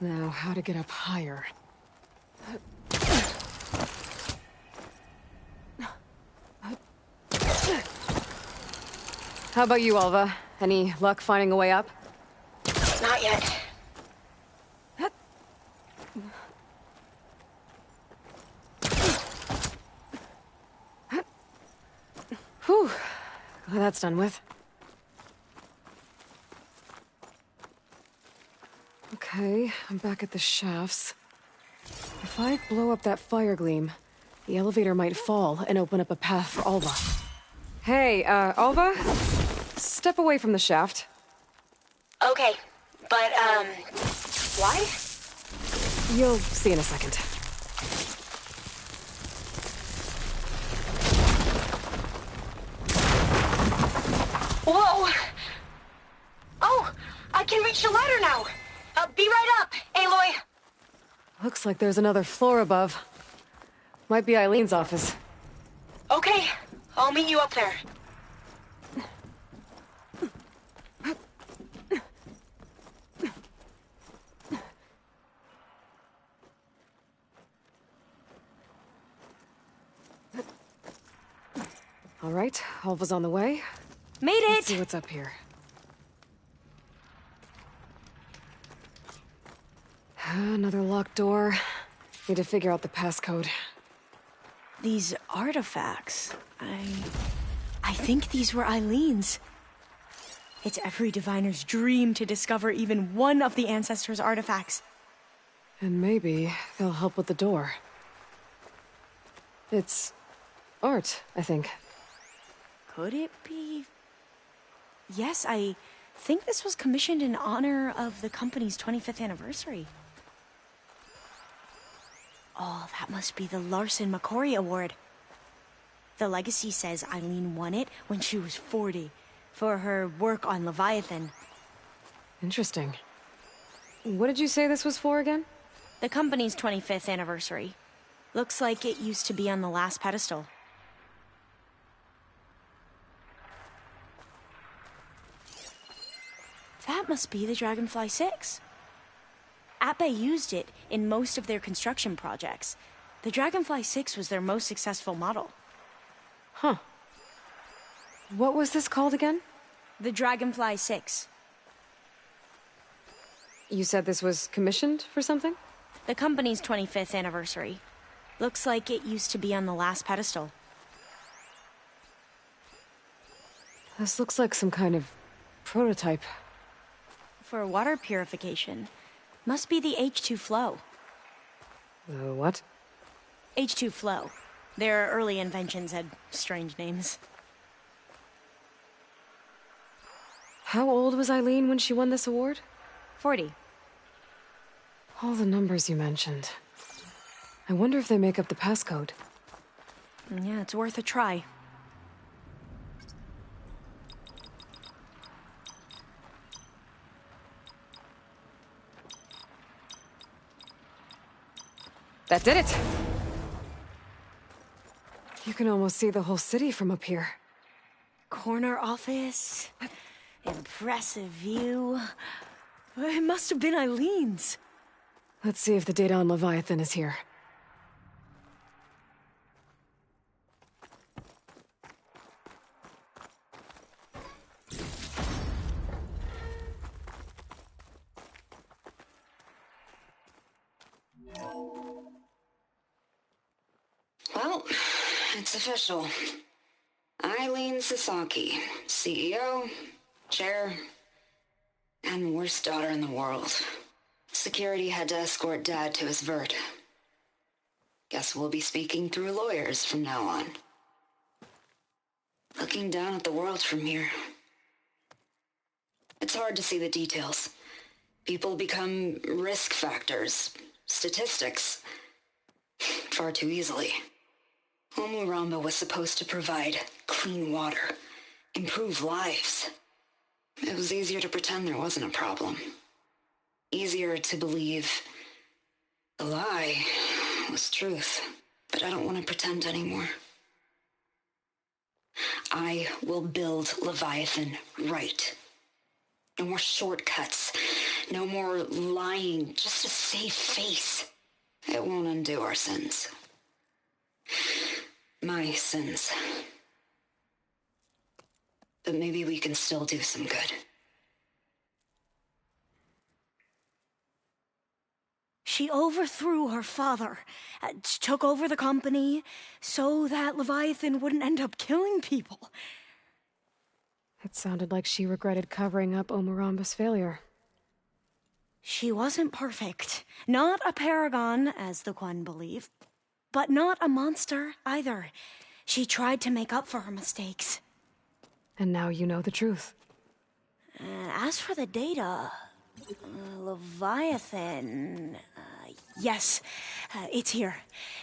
Now, how to get up higher? How about you, Alva? Any luck finding a way up? Not yet. Whew. Glad that's done with. Okay, I'm back at the shafts. If I blow up that fire gleam, the elevator might fall and open up a path for Alva. Hey, Alva? Step away from the shaft. Okay, but, why? You'll see in a second. Whoa! Oh, I can reach the ladder now! Be right up, Aloy! Looks like there's another floor above. Might be Eileen's office. Okay, I'll meet you up there. All right, Alva's on the way. Made it! Let's see what's up here. Another locked door. Need to figure out the passcode. These artifacts, I think these were Eileen's. It's every diviner's dream to discover even one of the Ancestors' artifacts. And maybe they'll help with the door. It's art, I think. Could it be? Yes, I think this was commissioned in honor of the company's 25th anniversary. Oh, that must be the Larson McCory Award. The legacy says Eileen won it when she was 40 for her work on Leviathan. Interesting. What did you say this was for again? The company's 25th anniversary. Looks like it used to be on the last pedestal. That must be the Dragonfly 6. Atbay used it in most of their construction projects. The Dragonfly 6 was their most successful model. Huh. What was this called again? The Dragonfly 6. You said this was commissioned for something? The company's 25th anniversary. Looks like it used to be on the last pedestal. This looks like some kind of prototype. For water purification. Must be the H2 flow. The what? H2 flow. Their early inventions had strange names. How old was Eileen when she won this award? 40. All the numbers you mentioned. I wonder if they make up the passcode. Yeah, it's worth a try. That did it! You can almost see the whole city from up here. Corner office. Impressive view. It must have been Eileen's. Let's see if the data on Leviathan is here. Well, it's official. Eileen Sasaki, CEO, chair, and worst daughter in the world. Security had to escort Dad to his vert. Guess we'll be speaking through lawyers from now on. Looking down at the world from here. It's hard to see the details. People become risk factors, statistics, far too easily. Omuramba was supposed to provide clean water, improve lives. It was easier to pretend there wasn't a problem. Easier to believe the lie was truth. But I don't want to pretend anymore. I will build Leviathan right. No more shortcuts. No more lying just to save face. It won't undo our sins. My sins. But maybe we can still do some good. She overthrew her father, took over the company, so that Leviathan wouldn't end up killing people. It sounded like she regretted covering up Omuramba's failure. She wasn't perfect. Not a paragon, as the Quan believe. But not a monster, either. She tried to make up for her mistakes. And now you know the truth. As for the data... Leviathan... yes, it's here.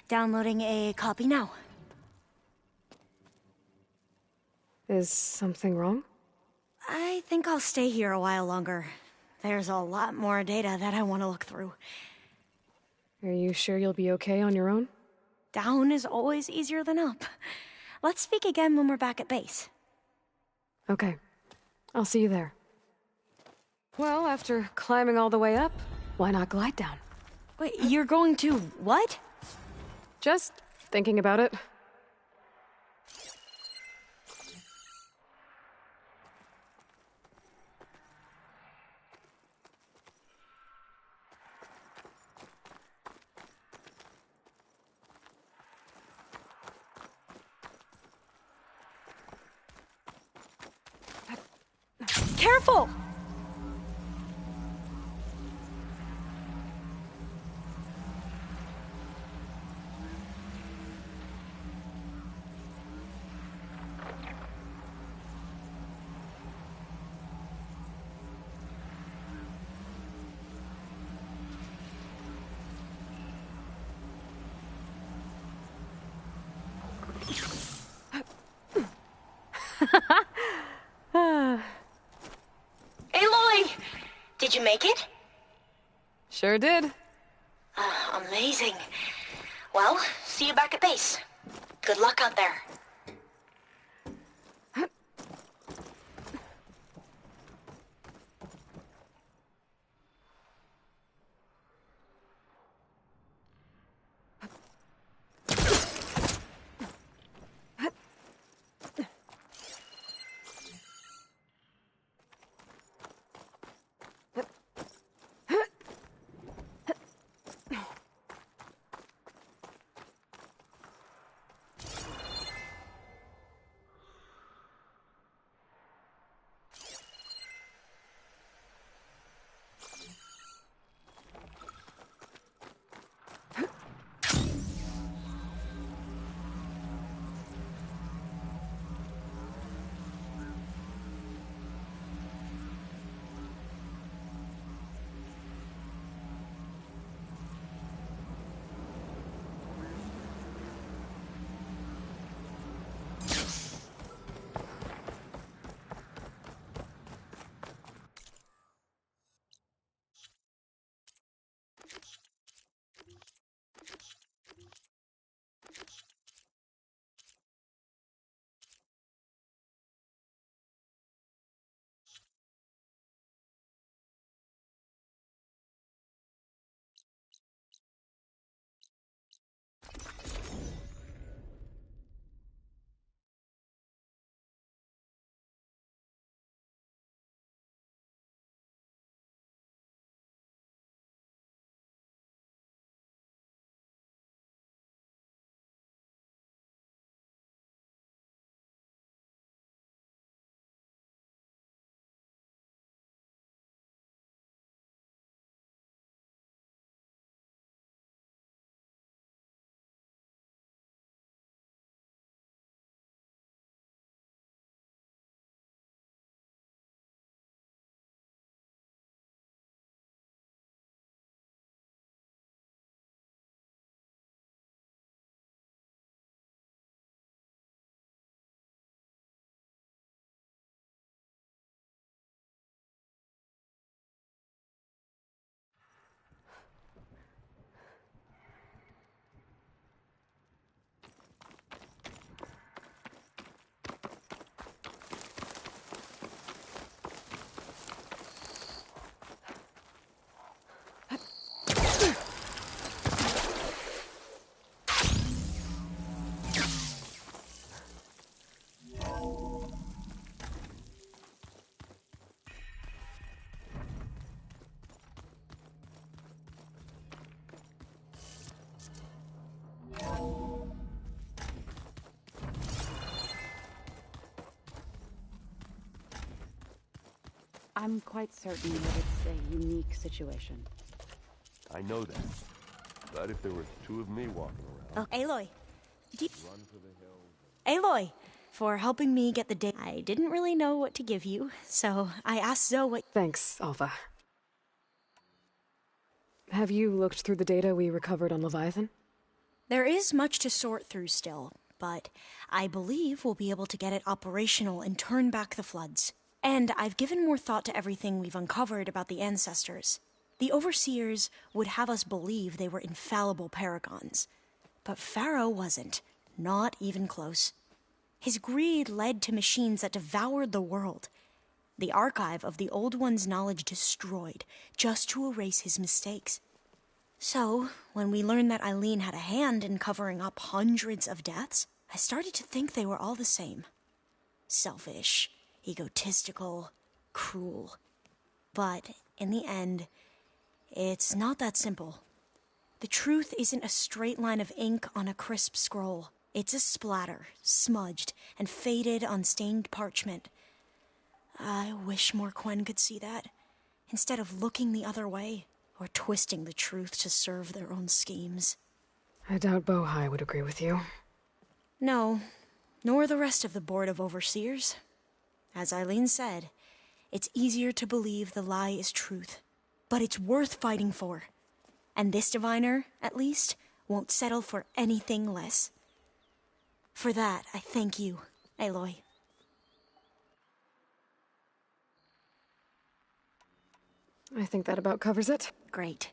Downloading a copy now. Is something wrong? I think I'll stay here a while longer. There's a lot more data that I want to look through. Are you sure you'll be okay on your own? Down is always easier than up. Let's speak again when we're back at base. Okay. I'll see you there. Well, after climbing all the way up, why not glide down? Wait, you're going to what? Just thinking about it. Careful! Aloy! Did you make it? Sure did. Amazing. Well, see you back at base. Good luck out there. I'm quite certain that it's a unique situation. I know that. But if there were two of me walking around... Oh, Aloy. Run for the hills. Aloy, for helping me get the data. I didn't really know what to give you, so I asked Zoe what... Thanks, Alpha. Have you looked through the data we recovered on Leviathan? There is much to sort through still, but I believe we'll be able to get it operational and turn back the floods. And I've given more thought to everything we've uncovered about the ancestors. The Overseers would have us believe they were infallible paragons. But Pharaoh wasn't. Not even close. His greed led to machines that devoured the world. The archive of the Old One's knowledge destroyed, just to erase his mistakes. So, when we learned that Eileen had a hand in covering up hundreds of deaths, I started to think they were all the same. Selfish, egotistical, cruel. But, in the end, it's not that simple. The truth isn't a straight line of ink on a crisp scroll. It's a splatter, smudged, and faded on stained parchment. I wish Morquen could see that, instead of looking the other way, or twisting the truth to serve their own schemes. I doubt Bohai would agree with you. No, nor the rest of the Board of Overseers. As Eileen said, it's easier to believe the lie is truth, but it's worth fighting for. And this diviner, at least, won't settle for anything less. For that, I thank you, Aloy. I think that about covers it. Great.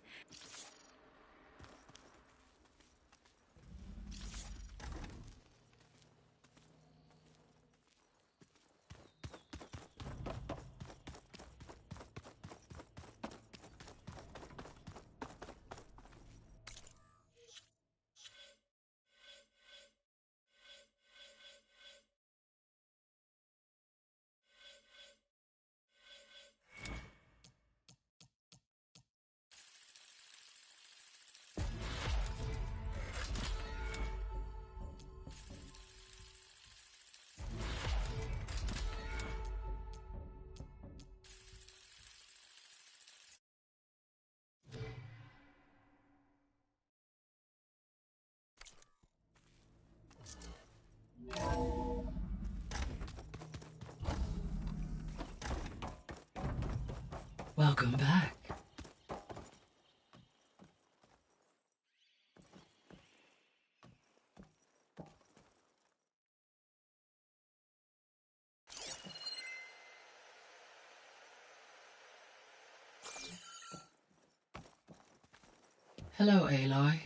Welcome back. Hello, Aloy.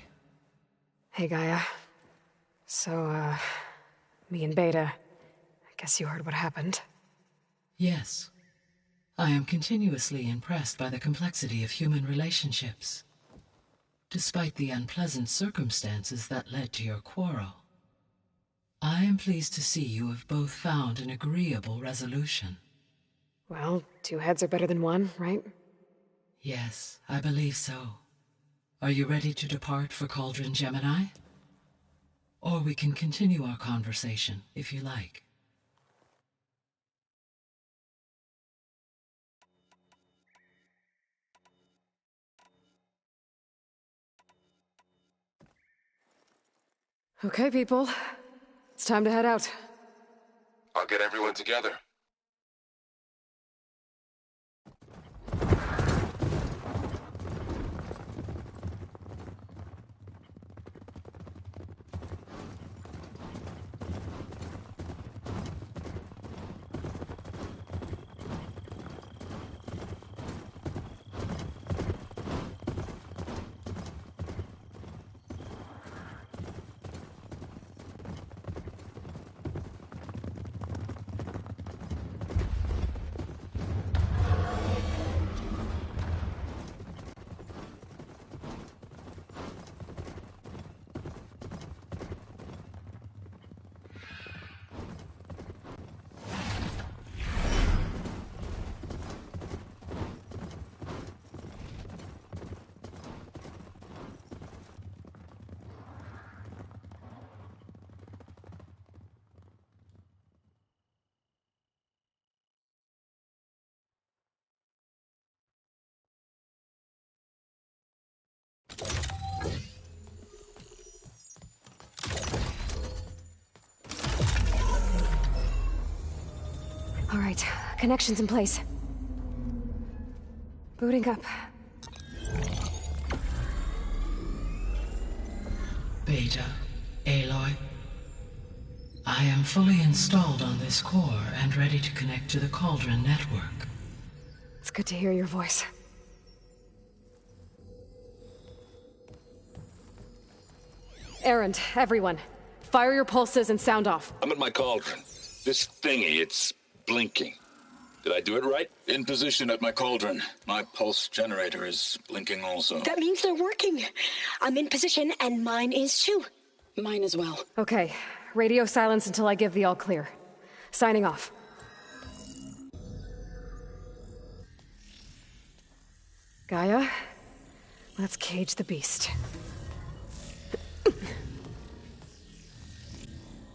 Hey, Gaia. So, me and Beta, I guess you heard what happened. Yes. I am continuously impressed by the complexity of human relationships. Despite the unpleasant circumstances that led to your quarrel, I am pleased to see you have both found an agreeable resolution. Well, 2 heads are better than 1, right? Yes, I believe so. Are you ready to depart for Cauldron Gemini? Or we can continue our conversation, if you like. Okay, people. It's time to head out. I'll get everyone together. All right, connections in place. Booting up. Beta, Aloy. I am fully installed on this core and ready to connect to the Cauldron network. It's good to hear your voice. Erend, everyone. Fire your pulses and sound off. I'm at my cauldron. This thingy, it's blinking. Did I do it right? In position at my cauldron. My pulse generator is blinking also. That means they're working. I'm in position, and mine is too. Mine as well. Okay. Radio silence until I give the all clear. Signing off. Gaia, let's cage the beast.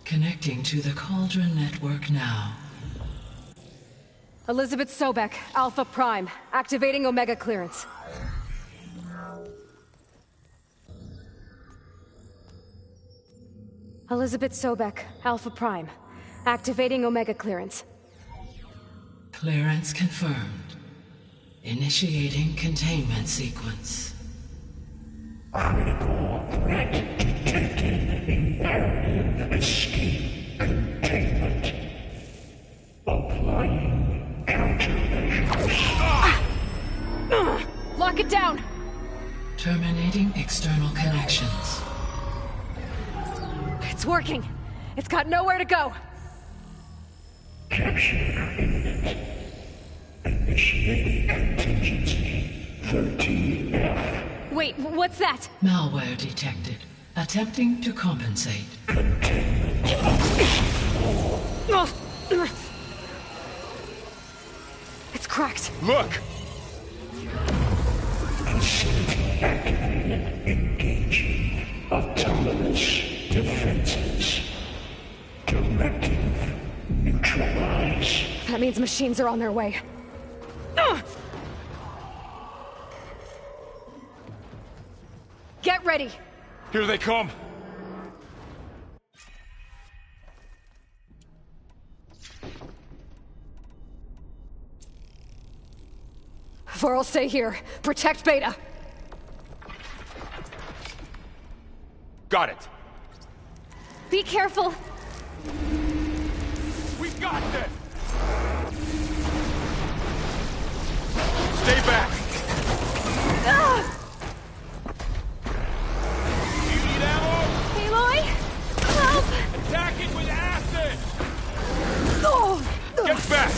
Connecting to the Cauldron network now. Elizabeth Sobek, Alpha Prime, activating Omega clearance. Elizabeth Sobek, Alpha Prime, activating Omega clearance. Clearance confirmed. Initiating containment sequence. Critical threat detected. Imperative escape containment. Applying countermeasures. Lock it down! Terminating external connections. It's working! It's got nowhere to go! Capture imminent. Initiating contingency 13F. Wait, what's that? Malware detected. Attempting to compensate. It's cracked. Look! Facility activated. Engaging autonomous defenses. Directive neutralize. That means machines are on their way. Get ready! Here they come! Varl, stay here. Protect Beta. Got it. Be careful. We got this! Stay back! You need ammo? Aloy! Help! Attack it with acid! Oh! Get back!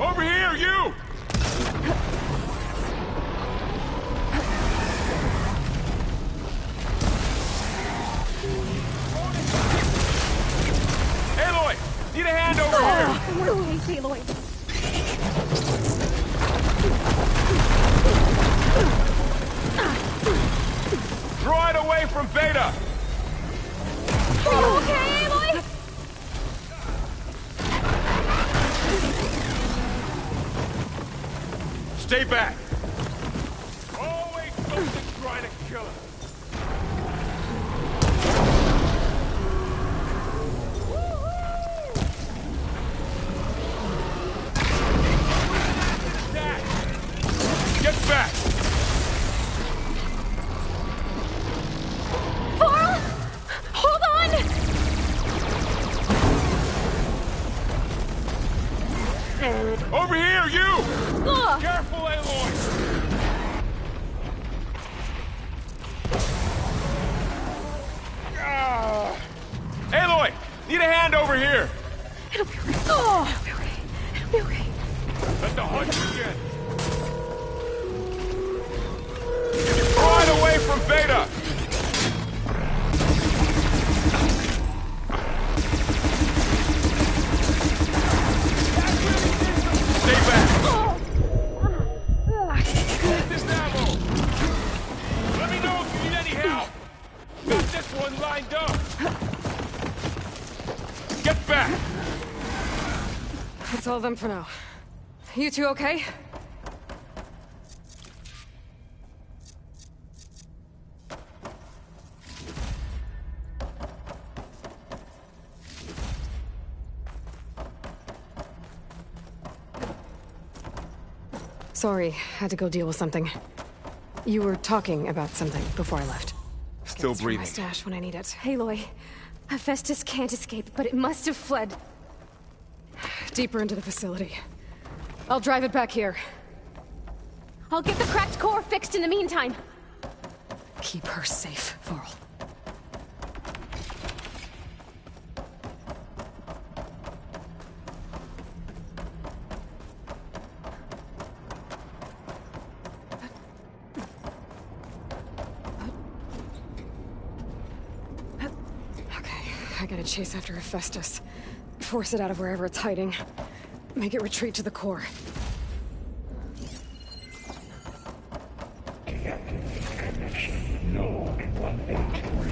Over here, you! Aloy! Need a hand over here! Release Aloy! Draw it away from Beta! Are you okay, Aloy? Stay back! Always something trying to kill us! Get back! Varl! Hold on! Over here, you! Ugh. Careful, Aloy! Aloy! Need a hand over here! It'll be okay. Oh. It'll be okay. It'll be okay. Let the hunt begin! Draw it away from Beta! Stay back! Get this ammo! Let me know if you need any help! Got this one lined up! Get back! That's all of them for now. You two okay? Sorry, had to go deal with something. You were talking about something before I left. Still Gets from breathing. my stash when I need it. Aloy, Hephaestus can't escape, but it must have fled. Deeper into the facility. I'll drive it back here. I'll get the cracked core fixed in the meantime. Keep her safe, Varl. I gotta chase after Hephaestus. Force it out of wherever it's hiding. Make it retreat to the core. Deactivate Node 183.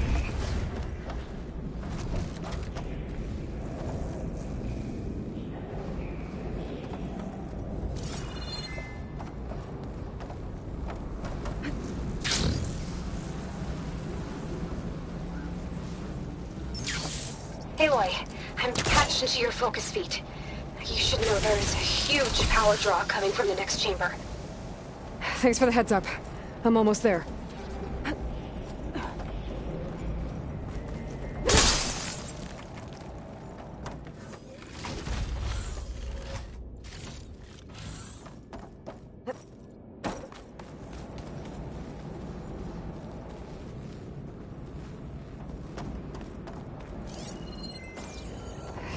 Aloy, I'm patched into your focus feed. You should know there is a huge power draw coming from the next chamber. Thanks for the heads up. I'm almost there.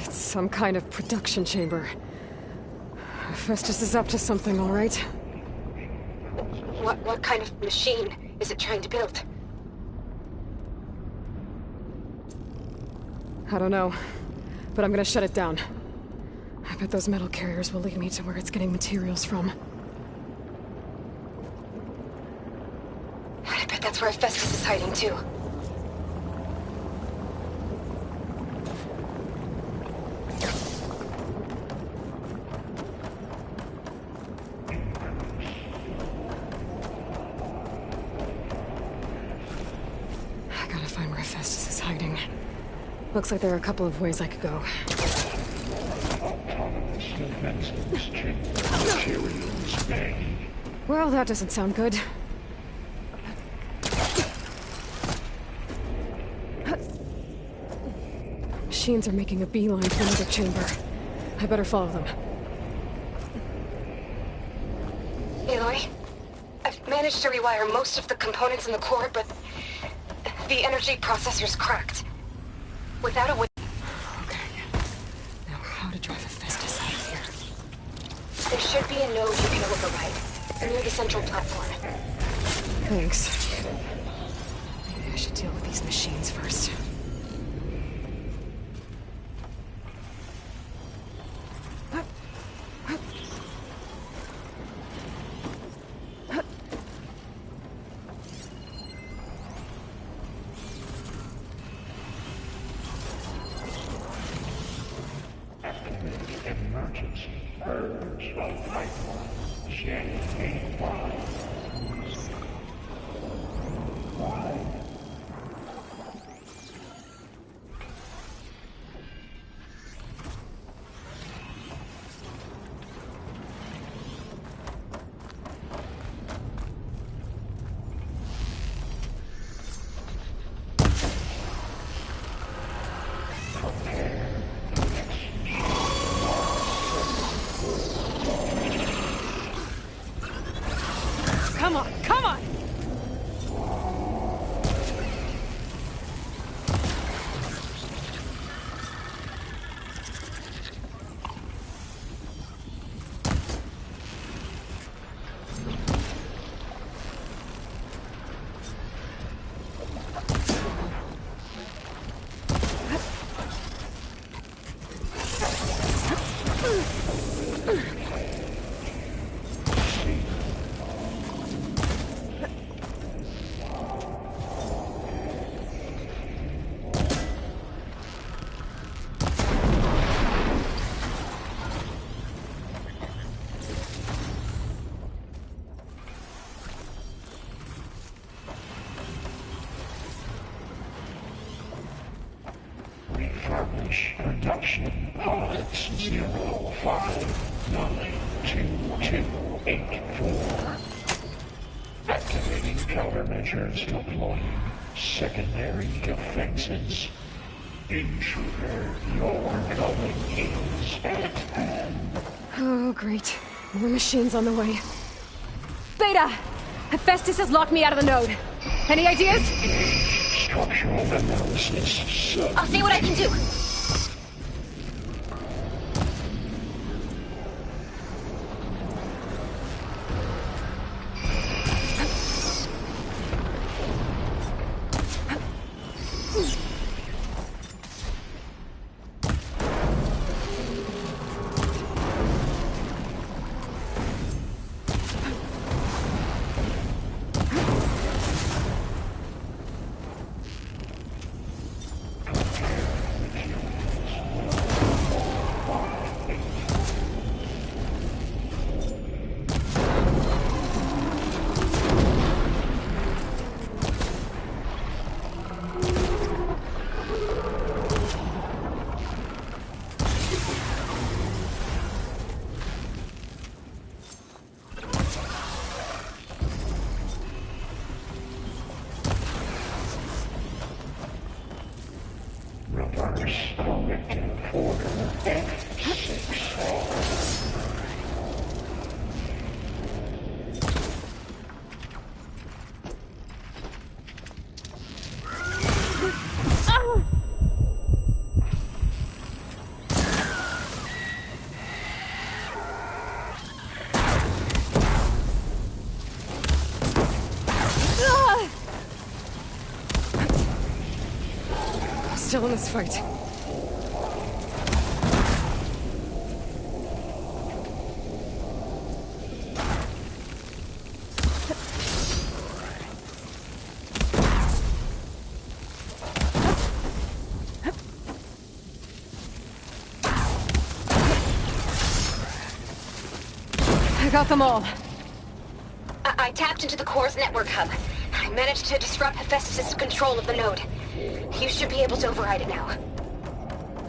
It's some kind of production chamber. Festus is up to something, all right? What kind of machine is it trying to build? I don't know, but I'm gonna shut it down. I bet those metal carriers will lead me to where it's getting materials from. I bet that's where Festus is hiding too. Looks like there are a couple of ways I could go. Well, that doesn't sound good. Machines are making a beeline for another chamber. I better follow them. Aloy, I've managed to rewire most of the components in the core, but the energy processor's cracked. Without a way... Okay. Now how to drive a Festus out of here? There should be a node you can override, near the central platform. Thanks. Maybe I should deal with these machines first. Come on, come on! Production pods 05928284. Activating countermeasures, deploying secondary defenses. Intruder, your coming is at hand. Oh, great. More machines on the way. Beta! Hephaestus has locked me out of the node. Any ideas? Structural analysis. I'll see what I can do. still in this fight. I got them all. I tapped into the core's network hub. I managed to disrupt Hephaestus' control of the node. You should be able to override it now.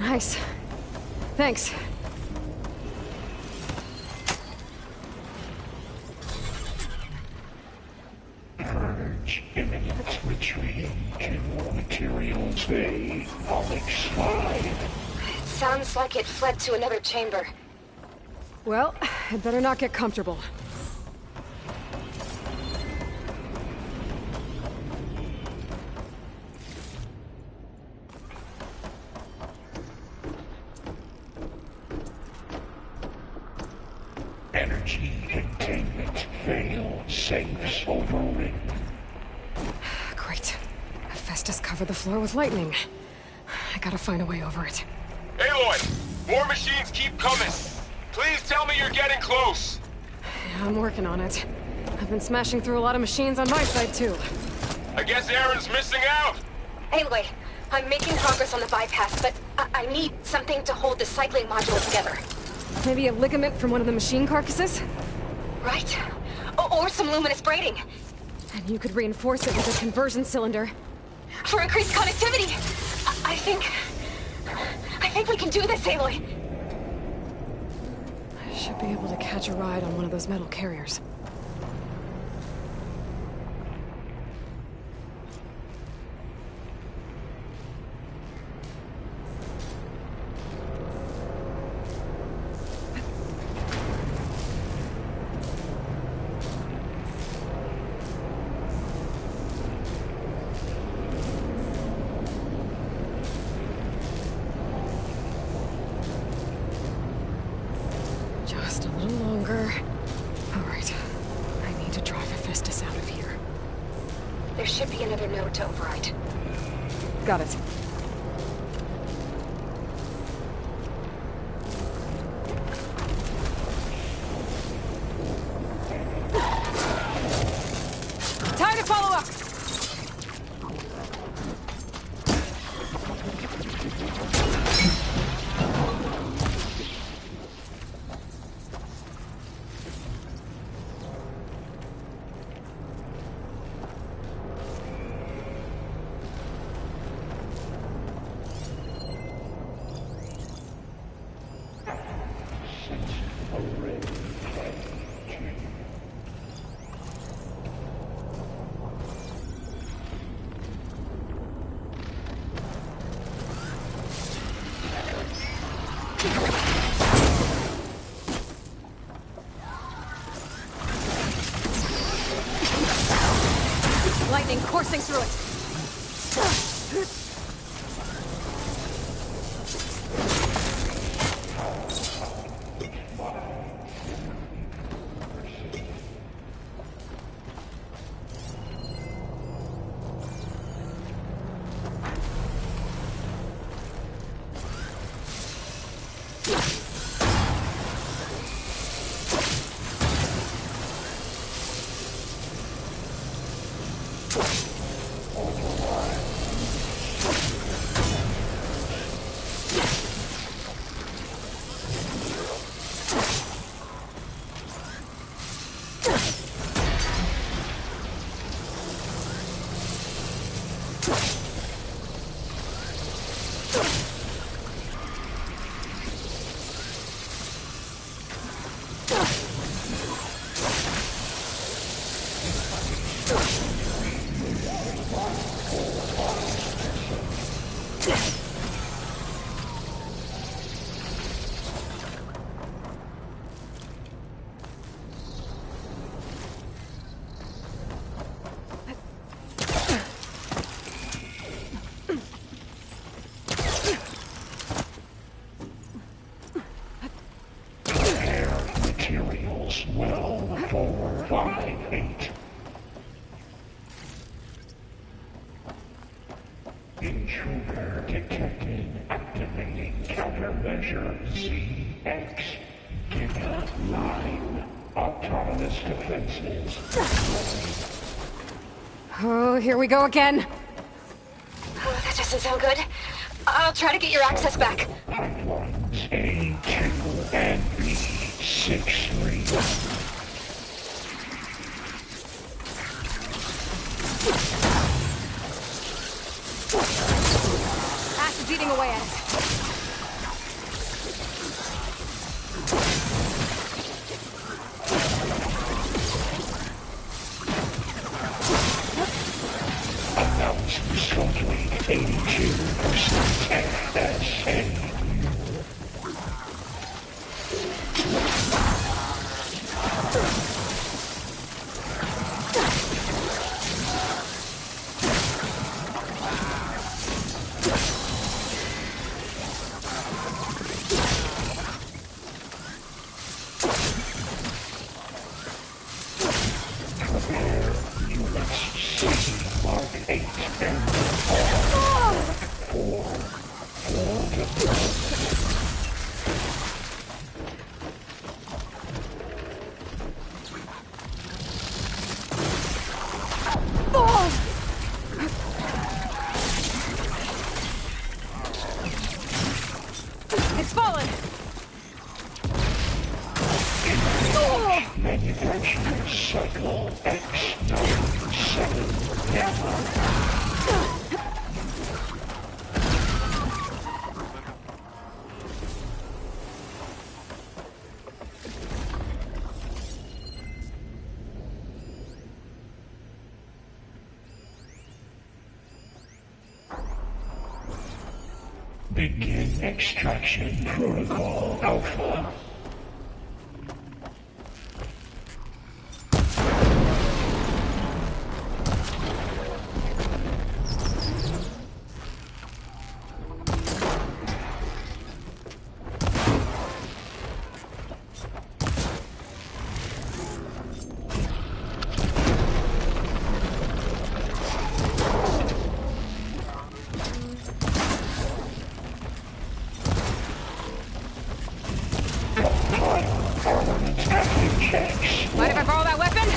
Nice. Thanks. Purge imminent retreat to materials bay, Onyx 5. It sounds like it fled to another chamber. Well, I'd better not get comfortable. Energy containment fail. Safes overridden. Great. Hephaestus covered the floor with lightning. I gotta find a way over it. Aloy! More machines keep coming! Please tell me you're getting close! Yeah, I'm working on it. I've been smashing through a lot of machines on my side, too. I guess Aaron's missing out! Anyway, I'm making progress on the bypass, but I need something to hold the cycling module together. Maybe a ligament from one of the machine carcasses? Right. Or some luminous braiding. And you could reinforce it with a conversion cylinder. For increased connectivity! I think we can do this, Aloy! I should be able to catch a ride on one of those metal carriers. Just a little longer. All right. I need to drive Hephaestus out of here. There should be another node to override. Got it. Time to follow up! Lightning coursing through it. Materials well 458. Intruder detected. detected. Activating countermeasure ZX. Kidnap line. Autonomous defenses. Oh, here we go again. Oh, that doesn't sound good. I'll try to get your access back. Pipelines A2 and B63. Acid's eating away at it. Announce result rate 82% FSA. It's fallen! Manufacturing cycle X97 Gamma. Begin extraction protocol Alpha. Mind if I borrow that weapon?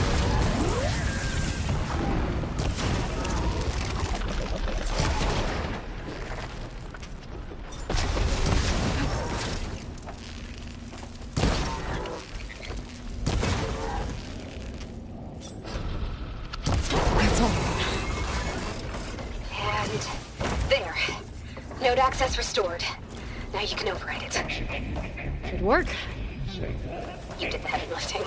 That's all. And there. Node access restored. Now you can override it. Good work. You did the heavy lifting.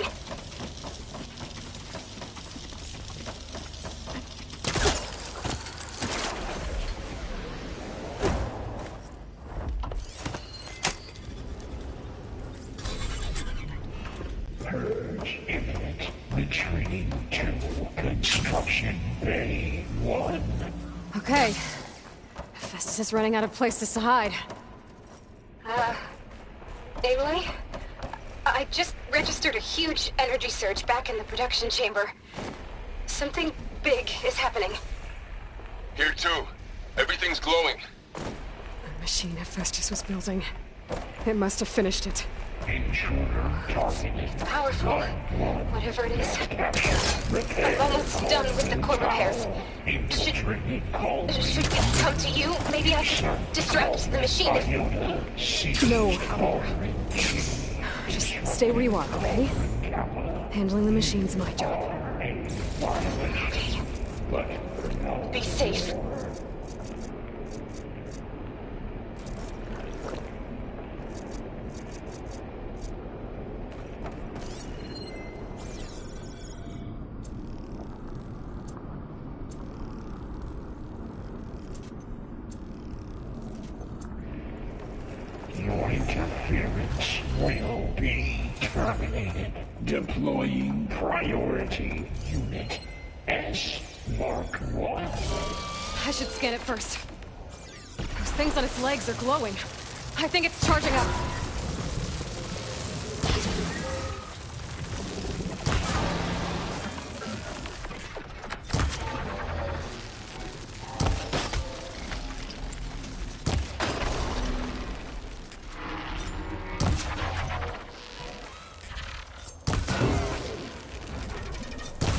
Purge imminent. Retreating to Construction Bay 1. Okay. Festus is running out of places to hide. Aloy? I just registered a huge energy surge back in the production chamber. Something big is happening. Here too. Everything's glowing. The machine Hephaestus was building. It must have finished it. Intruder targeted. It's powerful. Whatever it is. I'm almost done with the core repairs. Should it come to you? Maybe I could distract the machine if... No. Just stay where you are, okay? Handling the machine's my job. Okay. Be safe. Your interference will be terminated. Deploying priority unit S Mark 1. I should scan it first. Those things on its legs are glowing. I think it's charging up.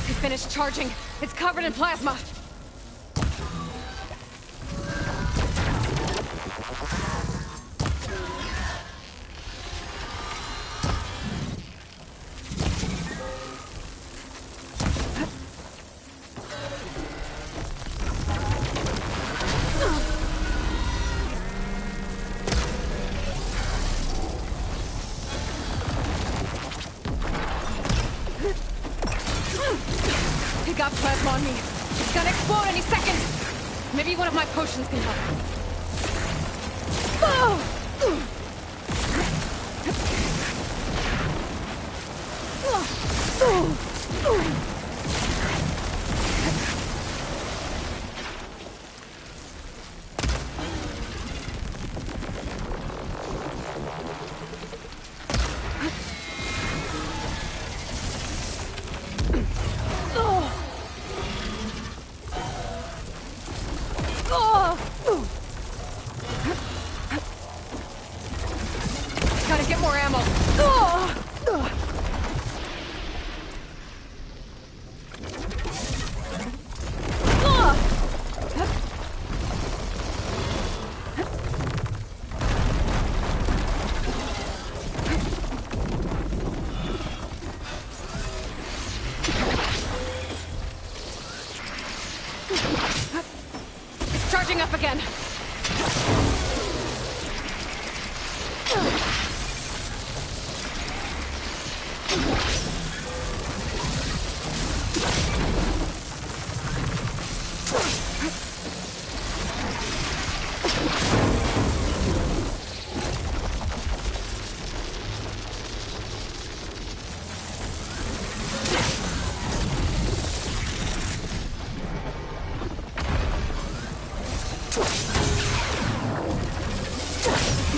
He finished charging. It's covered in plasma. He got plasma on me. It's gonna explode any second. Maybe one of my potions can help. Gotta get more ammo. It's charging up again.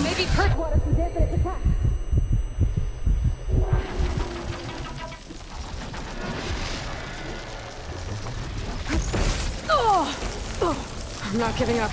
Maybe Perk water can dampen its attack. I'm not giving up.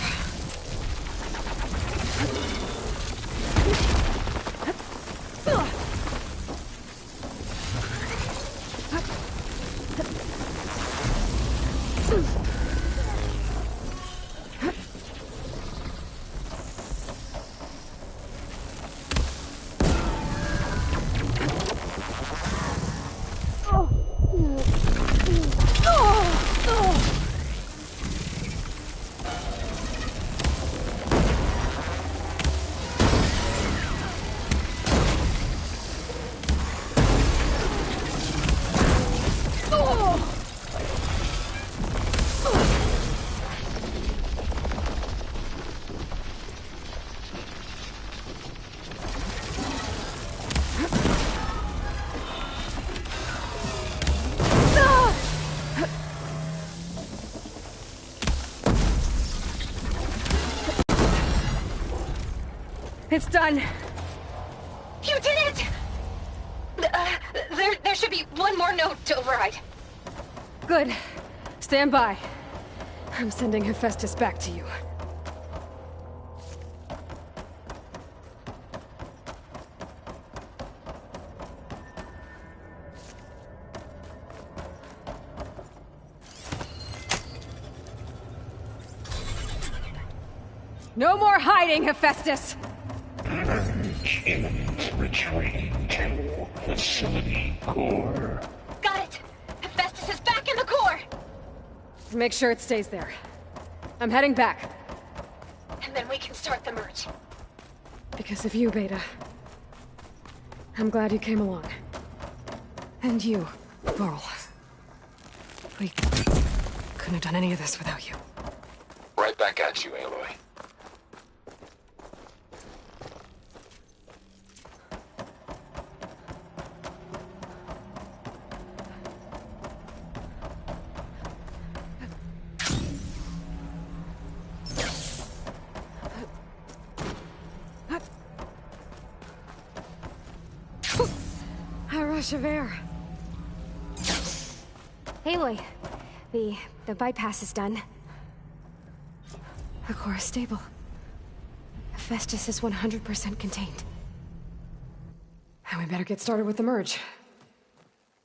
It's done. You did it! There should be one more note to override. Good. Stand by. I'm sending Hephaestus back to you. No more hiding, Hephaestus! Imminent retreat to facility core. Got it! Hephaestus is back in the core! Make sure it stays there. I'm heading back. And then we can start the merge. Because of you, Beta. I'm glad you came along. And you, Varl. We couldn't have done any of this without you. Right back at you, Aloy. A rush of air. Aloy, the bypass is done. The core is stable. Hephaestus is 100% contained. And we better get started with the merge.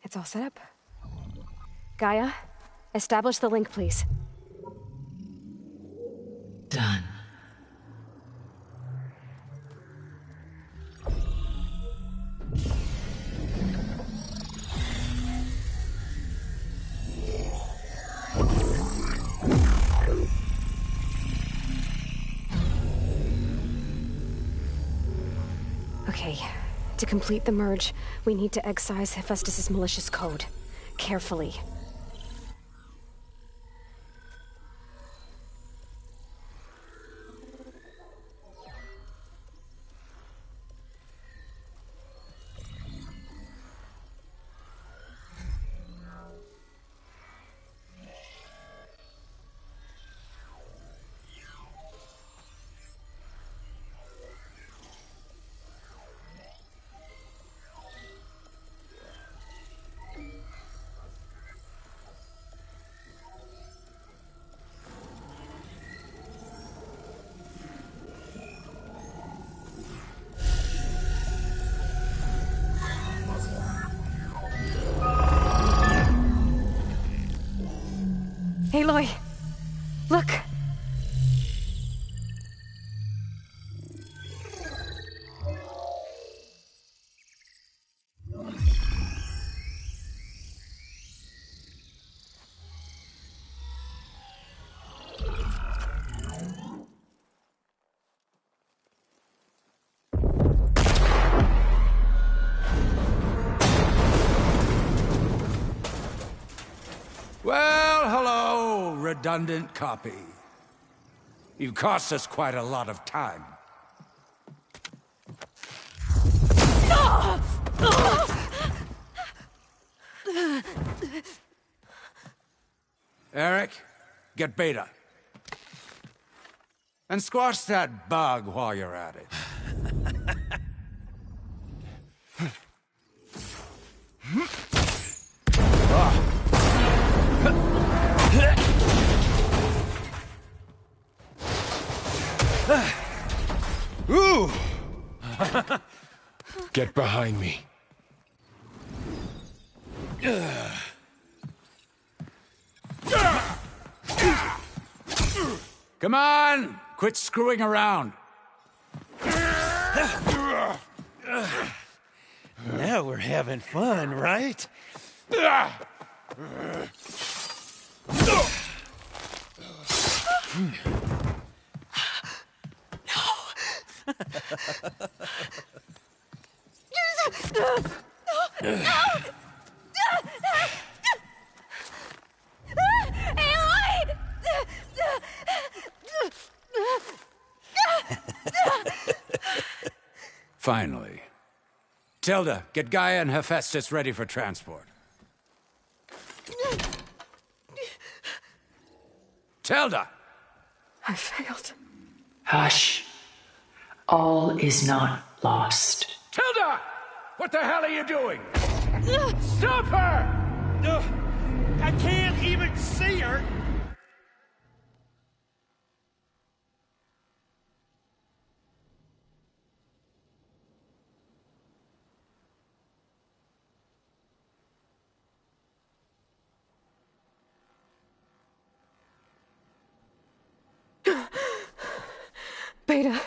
It's all set up. Gaia, establish the link, please. Done. Okay, to complete the merge, we need to excise Hephaestus' malicious code. Carefully. Aloy! Look! Well, hello, redundant copy. You've cost us quite a lot of time. Eric, get Beta. And squash that bug while you're at it. Ooh! Get behind me. Come on! Quit screwing around. Now we're having fun, right? Finally. Tilda, get Gaia and Hephaestus ready for transport. Tilda! I failed. Hush. All is not lost. Tilda! What the hell are you doing? Stop her! I can't even see her! Beta.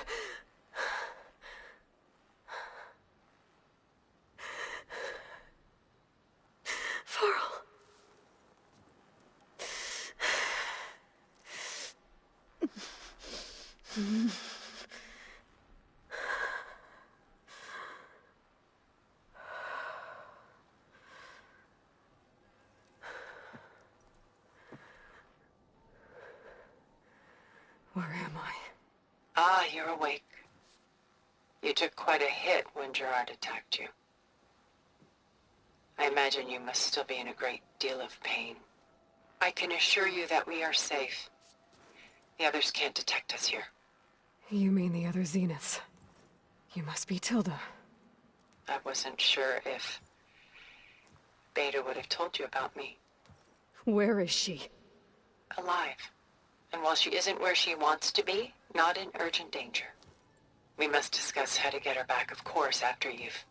Varl. Where am I? Ah, you're awake. You took quite a hit when Gerard attacked you. I imagine you must still be in a great deal of pain. I can assure you that we are safe. The others can't detect us here. You mean the other Zeniths? You must be Tilda. I wasn't sure if Beta would have told you about me. Where is she? Alive. And while she isn't where she wants to be, not in urgent danger. We must discuss how to get her back, of course, after you've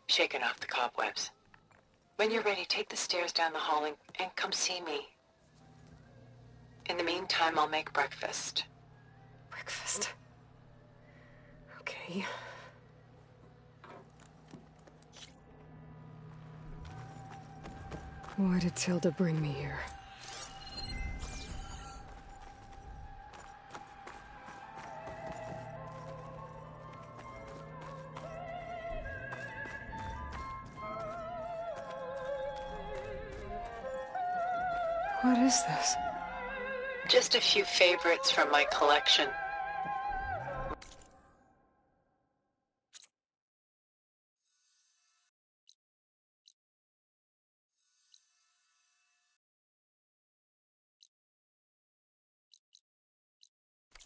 shaken off the cobwebs. When you're ready, take the stairs down the hall and come see me. In the meantime, I'll make breakfast. Breakfast? Okay. Why did Tilda bring me here? What is this? Just a few favorites from my collection.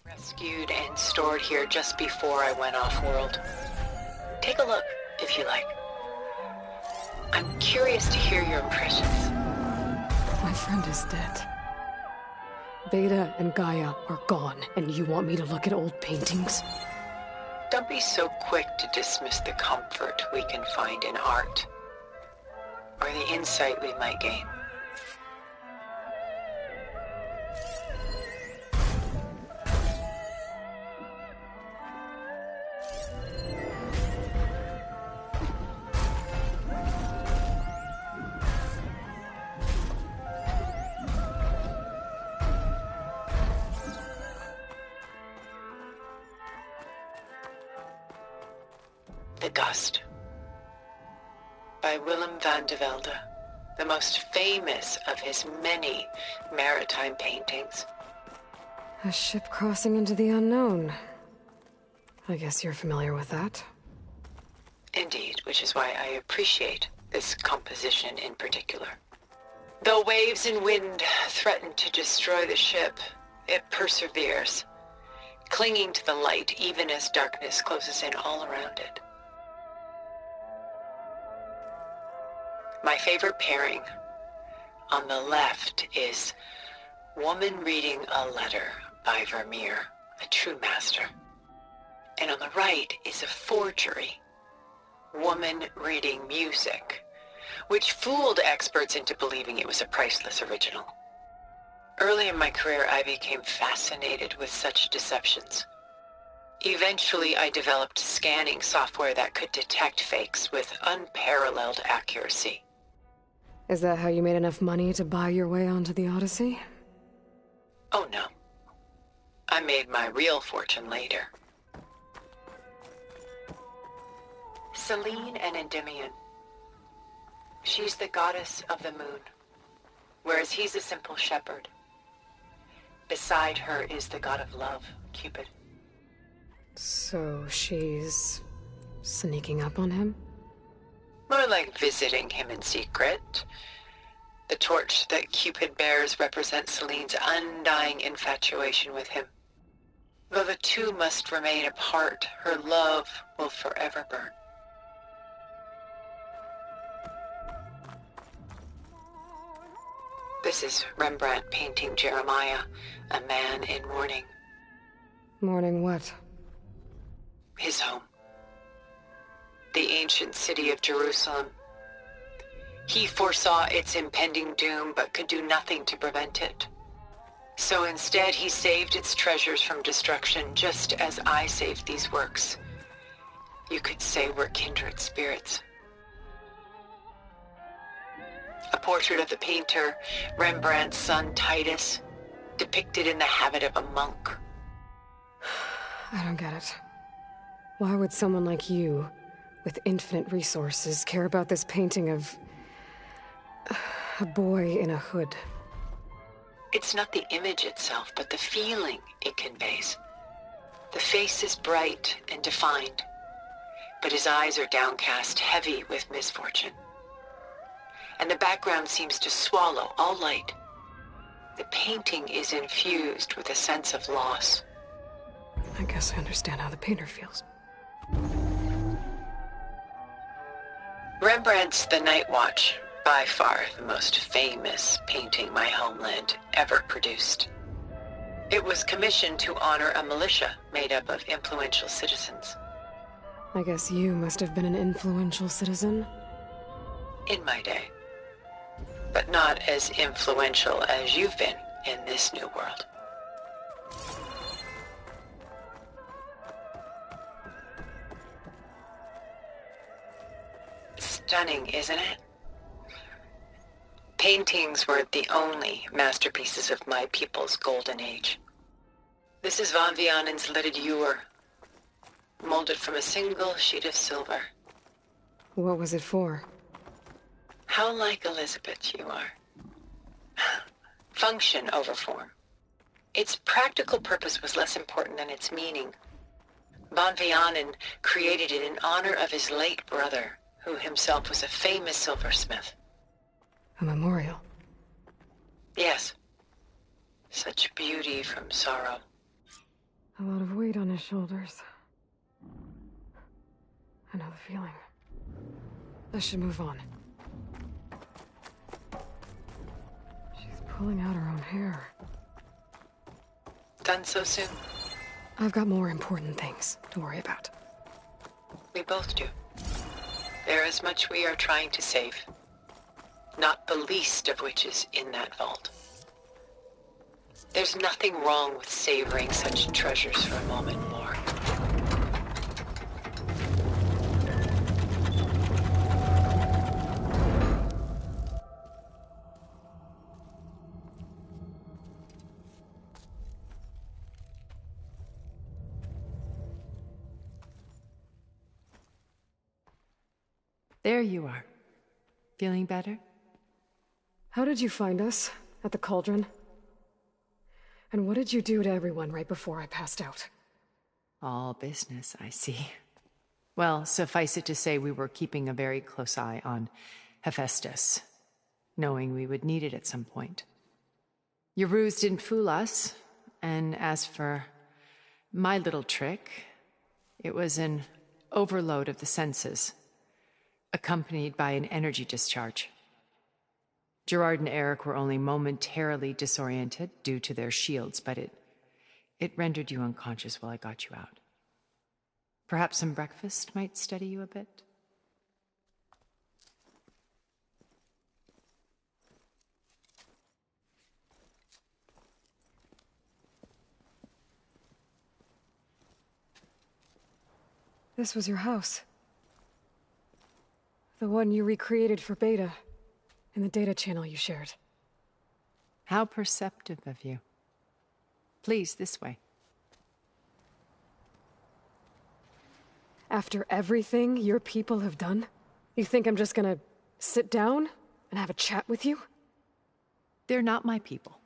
Rescued and stored here just before I went off-world. Take a look, if you like. I'm curious to hear your impressions. My friend is dead. Beta and Gaia are gone, and you want me to look at old paintings? Don't be so quick to dismiss the comfort we can find in art, or the insight we might gain. The Gust by Willem van de Velde, the most famous of his many maritime paintings. A ship crossing into the unknown. I guess you're familiar with that. Indeed, which is why I appreciate this composition in particular. Though waves and wind threaten to destroy the ship, it perseveres, clinging to the light even as darkness closes in all around it. My favorite pairing on the left is Woman Reading a Letter by Vermeer, a true master. And on the right is a forgery, Woman Reading Music, which fooled experts into believing it was a priceless original. Early in my career, I became fascinated with such deceptions. Eventually, I developed scanning software that could detect fakes with unparalleled accuracy. Is that how you made enough money to buy your way onto the Odyssey? Oh no. I made my real fortune later. Selene and Endymion. She's the goddess of the moon, whereas he's a simple shepherd. Beside her is the god of love, Cupid. So she's sneaking up on him? More like visiting him in secret. The torch that Cupid bears represents Selene's undying infatuation with him. Though the two must remain apart, her love will forever burn. This is Rembrandt painting Jeremiah, a man in mourning. Mourning what? His home. The ancient city of Jerusalem. He foresaw its impending doom, but could do nothing to prevent it. So instead, he saved its treasures from destruction, just as I saved these works. You could say we're kindred spirits. A portrait of the painter, Rembrandt's son Titus, depicted in the habit of a monk. I don't get it. Why would someone like you, with infinite resources, care about this painting of a boy in a hood? It's not the image itself, but the feeling it conveys. The face is bright and defined, but his eyes are downcast, heavy with misfortune. And the background seems to swallow all light. The painting is infused with a sense of loss. I guess I understand how the painter feels. Rembrandt's The Night Watch, by far the most famous painting my homeland ever produced. It was commissioned to honor a militia made up of influential citizens. I guess you must have been an influential citizen? In my day. but not as influential as you've been in this new world. Stunning, isn't it? Paintings were the only masterpieces of my people's golden age. This is Von Vianen's lidded ewer, molded from a single sheet of silver. What was it for? How like Elizabeth you are. Function over form. Its practical purpose was less important than its meaning. Von Vianen created it in honor of his late brother, who himself was a famous silversmith. A memorial? Yes. Such beauty from sorrow. A lot of weight on his shoulders. I know the feeling. I should move on. She's pulling out her own hair. Done so soon? I've got more important things to worry about. We both do. There is much we are trying to save. Not the least of which is in that vault. There's nothing wrong with savoring such treasures for a moment more. There you are. Feeling better? How did you find us? At the Cauldron? And what did you do to everyone right before I passed out? All business, I see. Well, suffice it to say we were keeping a very close eye on Hephaestus, knowing we would need it at some point. Your ruse didn't fool us, and as for my little trick, it was an overload of the senses, accompanied by an energy discharge. Gerard and Eric were only momentarily disoriented due to their shields, but it rendered you unconscious while I got you out. Perhaps some breakfast might steady you a bit? This was your house. The one you recreated for Beta, in the data channel you shared. How perceptive of you. Please, this way. After everything your people have done, you think I'm just gonna sit down and have a chat with you? They're not my people.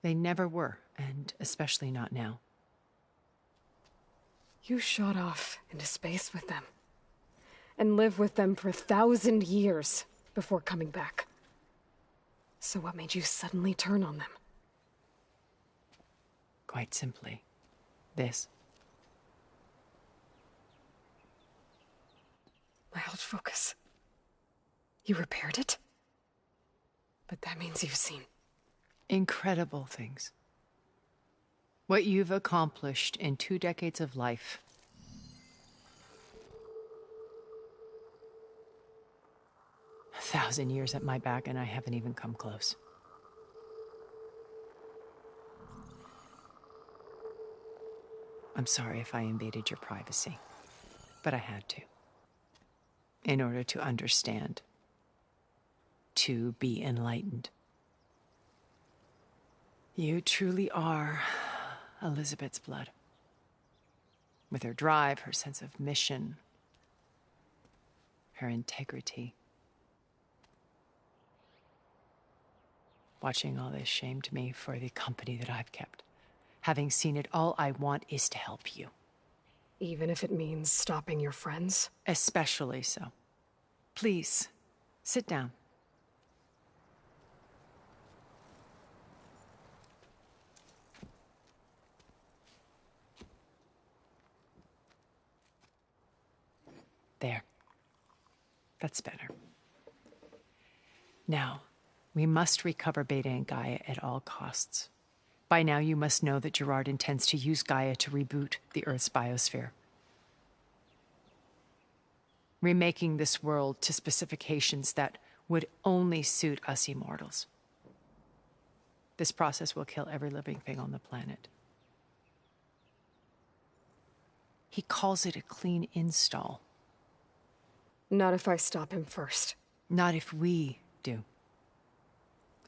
They never were, and especially not now. You shot off into space with them, and lived with them for 1,000 years before coming back. So what made you suddenly turn on them? Quite simply, this. My old focus. You repaired it? But that means you've seen... incredible things. What you've accomplished in 2 decades of life. A 1,000 years at my back, and I haven't even come close. I'm sorry if I invaded your privacy, but I had to. In order to understand. To be enlightened. You truly are Elizabeth's blood. With her drive, her sense of mission, her integrity. Watching all this shamed me for the company that I've kept. Having seen it, all I want is to help you. Even if it means stopping your friends? Especially so. Please, sit down. There. That's better. Now, we must recover Beta and Gaia at all costs. By now, you must know that Gerard intends to use Gaia to reboot the Earth's biosphere. Remaking this world to specifications that would only suit us immortals. This process will kill every living thing on the planet. He calls it a clean install. Not if I stop him first. Not if we do.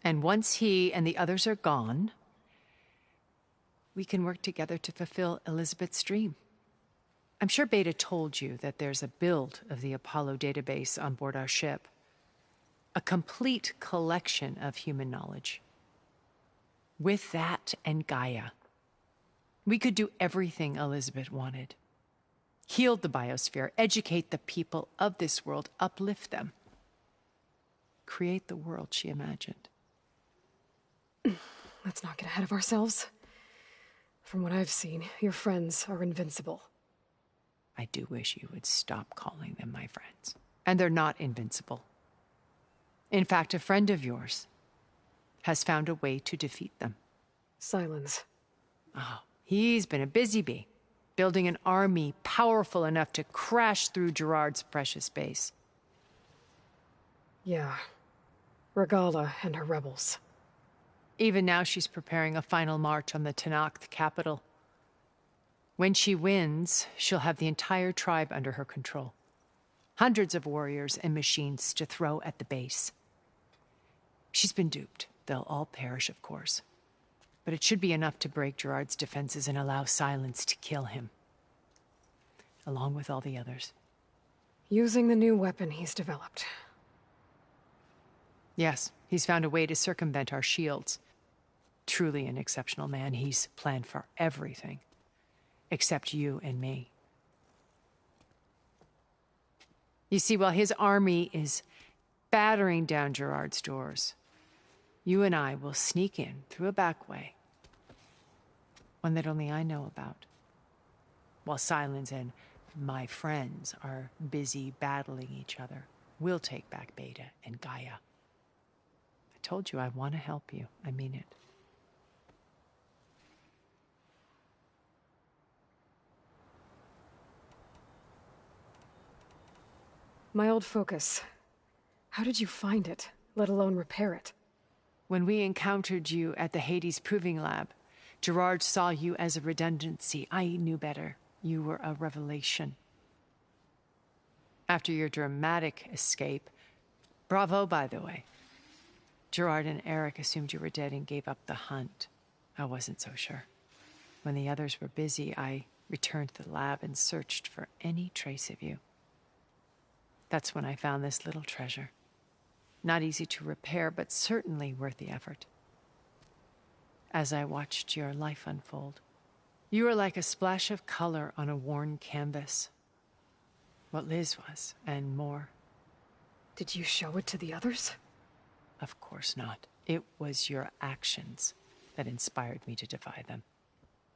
And once he and the others are gone, we can work together to fulfill Elizabeth's dream. I'm sure Beta told you that there's a build of the Apollo database on board our ship. A complete collection of human knowledge. With that and Gaia, we could do everything Elizabeth wanted. Heal the biosphere, educate the people of this world, uplift them. Create the world she imagined. Let's not get ahead of ourselves. From what I've seen, your friends are invincible. I do wish you would stop calling them my friends. And they're not invincible. In fact, a friend of yours has found a way to defeat them. Sylens. Oh, he's been a busy bee, building an army powerful enough to crash through Gerard's precious base. Yeah. Regala and her rebels. Even now she's preparing a final march on the Tenakth capital. When she wins, she'll have the entire tribe under her control. Hundreds of warriors and machines to throw at the base. She's been duped. They'll all perish, of course. But it should be enough to break Gerard's defenses and allow Sylens to kill him. Along with all the others. Using the new weapon he's developed. Yes, he's found a way to circumvent our shields. Truly an exceptional man. He's planned for everything. Except you and me. You see, while his army is battering down Gerard's doors, you and I will sneak in through a back way. One that only I know about. While Sylens and my friends are busy battling each other, we'll take back Beta and Gaia. I told you I want to help you. I mean it. My old focus. How did you find it, let alone repair it? When we encountered you at the Hades Proving Lab, Gerard saw you as a redundancy. I knew better. You were a revelation. After your dramatic escape, bravo, by the way, Gerard and Eric assumed you were dead and gave up the hunt. I wasn't so sure. When the others were busy, I returned to the lab and searched for any trace of you. That's when I found this little treasure. Not easy to repair, but certainly worth the effort. As I watched your life unfold, you were like a splash of color on a worn canvas. What Liz was, and more. Did you show it to the others? Of course not. It was your actions that inspired me to defy them.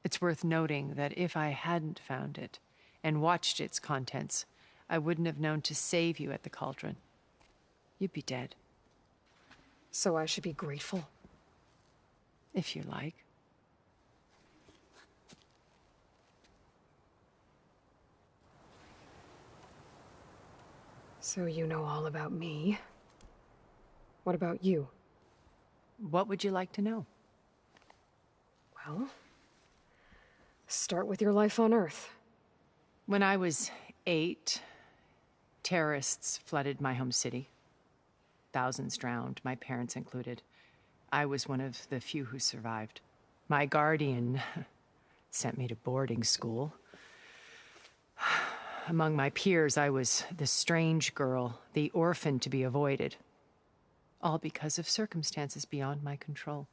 It's worth noting that if I hadn't found it and watched its contents, I wouldn't have known to save you at the Cauldron. You'd be dead. So I should be grateful? If you like. So you know all about me. What about you? What would you like to know? Well, start with your life on Earth. When I was 8, terrorists flooded my home city. Thousands drowned, my parents included. I was one of the few who survived. My guardian sent me to boarding school. Among my peers, I was the strange girl, the orphan to be avoided. All because of circumstances beyond my control.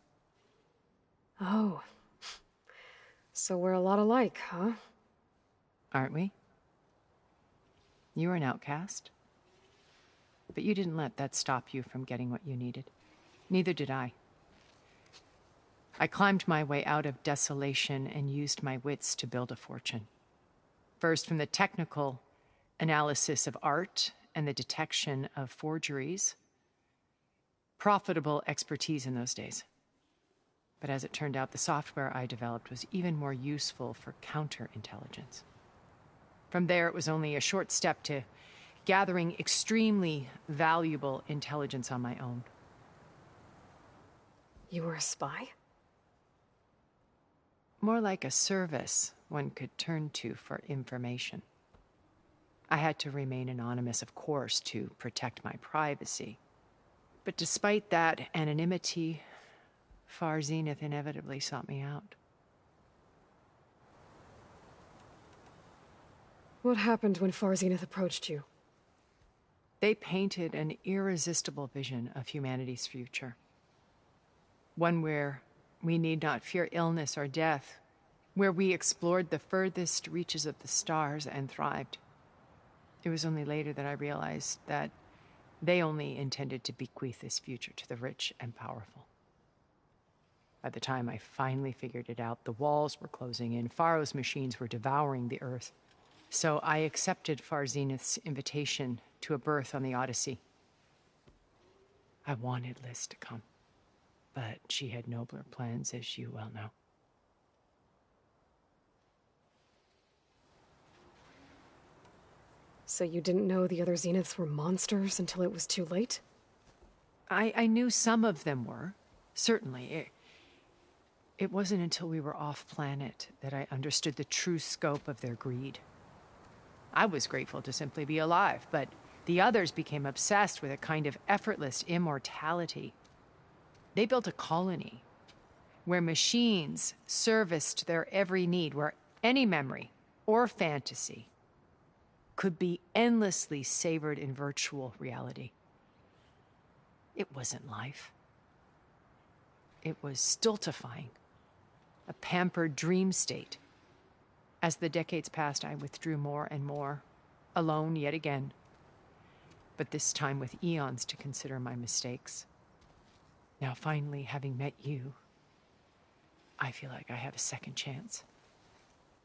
Oh. So we're a lot alike, huh? Aren't we? You were an outcast. But you didn't let that stop you from getting what you needed. Neither did I. I climbed my way out of desolation and used my wits to build a fortune. First, from the technical analysis of art and the detection of forgeries. Profitable expertise in those days. But as it turned out, the software I developed was even more useful for counterintelligence. From there, it was only a short step to gathering extremely valuable intelligence on my own. You were a spy? More like a service one could turn to for information. I had to remain anonymous, of course, to protect my privacy. But despite that anonymity, Far Zenith inevitably sought me out. What happened when Far Zenith approached you? They painted an irresistible vision of humanity's future. One where we need not fear illness or death, where we explored the furthest reaches of the stars and thrived. It was only later that I realized that they only intended to bequeath this future to the rich and powerful. By the time I finally figured it out, the walls were closing in, Pharaoh's machines were devouring the Earth. So I accepted Far Zenith's invitation to a berth on the Odyssey. I wanted Liz to come, but she had nobler plans, as you well know. So you didn't know the other Zeniths were monsters until it was too late? I knew some of them were, certainly. It wasn't until we were off-planet that I understood the true scope of their greed. I was grateful to simply be alive, but the others became obsessed with a kind of effortless immortality. They built a colony where machines serviced their every need, where any memory or fantasy could be endlessly savored in virtual reality. It wasn't life. It was stultifying, a pampered dream state. As the decades passed, I withdrew more and more, alone yet again, but this time with eons to consider my mistakes. Now, finally, having met you, I feel like I have a second chance.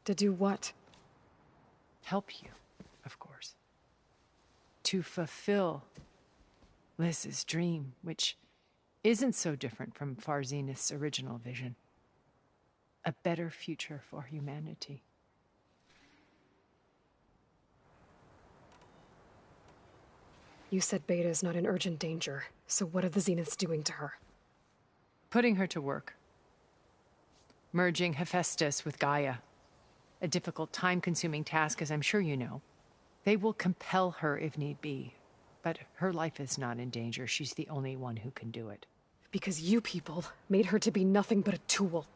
To do what? Help you, of course. To fulfill Liz's dream, which isn't so different from Far Zenith's original vision. A better future for humanity. You said Beta is not in urgent danger, so what are the Zeniths doing to her? Putting her to work. Merging Hephaestus with Gaia. A difficult, time-consuming task, as I'm sure you know. They will compel her if need be, but her life is not in danger. She's the only one who can do it. Because you people made her to be nothing but a tool.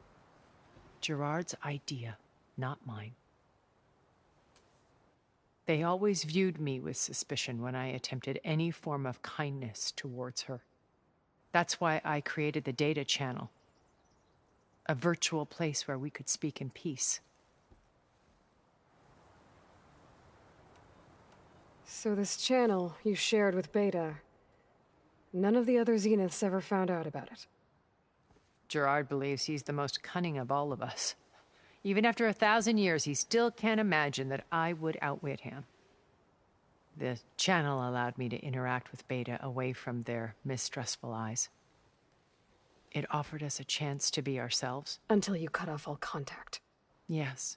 Gerard's idea, not mine. They always viewed me with suspicion when I attempted any form of kindness towards her. That's why I created the data channel. A virtual place where we could speak in peace. So this channel you shared with Beta, none of the other Zeniths ever found out about it? Gerard believes he's the most cunning of all of us. Even after 1,000 years, he still can't imagine that I would outwit him. The channel allowed me to interact with Beta away from their mistrustful eyes. It offered us a chance to be ourselves. Until you cut off all contact. Yes.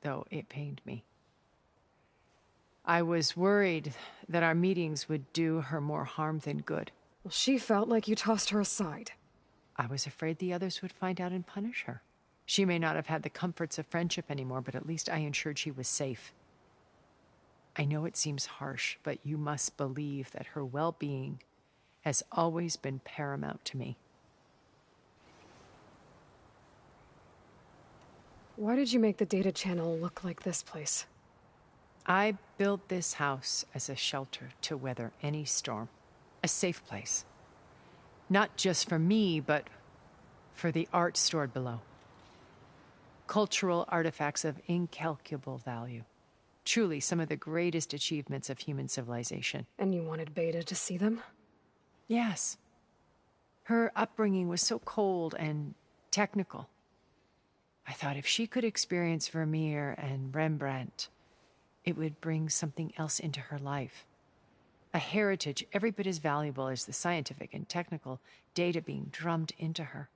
Though it pained me. I was worried that our meetings would do her more harm than good. Well, she felt like you tossed her aside. I was afraid the others would find out and punish her. She may not have had the comforts of friendship anymore, but at least I ensured she was safe. I know it seems harsh, but you must believe that her well-being has always been paramount to me. Why did you make the data channel look like this place? I built this house as a shelter to weather any storm. A safe place. Not just for me, but for the art stored below. Cultural artifacts of incalculable value. Truly some of the greatest achievements of human civilization. And you wanted Beta to see them? Yes. Her upbringing was so cold and technical. I thought if she could experience Vermeer and Rembrandt, it would bring something else into her life. A heritage every bit as valuable as the scientific and technical data being drummed into her.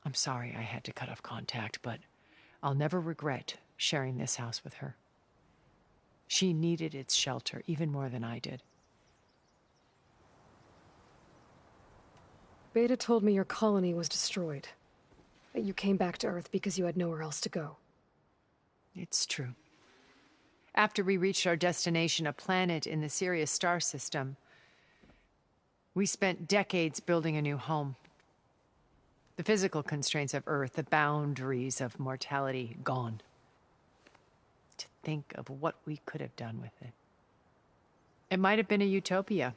I'm sorry I had to cut off contact, but I'll never regret sharing this house with her. She needed its shelter even more than I did. Beta told me your colony was destroyed. That you came back to Earth because you had nowhere else to go. It's true. After we reached our destination, a planet in the Sirius star system, we spent decades building a new home. The physical constraints of Earth, the boundaries of mortality, gone. To think of what we could have done with it. It might have been a utopia.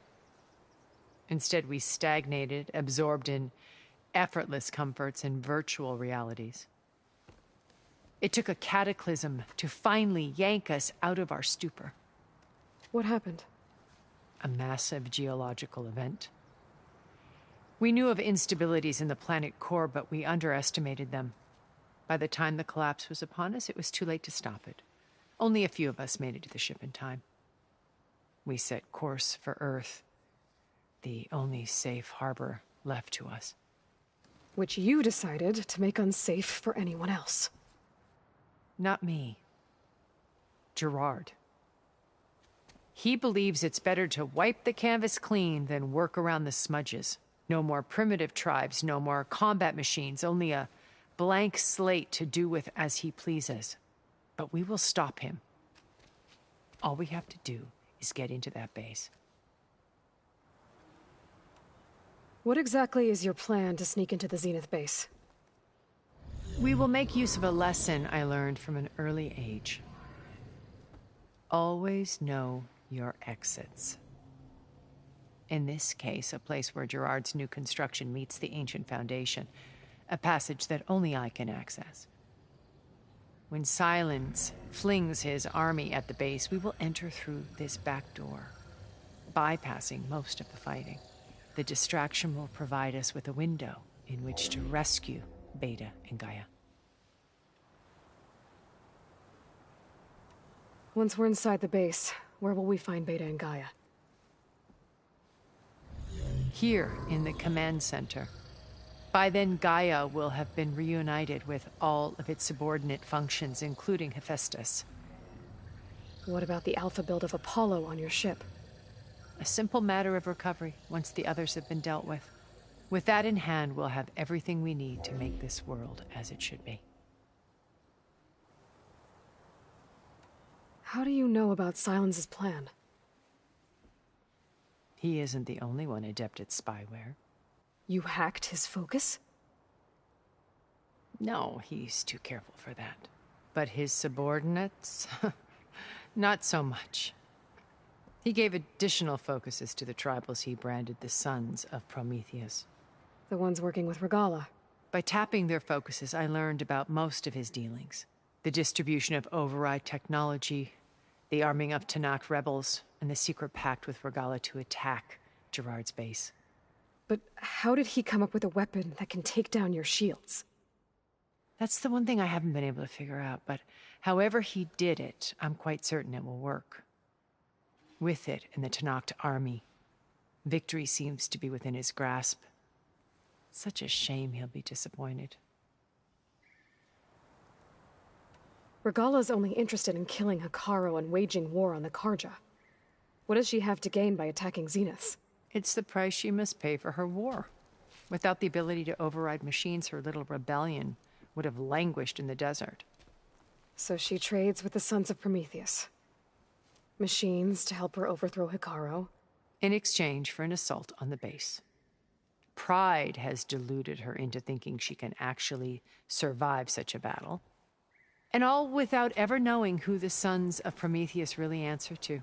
Instead, we stagnated, absorbed in effortless comforts and virtual realities. It took a cataclysm to finally yank us out of our stupor. What happened? A massive geological event. We knew of instabilities in the planet core, but we underestimated them. By the time the collapse was upon us, it was too late to stop it. Only a few of us made it to the ship in time. We set course for Earth, the only safe harbor left to us. Which you decided to make unsafe for anyone else. Not me. Gerard. He believes it's better to wipe the canvas clean than work around the smudges. No more primitive tribes, no more combat machines, only a blank slate to do with as he pleases. But we will stop him. All we have to do is get into that base. What exactly is your plan to sneak into the Zenith base? We will make use of a lesson I learned from an early age. Always know your exits. In this case, a place where Gerard's new construction meets the ancient foundation, a passage that only I can access. When Silence flings his army at the base, we will enter through this back door, bypassing most of the fighting. The distraction will provide us with a window in which to rescue Beta and Gaia. Once we're inside the base, where will we find Beta and Gaia? Here in the command center. By then, Gaia will have been reunited with all of its subordinate functions, including Hephaestus. What about the alpha build of Apollo on your ship? A simple matter of recovery once the others have been dealt with. With that in hand, we'll have everything we need to make this world as it should be. How do you know about Silence's plan? He isn't the only one adept at spyware. You hacked his focus? No, he's too careful for that. But his subordinates? Not so much. He gave additional focuses to the tribals he branded the Sons of Prometheus. The ones working with Regalla. By tapping their focuses, I learned about most of his dealings. The distribution of override technology, the arming of Tanakh rebels, and the secret pact with Regalla to attack Gerard's base. But how did he come up with a weapon that can take down your shields? That's the one thing I haven't been able to figure out, but however he did it, I'm quite certain it will work. With it and the Tanakh army, victory seems to be within his grasp. Such a shame he'll be disappointed. Regalla's only interested in killing Hekarro and waging war on the Karja. What does she have to gain by attacking Zeniths? It's the price she must pay for her war. Without the ability to override machines, her little rebellion would have languished in the desert. So she trades with the Sons of Prometheus. Machines to help her overthrow Hekarro. In exchange for an assault on the base. Pride has deluded her into thinking she can actually survive such a battle. And all without ever knowing who the Sons of Prometheus really answer to.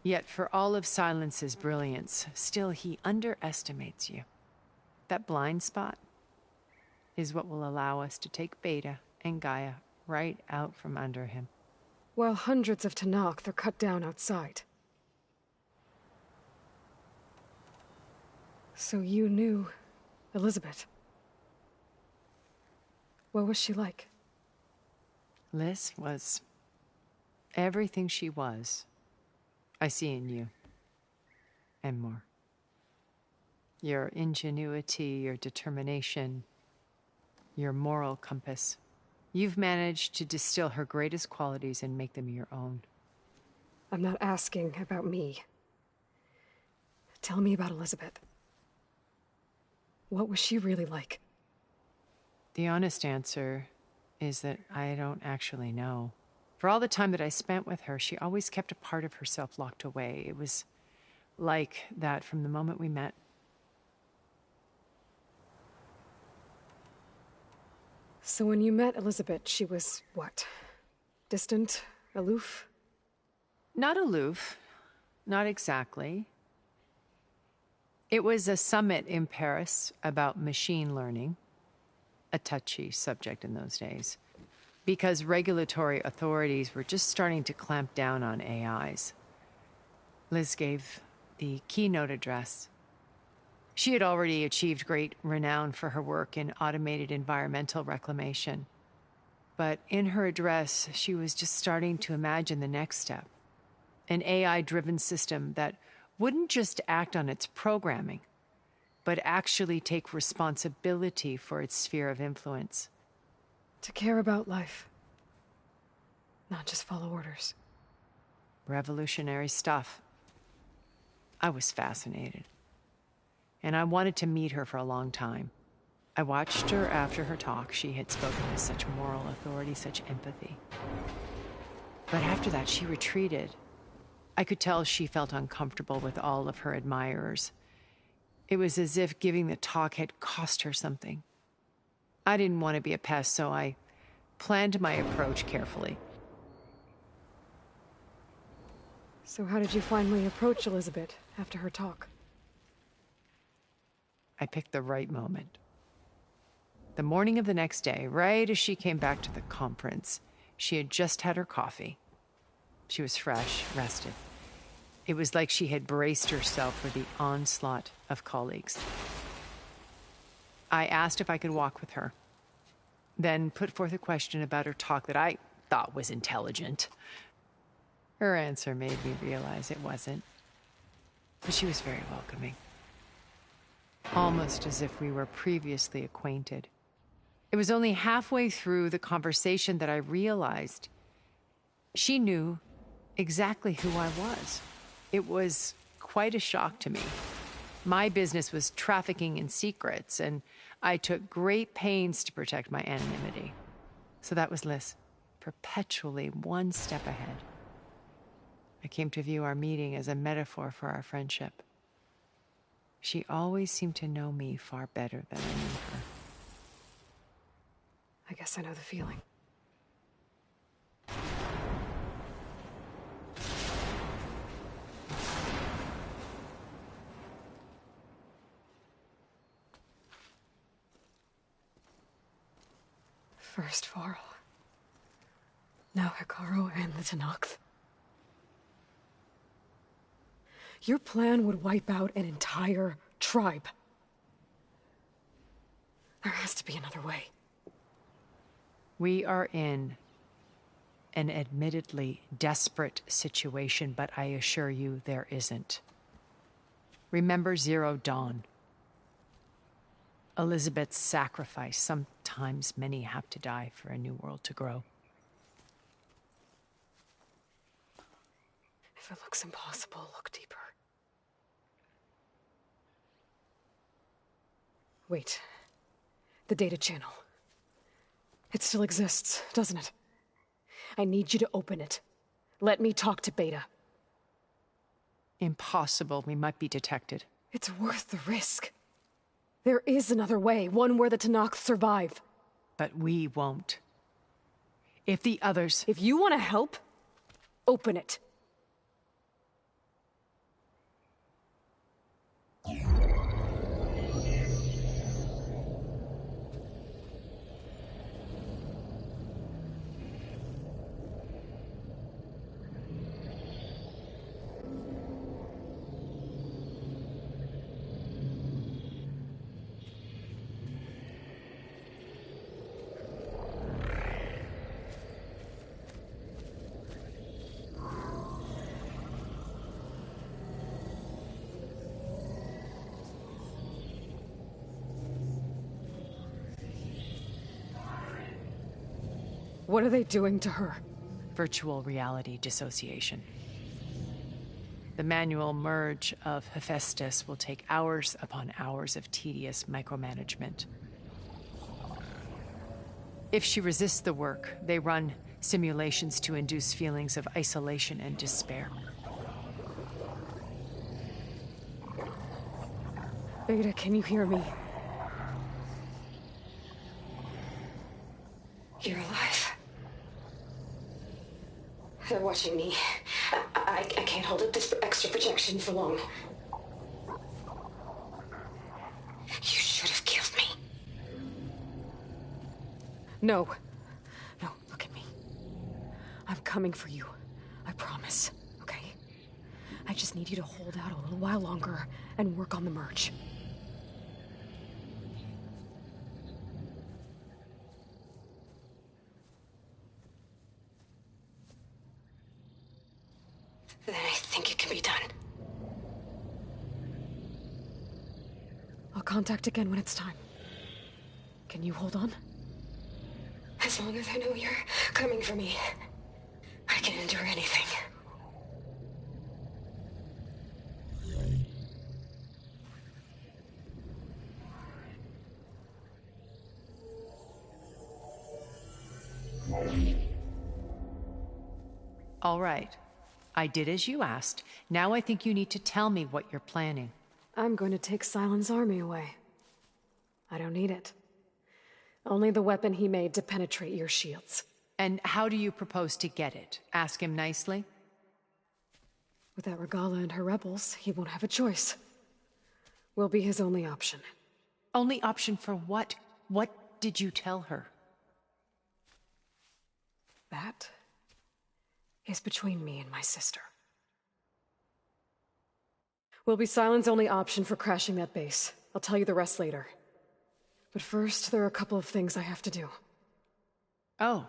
Yet for all of Silence's brilliance, still he underestimates you. That blind spot is what will allow us to take Beta and Gaia right out from under him. While hundreds of Tanakh are cut down outside. So you knew Elizabeth. What was she like? Liz was everything she was. I see in you. And more. Your ingenuity, your determination, your moral compass. You've managed to distill her greatest qualities and make them your own. I'm not asking about me. Tell me about Elizabeth. What was she really like? The honest answer is that I don't actually know. For all the time that I spent with her, she always kept a part of herself locked away. It was like that from the moment we met. So when you met Elizabeth, she was what? Distant? Aloof? Not aloof. Not exactly. It was a summit in Paris about machine learning, a touchy subject in those days, because regulatory authorities were just starting to clamp down on AIs. Liz gave the keynote address. She had already achieved great renown for her work in automated environmental reclamation. But in her address, she was just starting to imagine the next step. An AI-driven system that wouldn't just act on its programming, but actually take responsibility for its sphere of influence. To care about life. Not just follow orders. Revolutionary stuff. I was fascinated. And I wanted to meet her for a long time. I watched her after her talk. She had spoken with such moral authority, such empathy. But after that, she retreated. I could tell she felt uncomfortable with all of her admirers. It was as if giving the talk had cost her something. I didn't want to be a pest, so I planned my approach carefully. So how did you finally approach Elizabeth after her talk? I picked the right moment. The morning of the next day, right as she came back to the conference, she had just had her coffee. She was fresh, rested. It was like she had braced herself for the onslaught of colleagues. I asked if I could walk with her, then put forth a question about her talk that I thought was intelligent. Her answer made me realize it wasn't, but she was very welcoming. Almost as if we were previously acquainted. It was only halfway through the conversation that I realized she knew exactly who I was. It was quite a shock to me. My business was trafficking in secrets, and I took great pains to protect my anonymity. So that was Liz, perpetually one step ahead. I came to view our meeting as a metaphor for our friendship. She always seemed to know me far better than I knew her. I guess I know the feeling. First Varl. Now Hekarro and the Tenakth. Your plan would wipe out an entire tribe. There has to be another way. We are in an admittedly desperate situation, but I assure you there isn't. Remember Zero Dawn. Elizabeth's sacrifice. Sometimes many have to die for a new world to grow. If it looks impossible, look deeper. Wait. The data channel. It still exists, doesn't it? I need you to open it. Let me talk to Beta. Impossible. We might be detected. It's worth the risk. There is another way, one where the Tenakth survive. But we won't. If the others... If you want to help, open it. What are they doing to her? Virtual reality dissociation. The manual merge of Hephaestus will take hours upon hours of tedious micromanagement. If she resists the work, they run simulations to induce feelings of isolation and despair. Beta, can you hear me? You're alive. They're watching me. I can't hold up this extra projection for long. You should have killed me. No. No, look at me. I'm coming for you. I promise, okay? I just need you to hold out a little while longer and work on the merge. Then I think it can be done. I'll contact again when it's time. Can you hold on? As long as I know you're coming for me, I can endure anything. All right. I did as you asked. Now I think you need to tell me what you're planning. I'm going to take Sylens' army away. I don't need it. Only the weapon he made to penetrate your shields. And how do you propose to get it? Ask him nicely? Without Regala and her rebels, he won't have a choice. We'll be his only option. Only option for what? What did you tell her? That is between me and my sister. Will be Sylens' only option for crashing that base. I'll tell you the rest later. But first, there are a couple of things I have to do. Oh.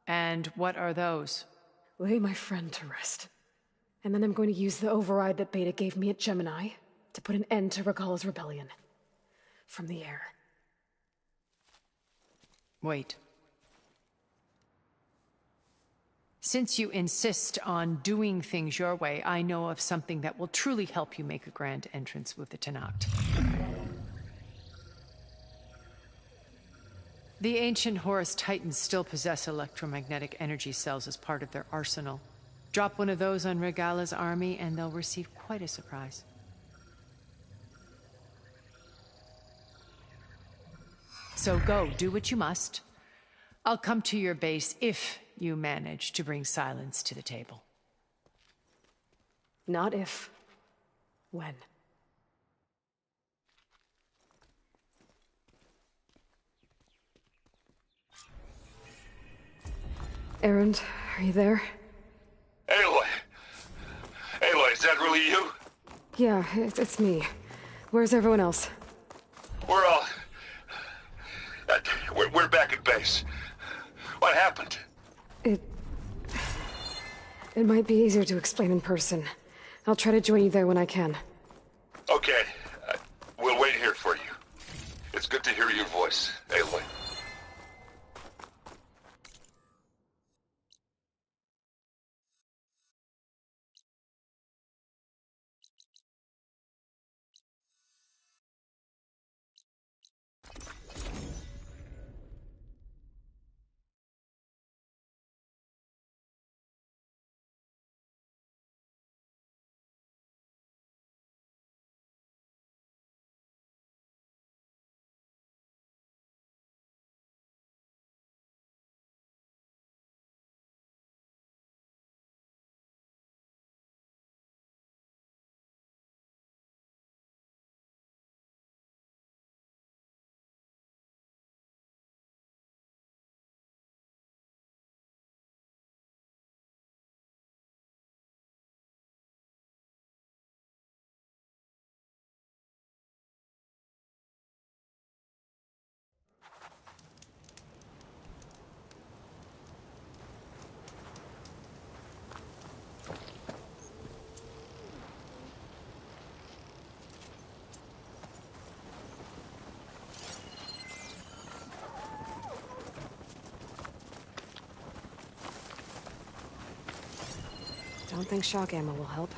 And what are those? Lay my friend to rest. And then I'm going to use the override that Beta gave me at Gemini to put an end to Regala's rebellion. From the air. Wait. Since you insist on doing things your way, I know of something that will truly help you make a grand entrance with the Tenakth. The ancient Horus Titans still possess electromagnetic energy cells as part of their arsenal. Drop one of those on Regala's army and they'll receive quite a surprise. So go, do what you must. I'll come to your base if you manage to bring Sylens to the table. Not if. When. Erend, are you there? Aloy! Aloy, is that really you? Yeah, it's me. Where's everyone else? We're all... We're back at base. What happened? It might be easier to explain in person. I'll try to join you there when I can. Okay. We'll wait here for you. It's good to hear your voice, Aloy. Don't think shock ammo will help.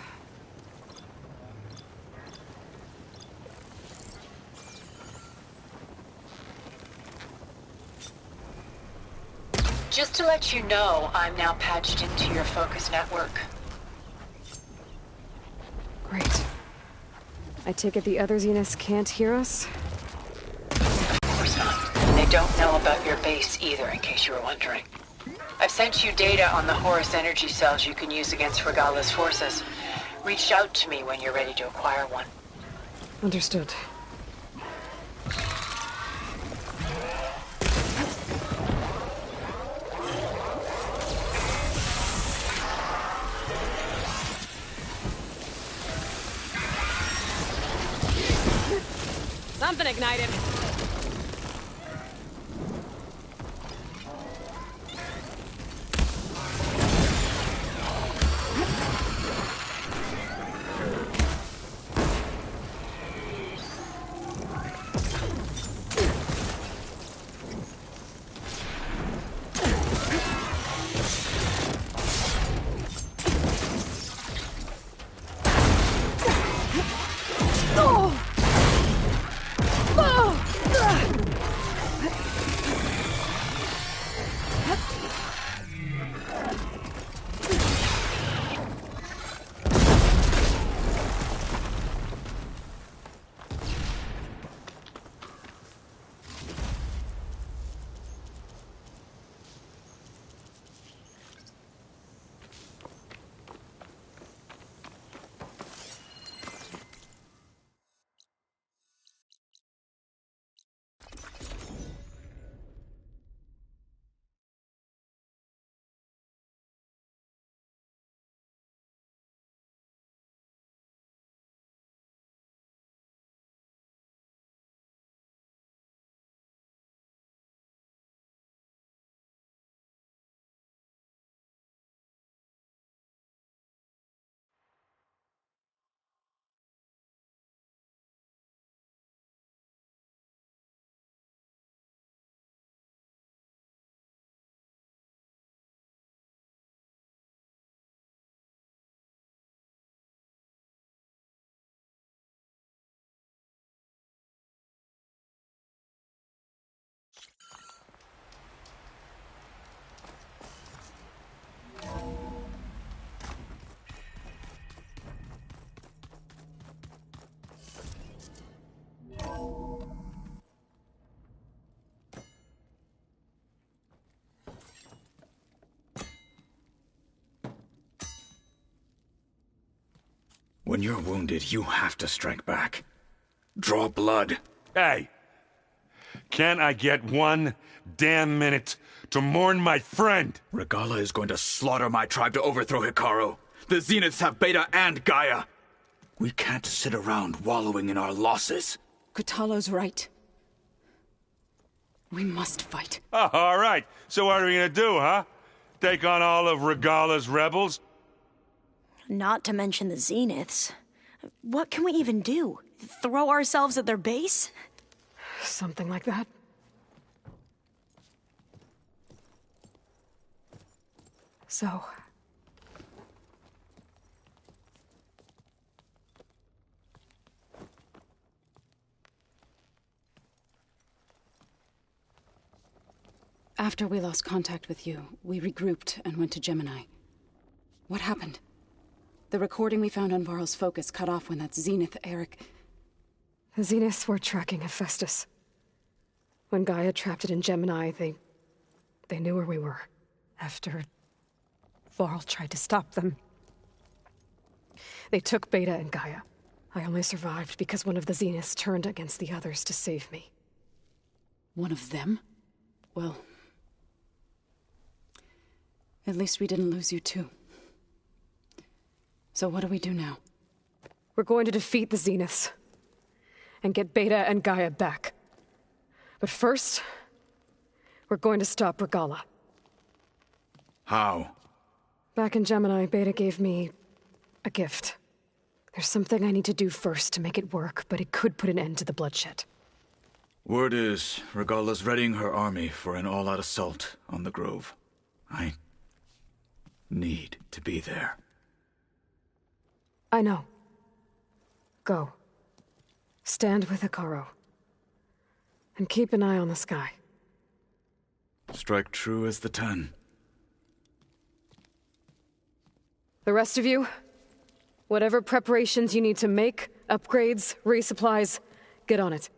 Just to let you know, I'm now patched into your focus network. Great. I take it the other Zeniths can't hear us? Of course not. They don't know about your base either, in case you were wondering. I've sent you data on the Horus energy cells you can use against Regala's forces. Reach out to me when you're ready to acquire one. Understood. Something ignited. When you're wounded, you have to strike back. Draw blood. Hey! Can't I get one damn minute to mourn my friend? Regala is going to slaughter my tribe to overthrow Hikaru. The Zeniths have Beta and Gaia. We can't sit around wallowing in our losses. Kotallo's right. We must fight. Oh, all right. So what are we gonna do, huh? Take on all of Regala's rebels? Not to mention the Zeniths. What can we even do? Throw ourselves at their base? Something like that. So... After we lost contact with you, we regrouped and went to Gemini. What happened? The recording we found on Varl's focus cut off when that Zenith, Eric... The Zeniths were tracking Hephaestus. When Gaia trapped it in Gemini, they knew where we were. After Varl tried to stop them. They took Beta and Gaia. I only survived because one of the Zeniths turned against the others to save me. One of them? Well... at least we didn't lose you too. So what do we do now? We're going to defeat the Zeniths. And get Beta and Gaia back. But first, we're going to stop Regala. How? Back in Gemini, Beta gave me a gift. There's something I need to do first to make it work, but it could put an end to the bloodshed. Word is, Regala's readying her army for an all-out assault on the Grove. I need to be there. I know. Go. Stand with Hekarro. And keep an eye on the sky. Strike true as the 10. The rest of you, whatever preparations you need to make, upgrades, resupplies, get on it.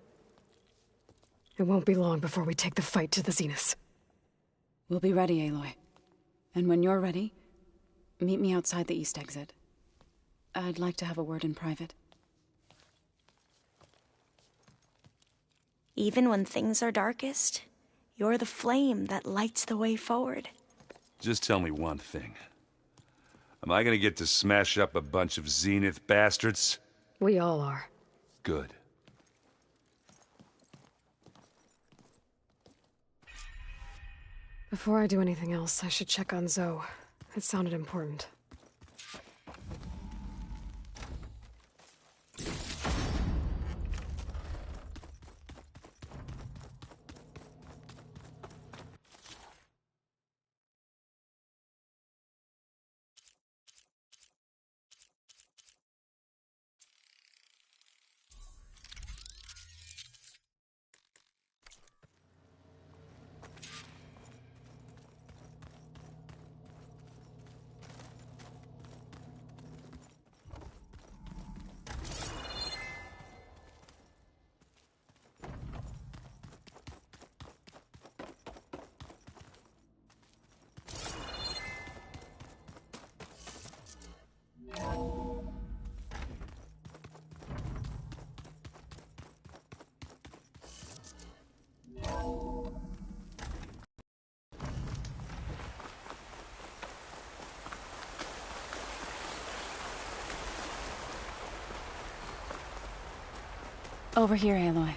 It won't be long before we take the fight to the Zenith. We'll be ready, Aloy. And when you're ready, meet me outside the east exit. I'd like to have a word in private. Even when things are darkest, you're the flame that lights the way forward. Just tell me one thing. Am I gonna get to smash up a bunch of Zenith bastards? We all are. Good. Before I do anything else, I should check on Zoe. It sounded important. Over here, Aloy.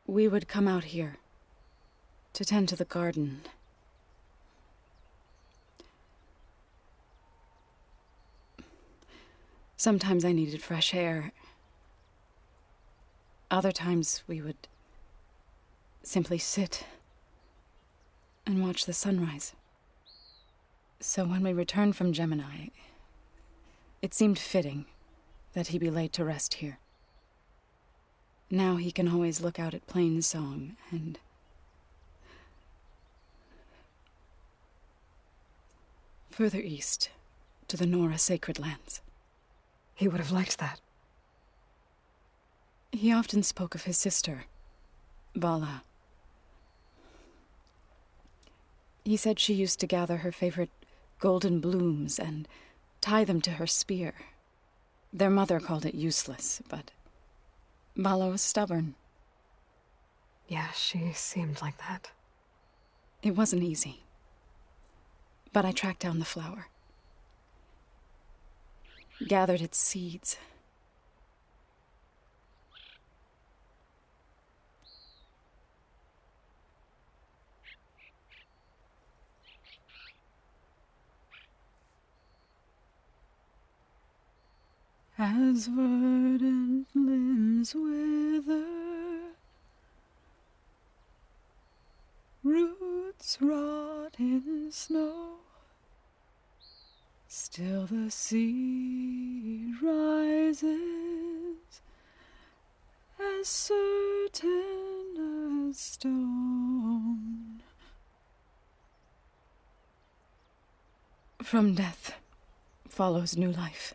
We would come out here to tend to the garden. Sometimes I needed fresh air. Other times we would simply sit and watch the sunrise. So when we returned from Gemini, it seemed fitting that he be laid to rest here. Now he can always look out at Plainsong and further east to the Nora Sacred Lands. He would have liked that. He often spoke of his sister, Vala. He said she used to gather her favorite golden blooms and tie them to her spear. Their mother called it useless, but Vala was stubborn. Yeah, she seemed like that. It wasn't easy. But I tracked down the flower. Gathered its seeds. As verdant limbs wither, roots rot in snow, still the seed rises, as certain as stone. From death follows new life.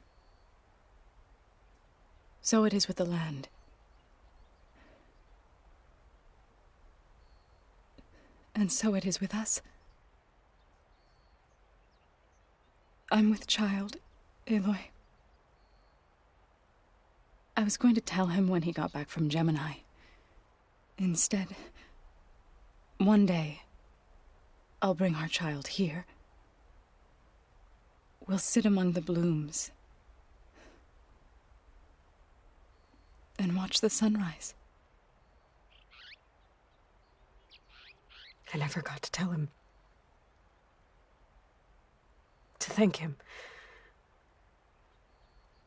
So it is with the land. And so it is with us. I'm with child, Aloy. I was going to tell him when he got back from Gemini. Instead, one day, I'll bring our child here. We'll sit among the blooms and watch the sunrise. I never got to tell him. To thank him.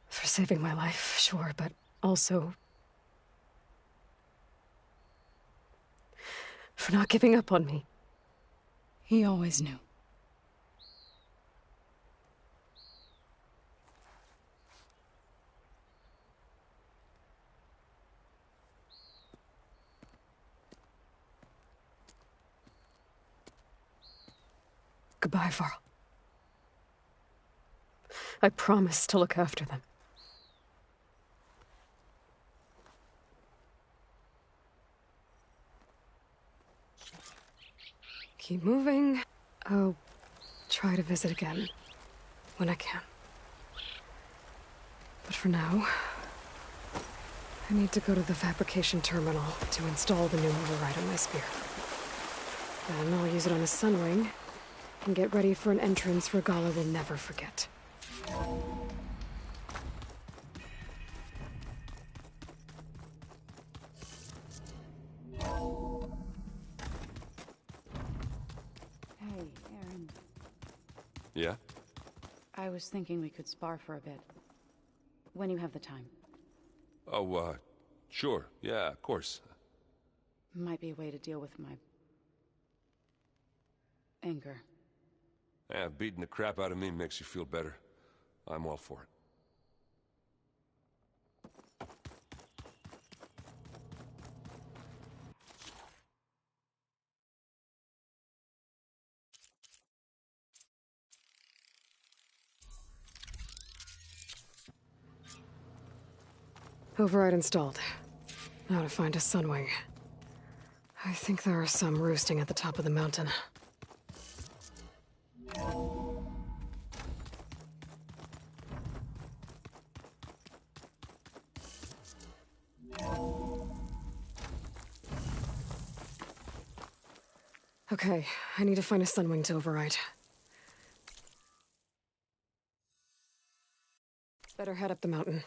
For saving my life, sure, but also for not giving up on me. He always knew. Goodbye, Varl. I promise to look after them. Keep moving. I'll try to visit again when I can. But for now, I need to go to the fabrication terminal to install the new override on my spear. Then I'll use it on a Sunwing and get ready for an entrance Regalla will never forget. Hey, Aaron. Yeah? I was thinking we could spar for a bit. When you have the time. Oh, sure. Yeah, of course. Might be a way to deal with my... anger. Yeah, beating the crap out of me makes you feel better. I'm all for it. Override installed. Now to find a Sunwing. I think there are some roosting at the top of the mountain. Okay, I need to find a Sunwing to override. Better head up the mountain.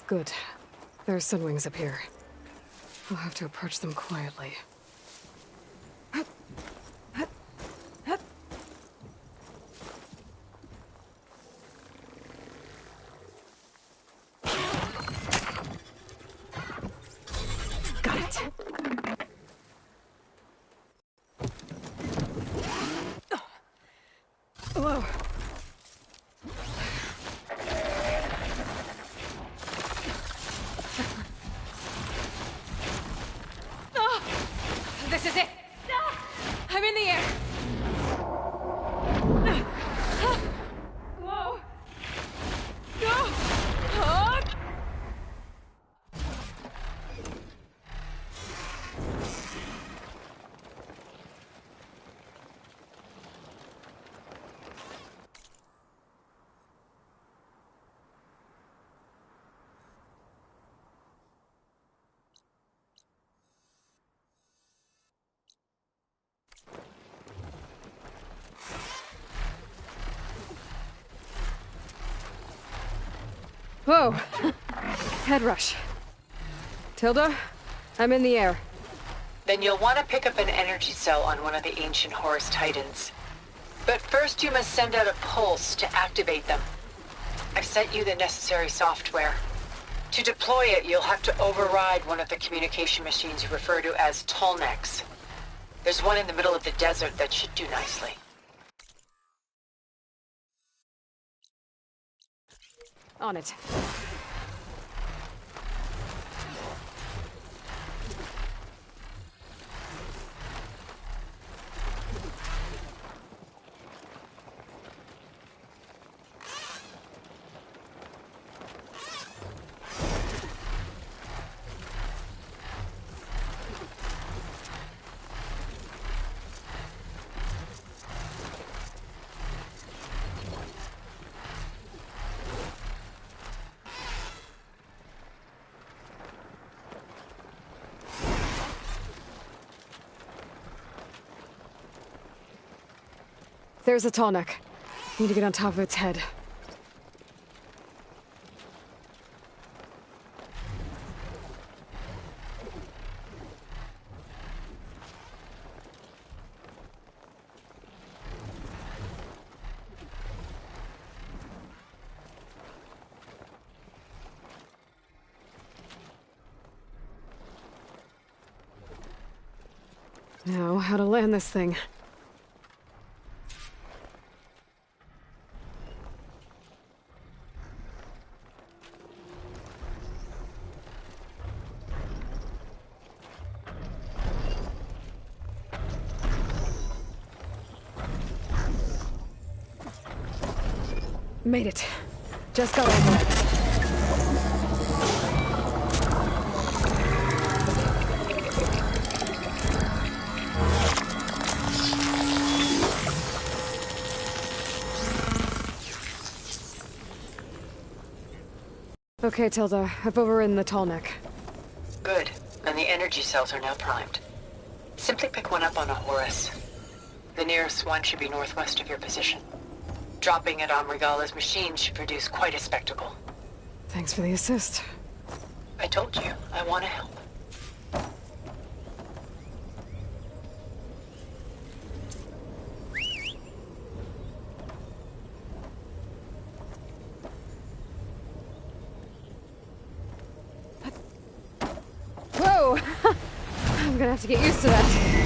Good. There are Sunwings up here. I'll have to approach them quietly. Got it. Whoa. This is it! I'm in the air! Whoa! Go! Up! Whoa! Head rush. Tilda, I'm in the air. Then you'll want to pick up an energy cell on one of the ancient Horus Titans. But first you must send out a pulse to activate them. I've sent you the necessary software. To deploy it, you'll have to override one of the communication machines you refer to as Tallnecks. There's one in the middle of the desert that should do nicely. On it. There's a tall neck. Need to get on top of its head. Now, how to land this thing. Made it. Just got over it. Okay, Tilda. I've overridden the tall neck. Good. And the energy cells are now primed. Simply pick one up on a Horus. The nearest one should be northwest of your position. Dropping it on Regala's machine should produce quite a spectacle. Thanks for the assist. I told you, I want to help. Whoa! I'm gonna have to get used to that.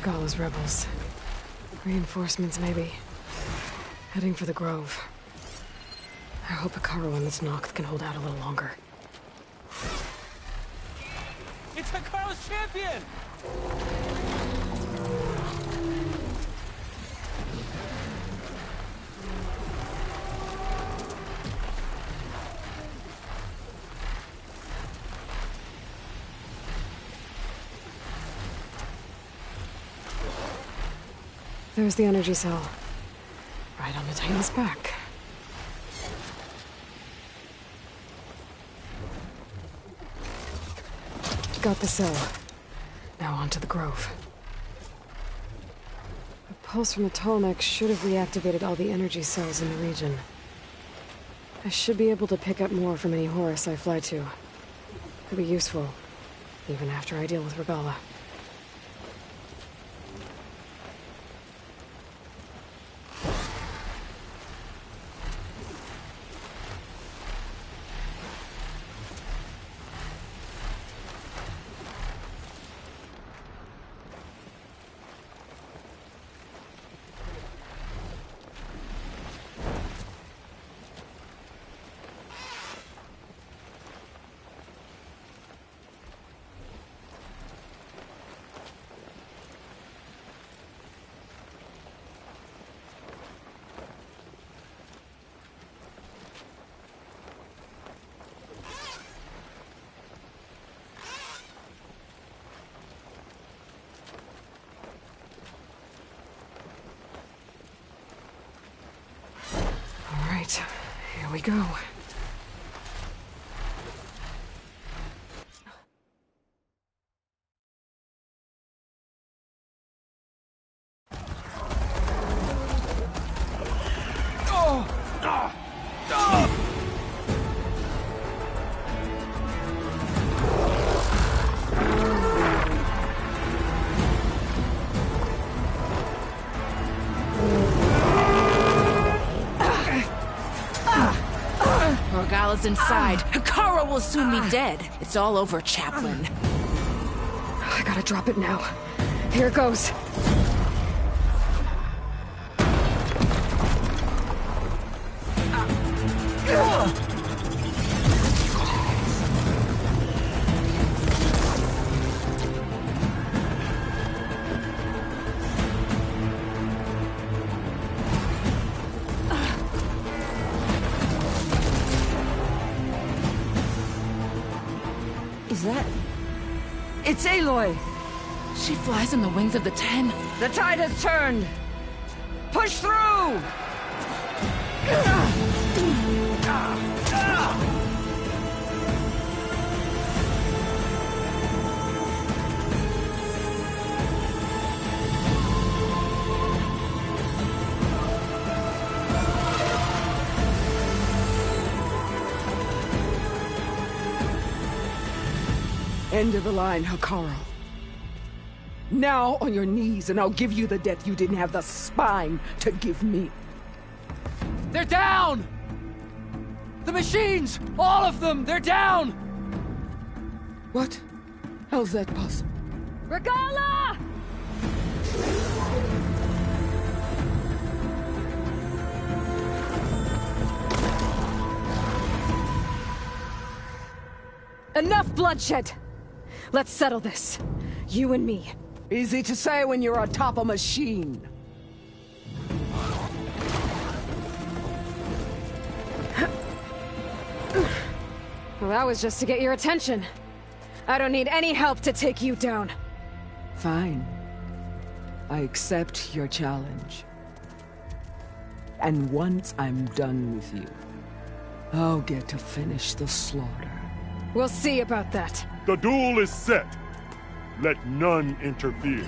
Regala's rebels. Reinforcements, maybe. Heading for the Grove. I hope Hekarro and this Noct can hold out a little longer. It's Hekarro's champion! There's the energy cell. Right on the Titan's back. Got the cell. Now onto the Grove. A pulse from the tall neck should have reactivated all the energy cells in the region. I should be able to pick up more from any Horus I fly to. Could be useful, even after I deal with Regala. Here we go. Regala's inside. Hekarro will soon be dead. It's all over, Chaplain. I gotta drop it now. Here it goes. Is that... It's Aloy! She flies in the wings of the Ten. The tide has turned! Push through! End of the line, Hekarro. Now on your knees, and I'll give you the death you didn't have the spine to give me. They're down! The machines! All of them! They're down! What? How's that possible? Regala! Enough bloodshed! Let's settle this. You and me. Easy to say when you're atop a machine. Well, that was just to get your attention. I don't need any help to take you down. Fine. I accept your challenge. And once I'm done with you, I'll get to finish the slaughter. We'll see about that. The duel is set. Let none interfere.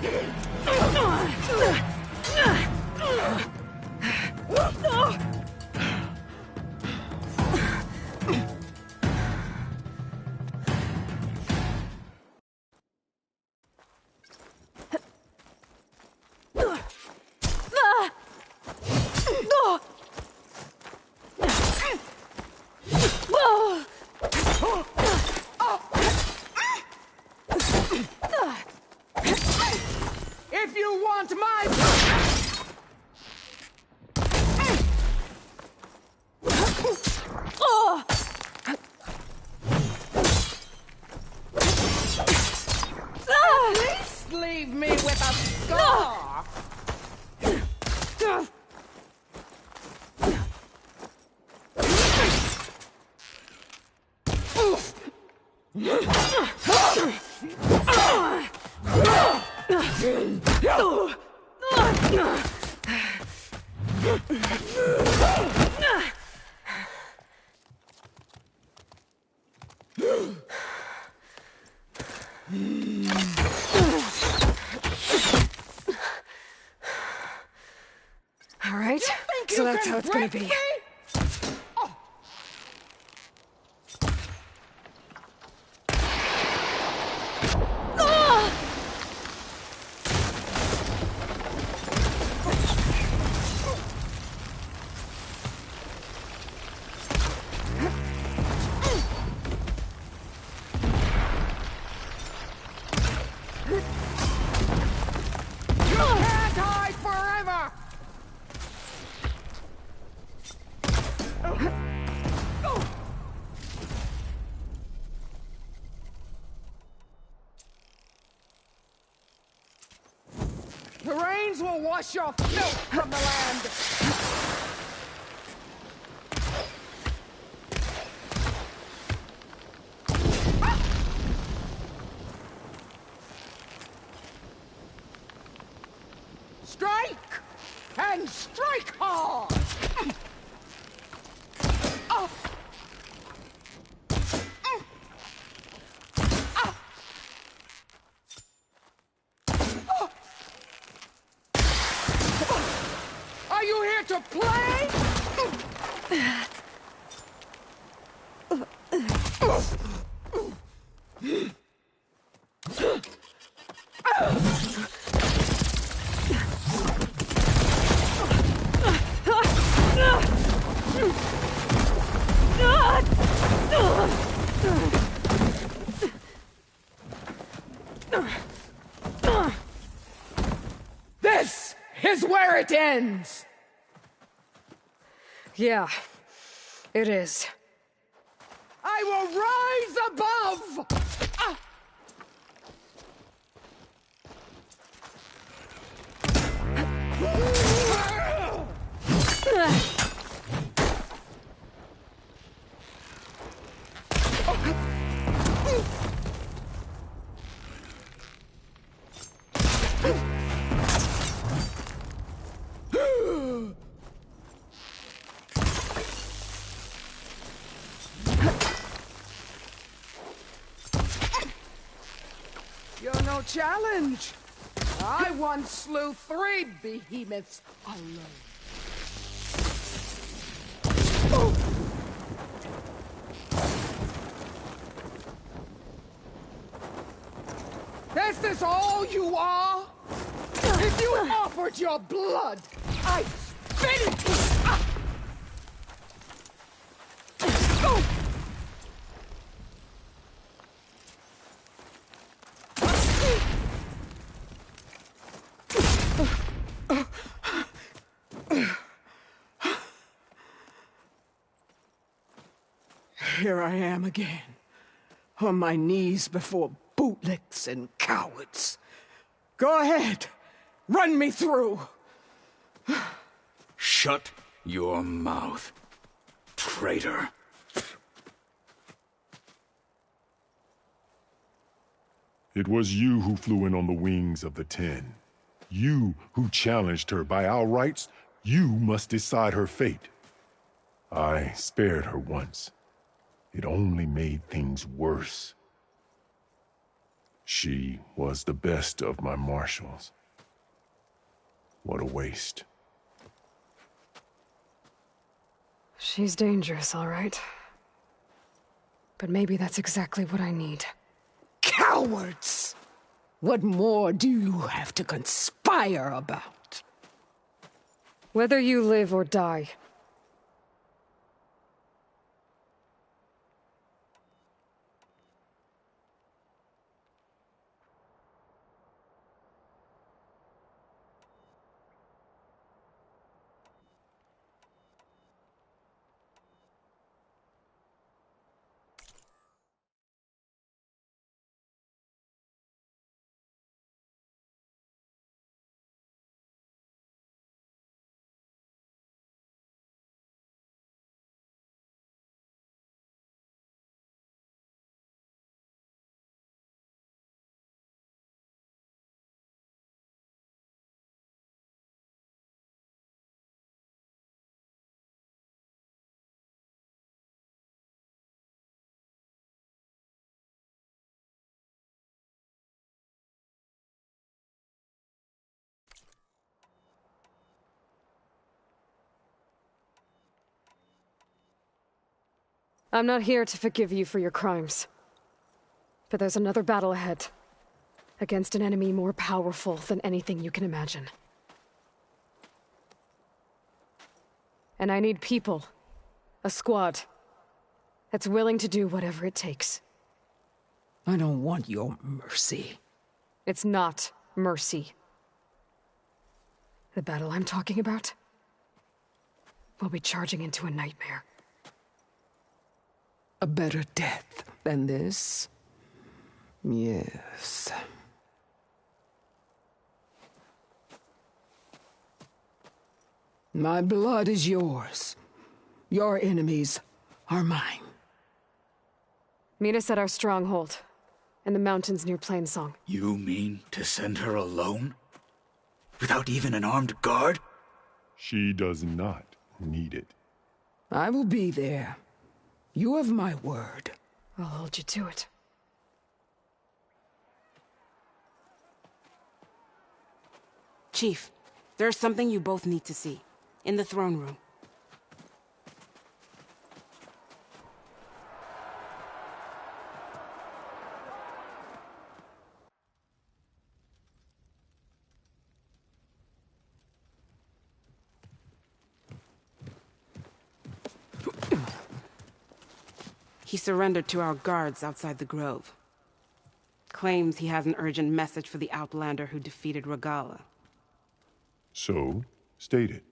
If you want my... At least leave me with a scar! All right, so that's how it's gonna be. The rains will wash your filth from the land! Strike! And strike hard! Are you here to play? This is where it ends! Yeah, It is. I will rise above! Ah! You're no challenge. I once slew 3 behemoths alone. Is this all you are? If you offered your blood, I'd spit it! Here I am again, on my knees before bootlicks and cowards. Go ahead, run me through. Shut your mouth, traitor. It was you who flew in on the wings of the 10. You who challenged her. By our rights, you must decide her fate. I spared her once. It only made things worse. She was the best of my marshals. What a waste. She's dangerous, all right. But maybe that's exactly what I need. Cowards! What more do you have to conspire about? Whether you live or die. I'm not here to forgive you for your crimes. But there's another battle ahead. Against an enemy more powerful than anything you can imagine. And I need people. A squad. That's willing to do whatever it takes. I don't want your mercy. It's not mercy. The battle I'm talking about? We'll be charging into a nightmare. A better death than this? Yes. My blood is yours. Your enemies are mine. Meet us at our stronghold, in the mountains near Plainsong. You mean to send her alone? Without even an armed guard? She does not need it. I will be there. You have my word. I'll hold you to it. Chief, there's something you both need to see. In the throne room. He surrendered to our guards outside the grove. Claims he has an urgent message for the Outlander who defeated Regalla. So, state it.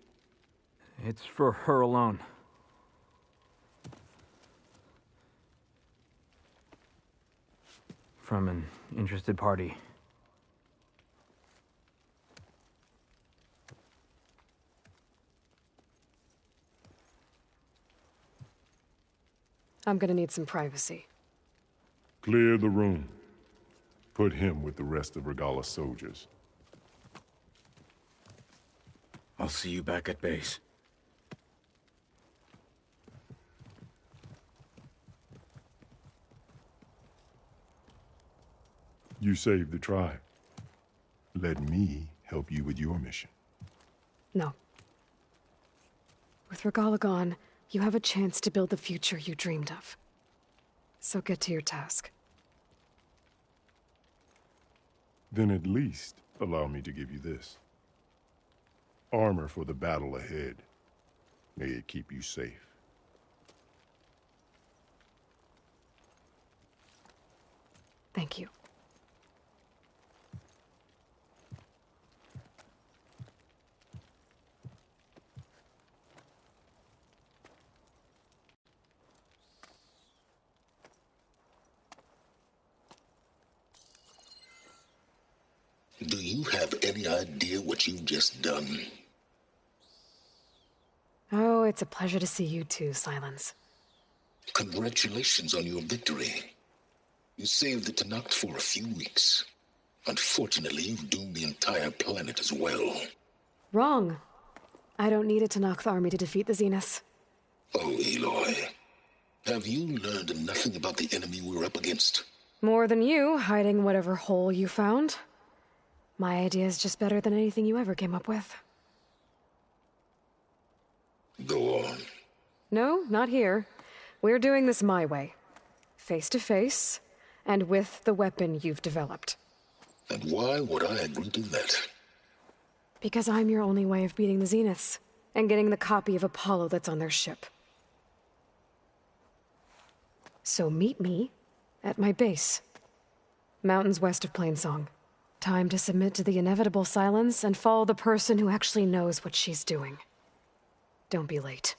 It's for her alone. from an interested party. I'm gonna need some privacy. Clear the room. Put him with the rest of Regala's soldiers. I'll see you back at base. You saved the tribe. Let me help you with your mission. No. With Regala gone, you have a chance to build the future you dreamed of. So get to your task. Then at least allow me to give you this. Armor for the battle ahead. May it keep you safe. Thank you. Do you have any idea what you've just done? Oh, it's a pleasure to see you too, Silence. Congratulations on your victory. You saved the Tenakth for a few weeks. Unfortunately, you've doomed the entire planet as well. Wrong. I don't need a Tenakth army to defeat the Zeniths. Oh, Aloy. Have you learned nothing about the enemy we're up against? More than you, hiding whatever hole you found. My idea is just better than anything you ever came up with. Go on. No, not here. We're doing this my way. Face to face, and with the weapon you've developed. And why would I agree to that? Because I'm your only way of beating the Zeniths, and getting the copy of Apollo that's on their ship. So meet me at my base. Mountains west of Plainsong. Time to submit to the inevitable silence and follow the person who actually knows what she's doing. Don't be late.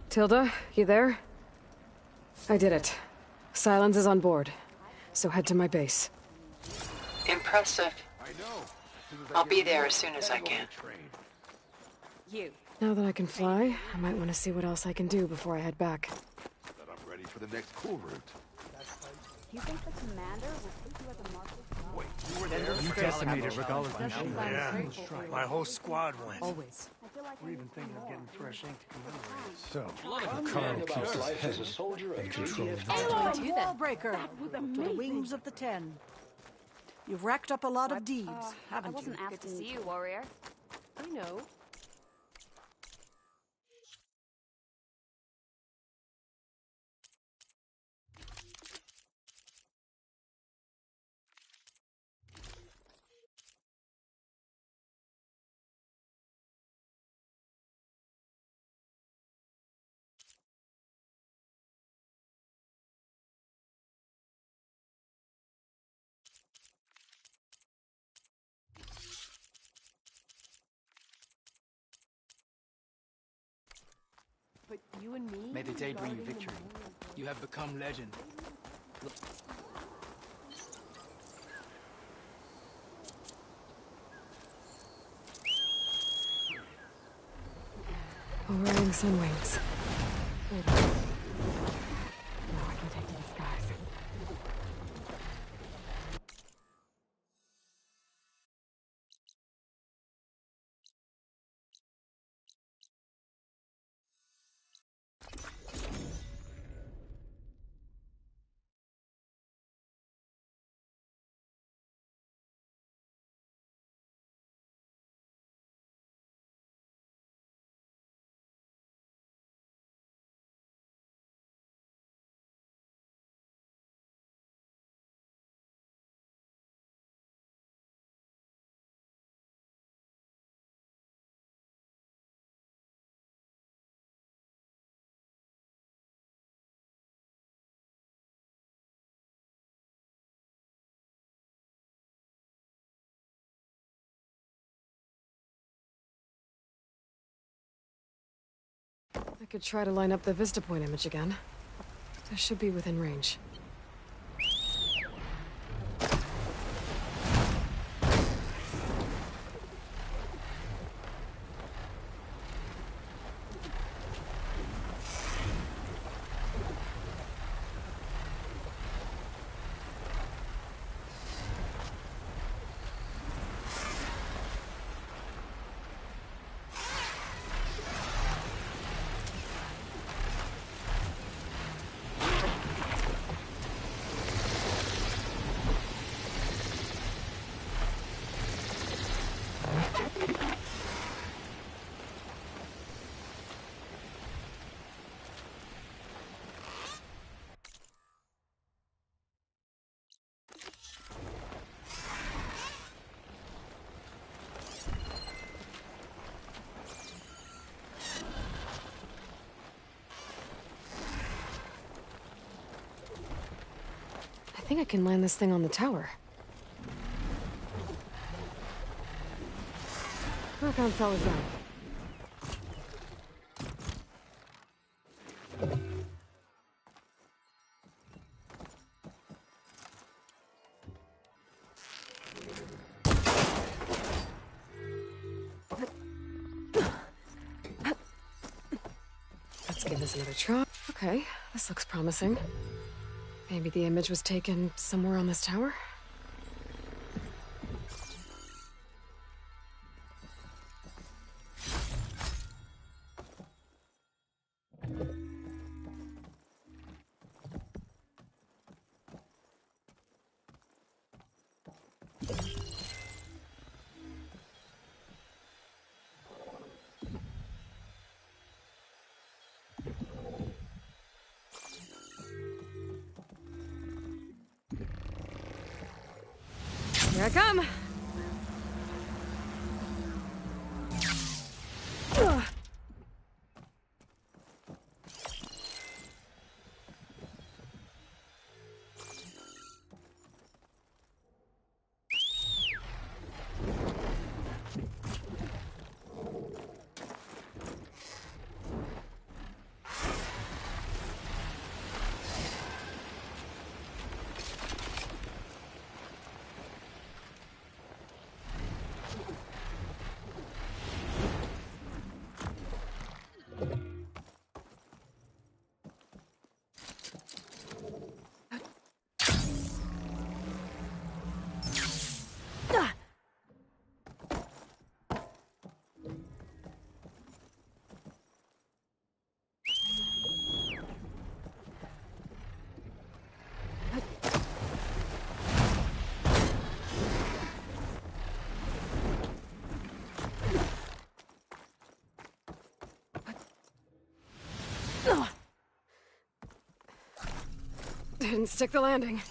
Tilda, you there? I did it. Silence is on board, so head to my base. Impressive. I'll be there as soon as I can. Now that I can fly, I might want to see what else I can do before I head back. But I'm ready for the next cool route. You think the commander will take you as a market? Wait, you were there? You decimated Regala's mission. Yeah, My whole squad went. Always. We're even thinking of getting fresh ink to commemorate it. So, Carl keeps his life head as a soldier in control of Aloy Wallbreaker, to the wings of the Ten. You've racked up a lot of deeds, haven't you? I wasn't asking. Good to see you, warrior. I know. But you and me. May the day bring you victory. You have become legend. Riding sun wings. could try to line up the Vista Point image again. This should be within range. I think I can land this thing on the tower. Work on Salazar. Let's give this another try. Okay, this looks promising. Maybe the image was taken somewhere on this tower? Here I come! Didn't stick the landing.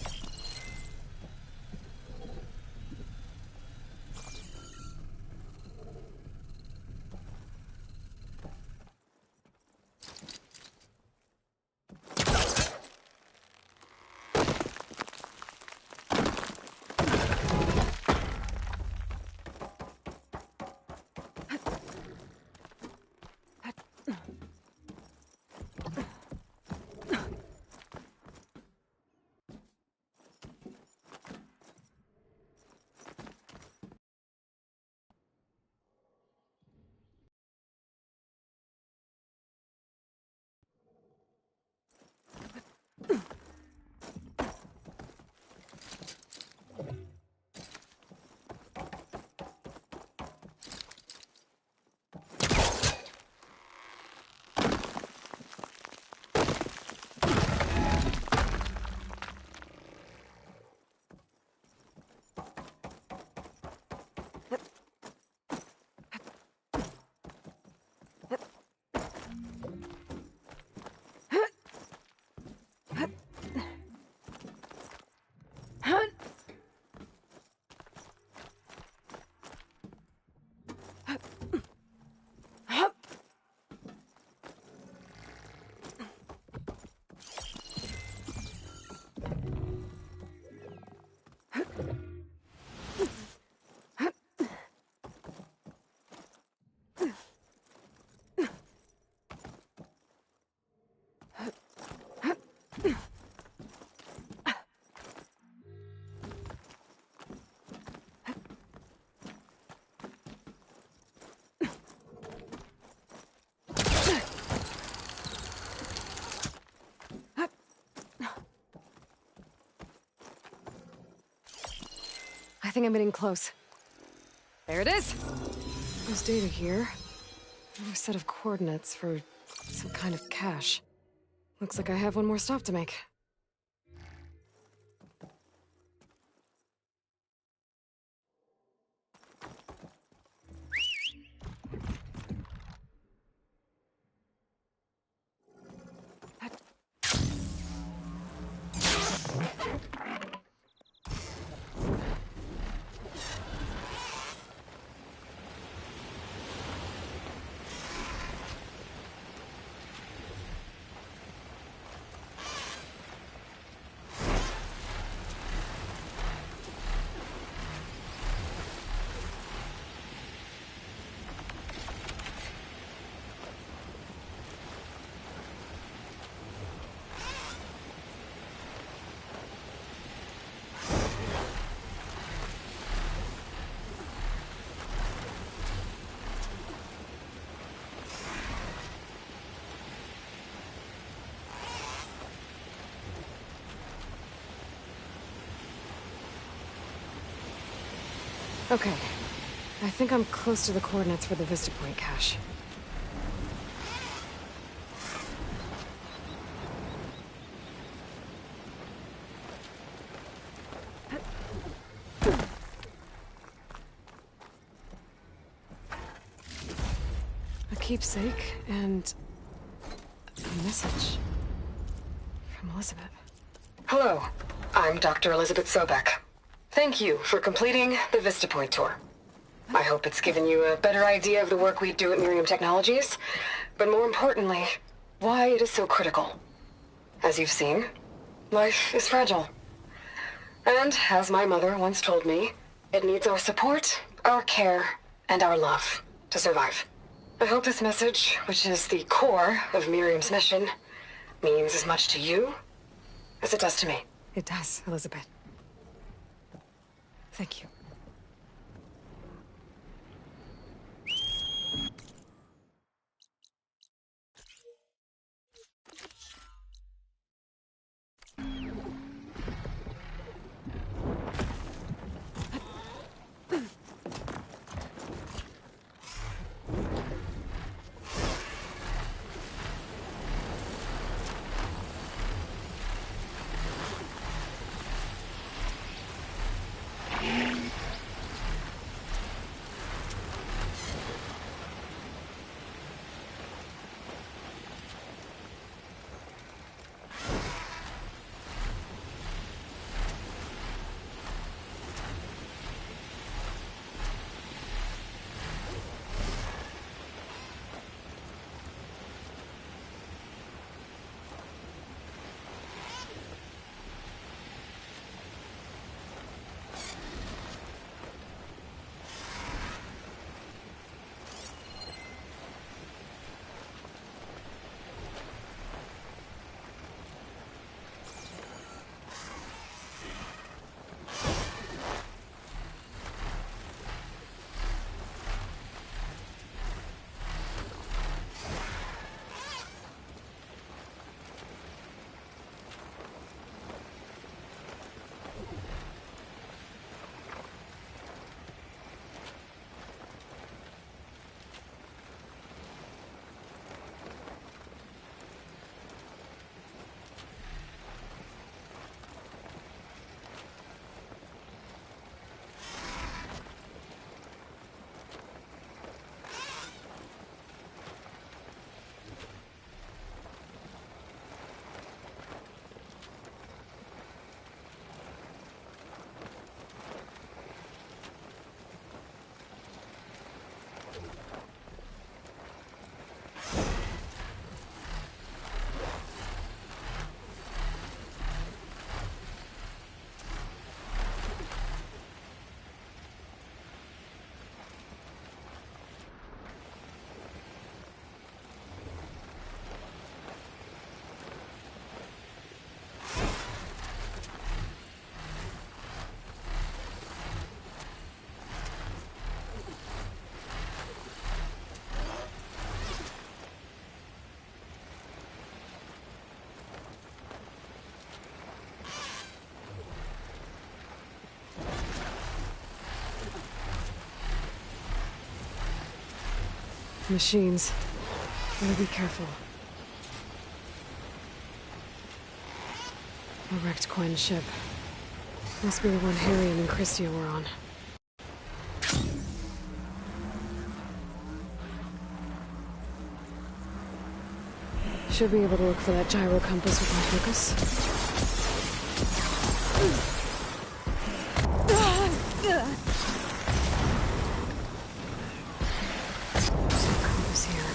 I think I'm getting close. There it is! There's data here. Another set of coordinates for some kind of cache. Looks like I have one more stop to make. Okay. I think I'm close to the coordinates for the Vista Point cache. A keepsake and a message from Elizabeth. Hello, I'm Dr. Elizabeth Sobek. Thank you for completing the Vista Point tour. I hope it's given you a better idea of the work we do at Miriam Technologies, but more importantly, why it is so critical. As you've seen, life is fragile. And, as my mother once told me, it needs our support, our care, and our love to survive. I hope this message, which is the core of Miriam's mission, means as much to you as it does to me. It does, Elizabeth. Thank you. Machines. Better be careful. A wrecked Quen ship. Must be the one Harriam and Christia were on. Should be able to look for that gyro compass with my focus. There's no compass here.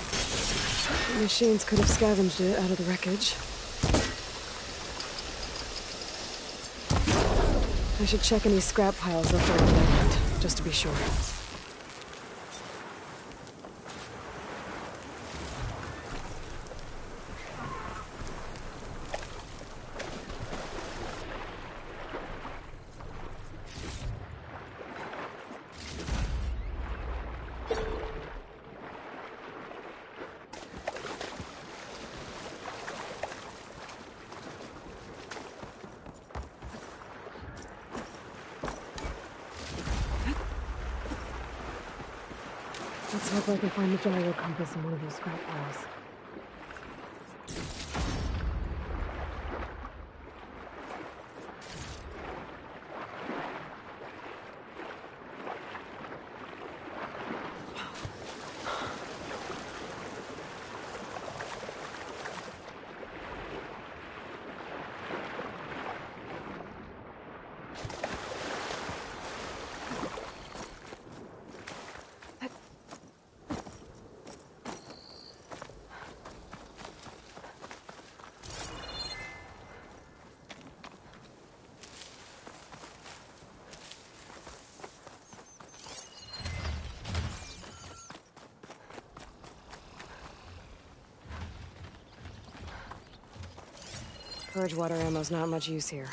The machines could have scavenged it out of the wreckage. I should check any scrap piles left around the island, just to be sure. Let's hope I can find the gyro compass in one of those scrap piles. Purge water ammo's not much use here.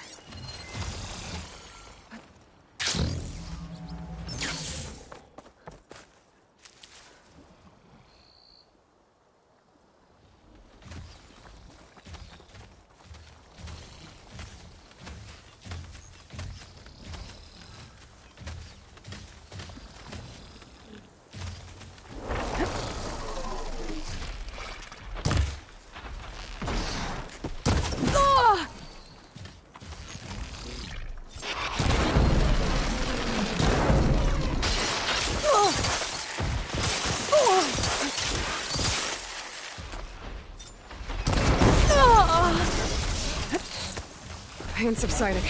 Pain subsiding.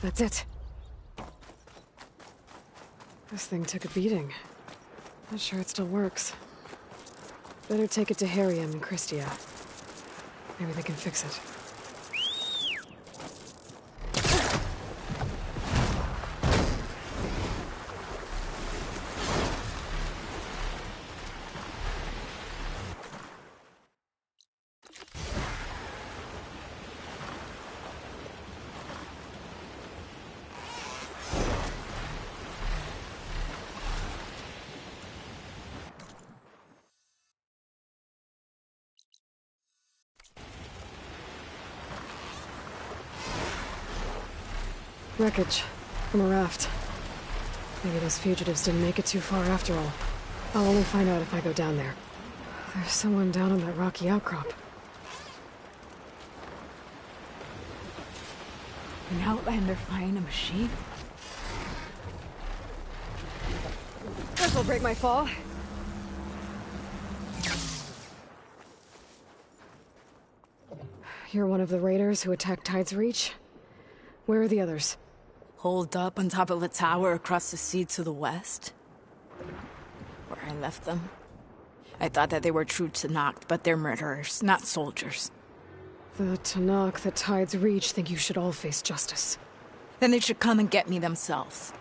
That's it. This thing took a beating. Not sure it still works. Better take it to Harriam and Christia. Maybe they can fix it. Wreckage from a raft. Maybe those fugitives didn't make it too far after all. I'll only find out if I go down there. There's someone down on that rocky outcrop. An outlander flying a machine? This'll break my fall. You're one of the raiders who attacked Tide's Reach? Where are the others? Holed up on top of a tower across the sea to the west. Where I left them. I thought that they were true Tenakth, but they're murderers, not soldiers. The Tenakth at Tide's Reach think you should all face justice. Then they should come and get me themselves.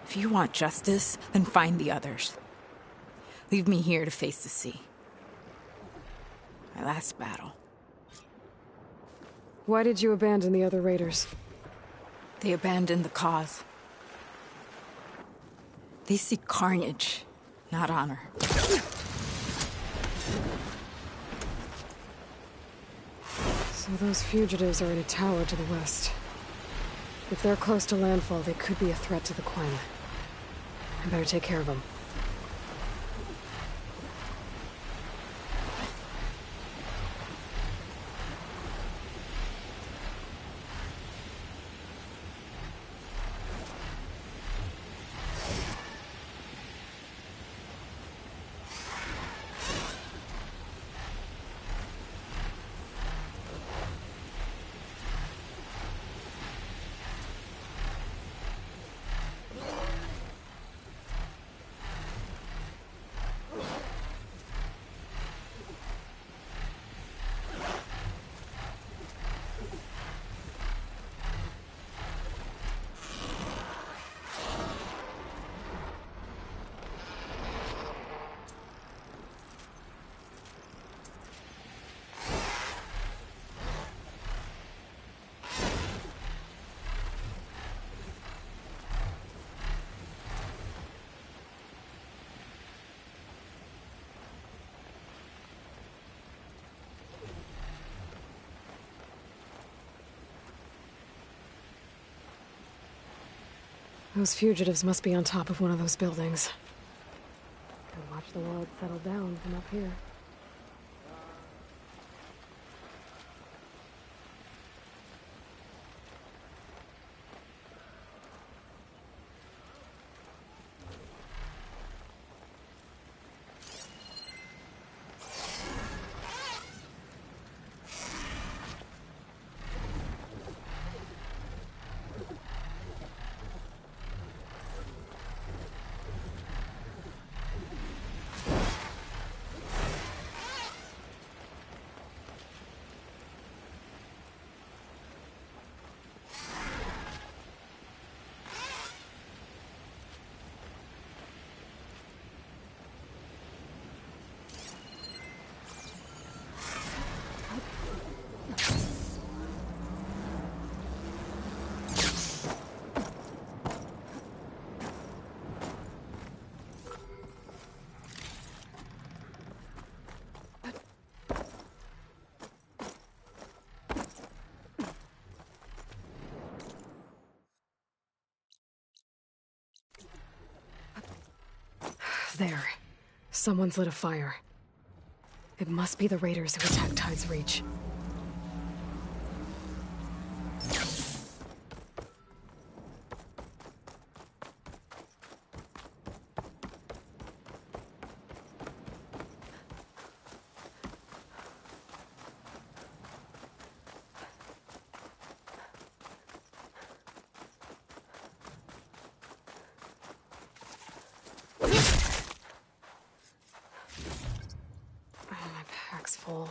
If you want justice, then find the others. Leave me here to face the sea. My last battle. Why did you abandon the other raiders? They abandoned the cause. They seek carnage, not honor. So those fugitives are in a tower to the west. If they're close to landfall, they could be a threat to the Quen. I better take care of them. Those fugitives must be on top of one of those buildings. And watch the world settle down from up here. There. Someone's lit a fire. It must be the raiders who attacked Tide's Reach. Full.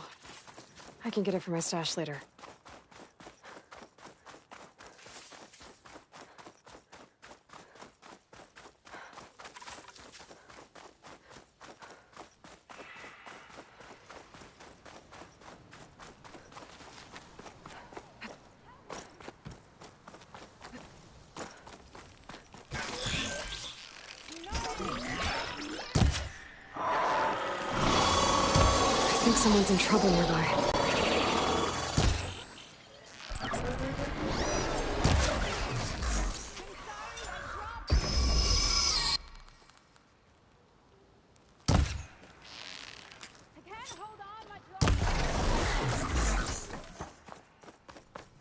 I can get it from my stash later. I think someone's in trouble nearby.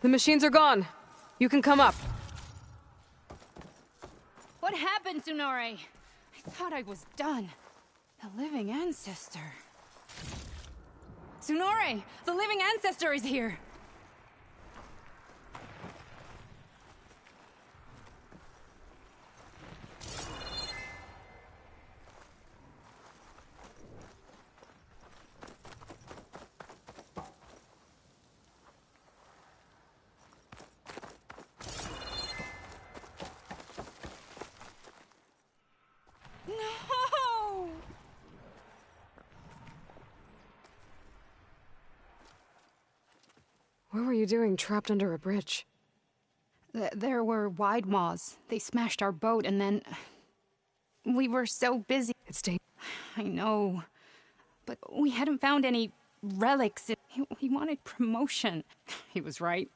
The machines are gone. You can come up. What happened, Tsunori? I thought I was done. The living ancestor. Tsunori! The living ancestor is here! No! What were you doing trapped under a bridge? There were wide maws. They smashed our boat, and then... We were so busy. It's dangerous. I know. But we hadn't found any relics. He wanted promotion. He was right.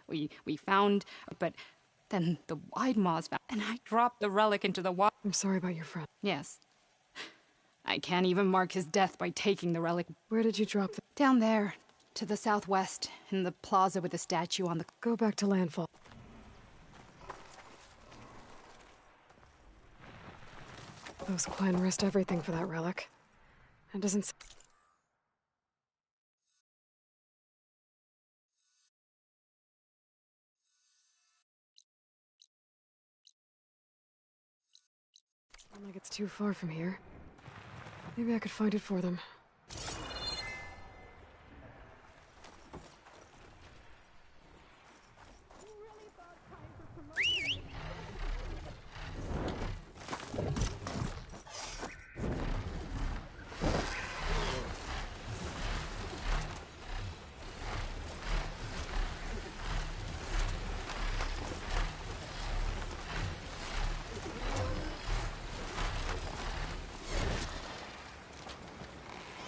We found... But then the wide maws found... And I dropped the relic into the water. I'm sorry about your friend. Yes. I can't even mark his death by taking the relic. Where did you drop the... Down there, to the southwest, in the plaza with the statue on the... Go back to landfall. Those Quen risked everything for that relic. It doesn't... Seems like it's too far from here. Maybe I could find it for them.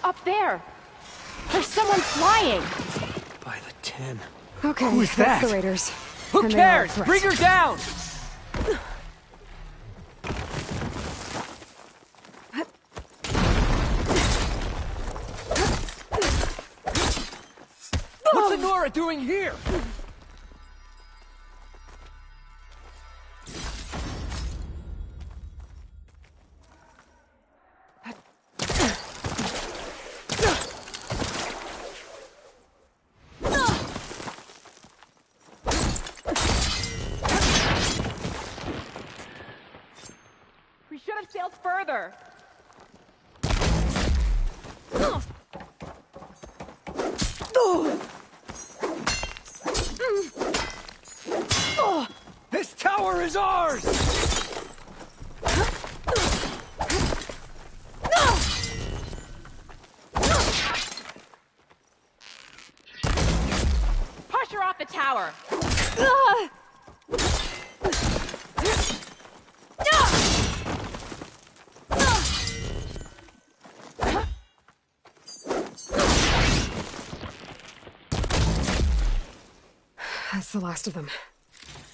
Up there! There's someone flying! By the 10. Okay, Who is that's that? the raiders. Who And they are a cares? threat. Bring her down! What's Honora doing here? We should have sailed further! This tower is ours! Push her off the tower! That's the last of them.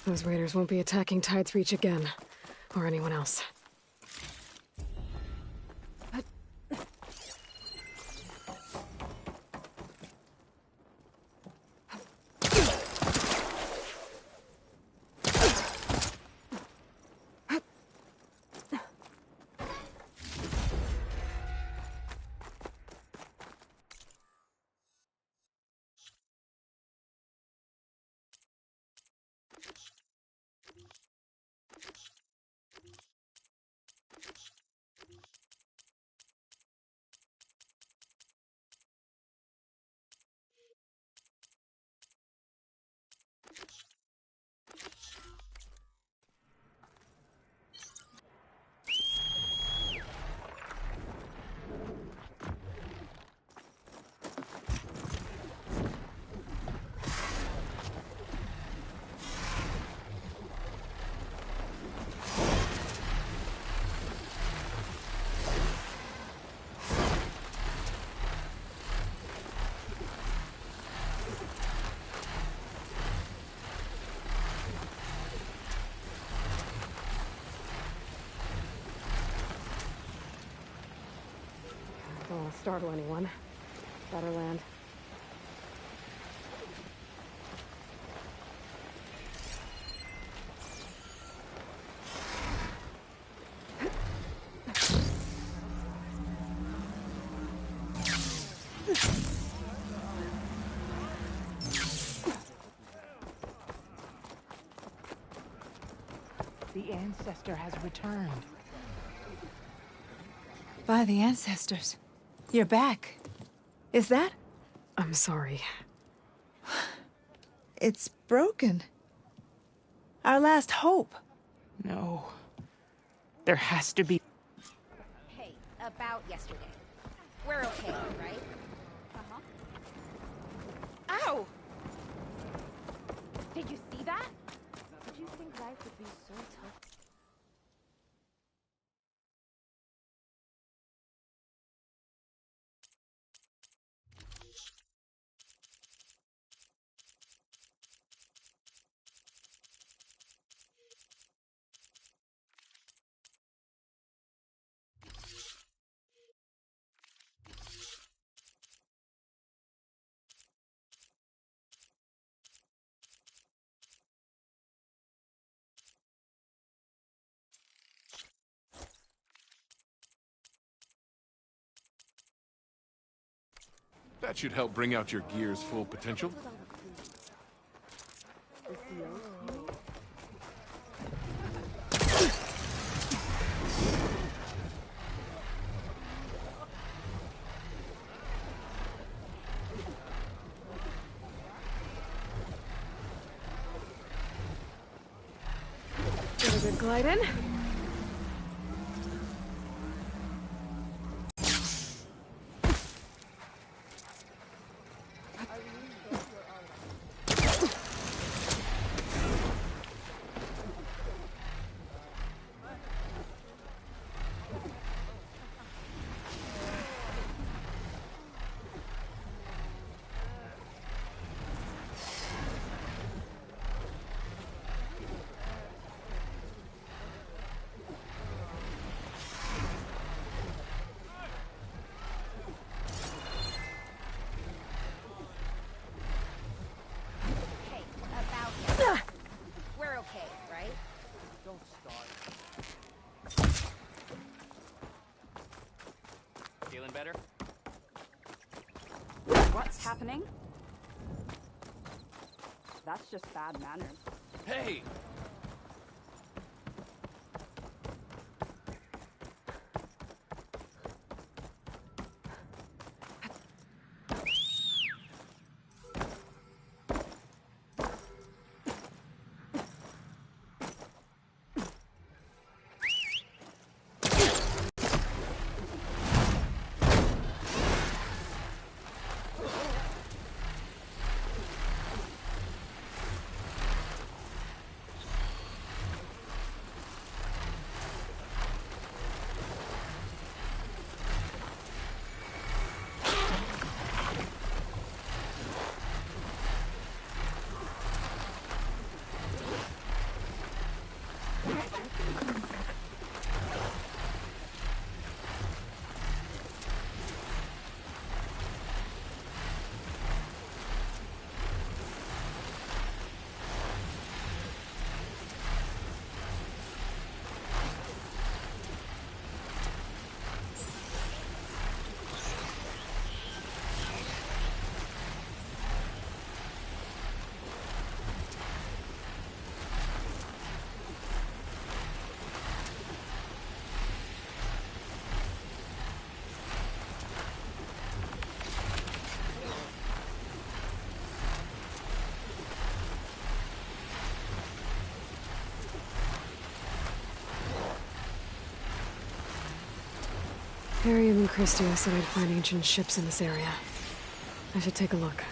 Those raiders won't be attacking Tide's Reach again. Or anyone else. Don't want to startle anyone. Better land. The ancestor has returned. By the ancestors. You're back. Is that? I'm sorry. It's broken. Our last hope. No. There has to be... Hey, about yesterday. We're okay, right? Uh-huh. Ow! Did you see that? Did you think life would be so tough? That should help bring out your gear's full potential. Get a good glide in. We're okay, right? Don't start. Feeling better? What's happening? That's just bad manners. Hey! Harriam and Christia said I'd find ancient ships in this area. I should take a look.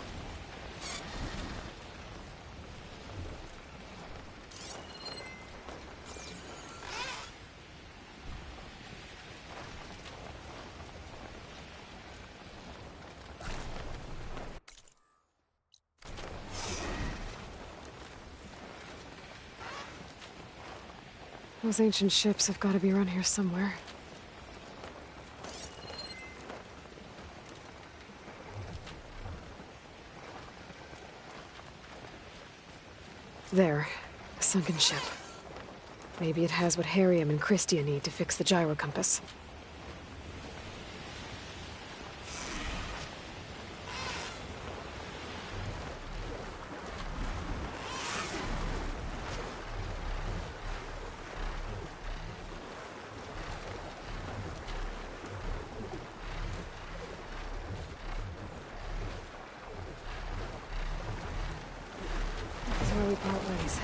Those ancient ships have got to be around here somewhere. There. A sunken ship. Maybe it has what Harriam and Christia need to fix the gyro compass. This is where we part ways.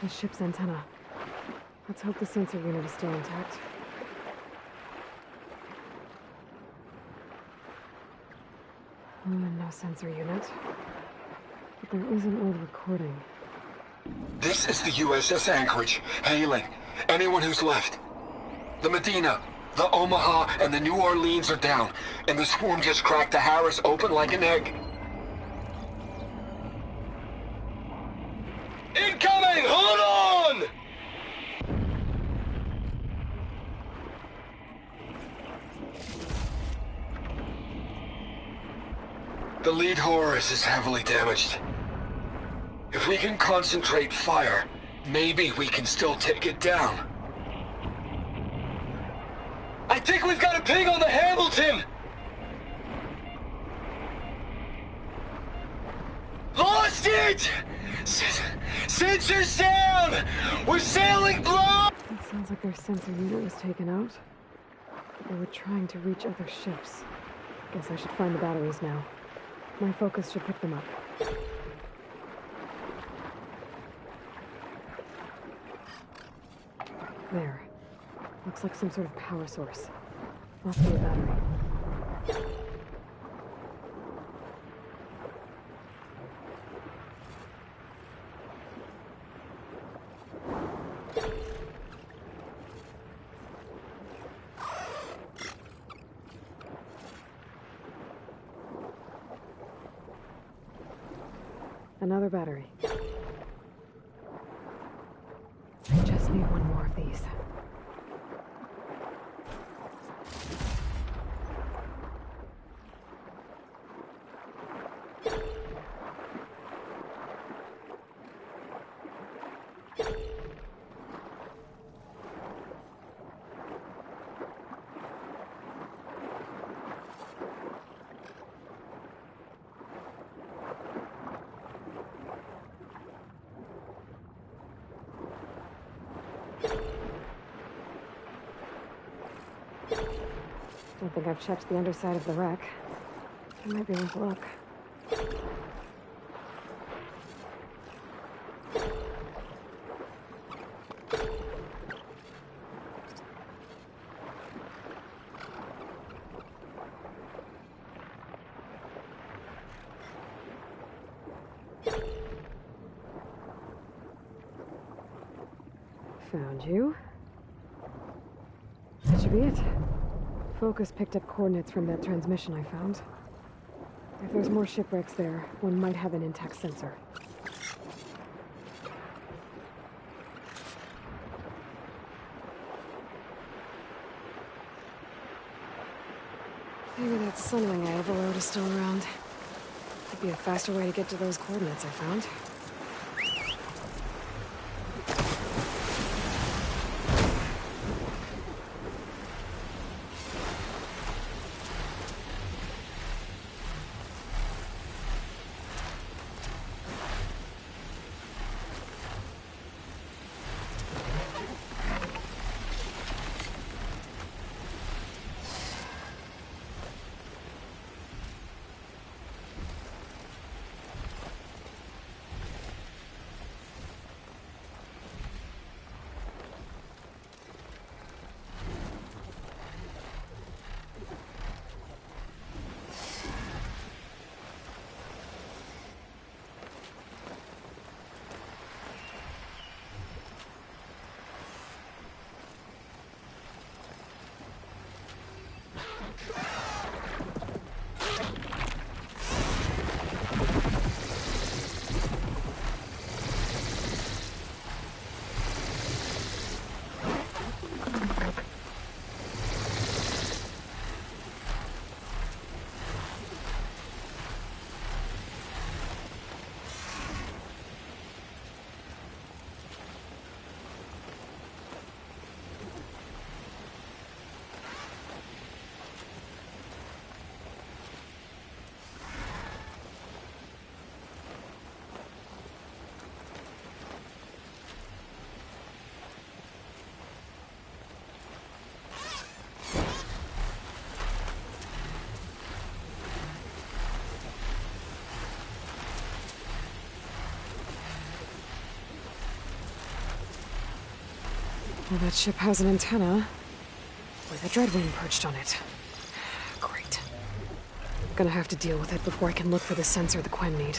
The ship's antenna. Let's hope the sensor unit is still intact. sensor unit. But there is an old recording. This is the USS Anchorage, hailing anyone who's left. The Medina, the Omaha, and the New Orleans are down, and the swarm just cracked the Harris open like an egg. Incoming! Hold on! The lead Horus is heavily damaged. If we can concentrate fire, maybe we can still take it down. I think we've got a ping on the Hamilton! Lost it! Sensors down! We're sailing blow! It sounds like their sensor unit was taken out. They were trying to reach other ships. Guess I should find the batteries now. My focus should pick them up. There. Looks like some sort of power source. Must be a battery. Another battery. I just need one more of these. Don't think I've checked the underside of the wreck. It might be worth a look. Found you. That should be it. Focus picked up coordinates from that transmission I found. If there's more shipwrecks there, one might have an intact sensor. Maybe that sunring I overrode is still around. Could be a faster way to get to those coordinates I found. Well, that ship has an antenna with a Dreadwing perched on it. Great. Gonna have to deal with it before I can look for the sensor the Quen need.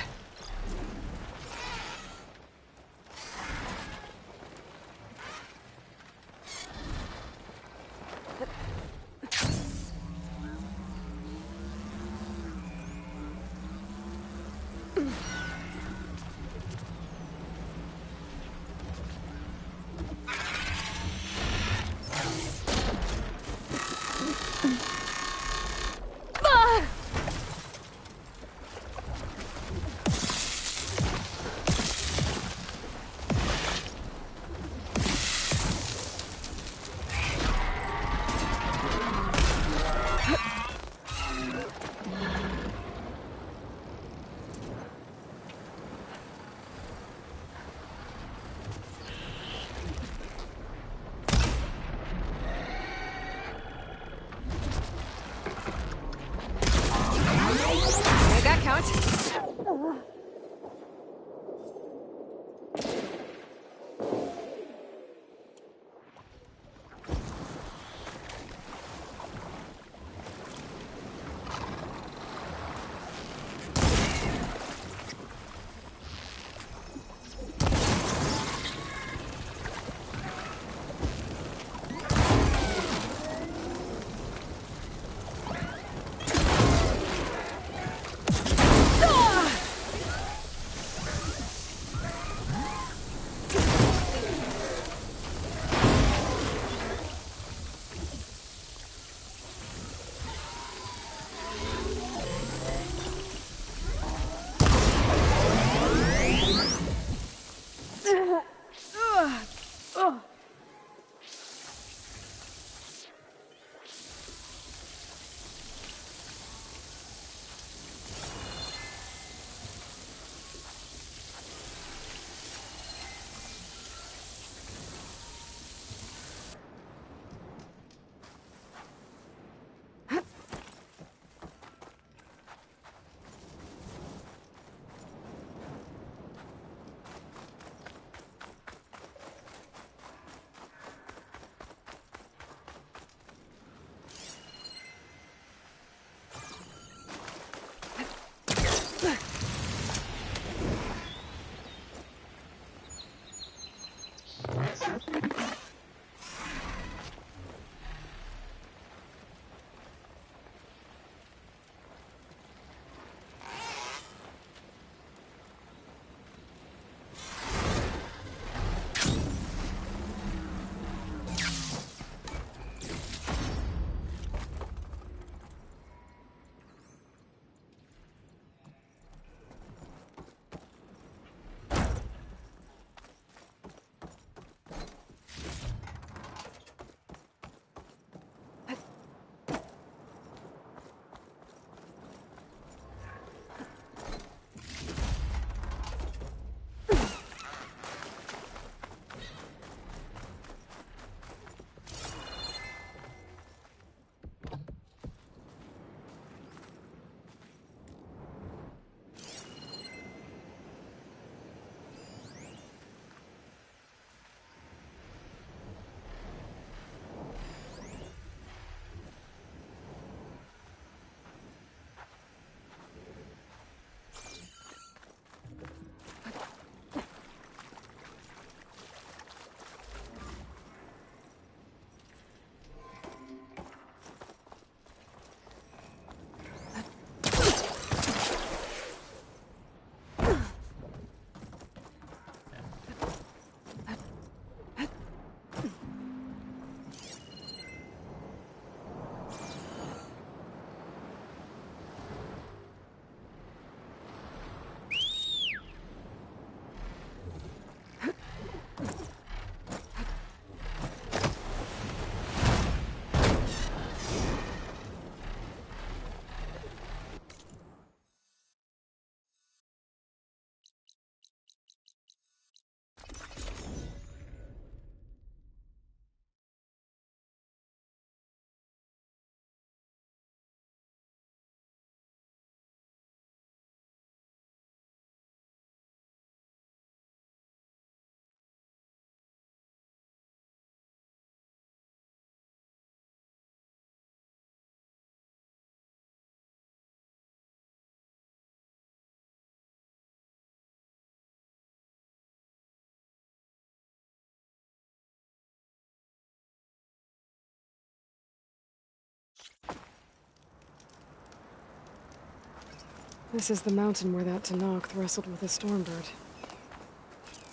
This is the mountain where that Tenakth wrestled with a Stormbird.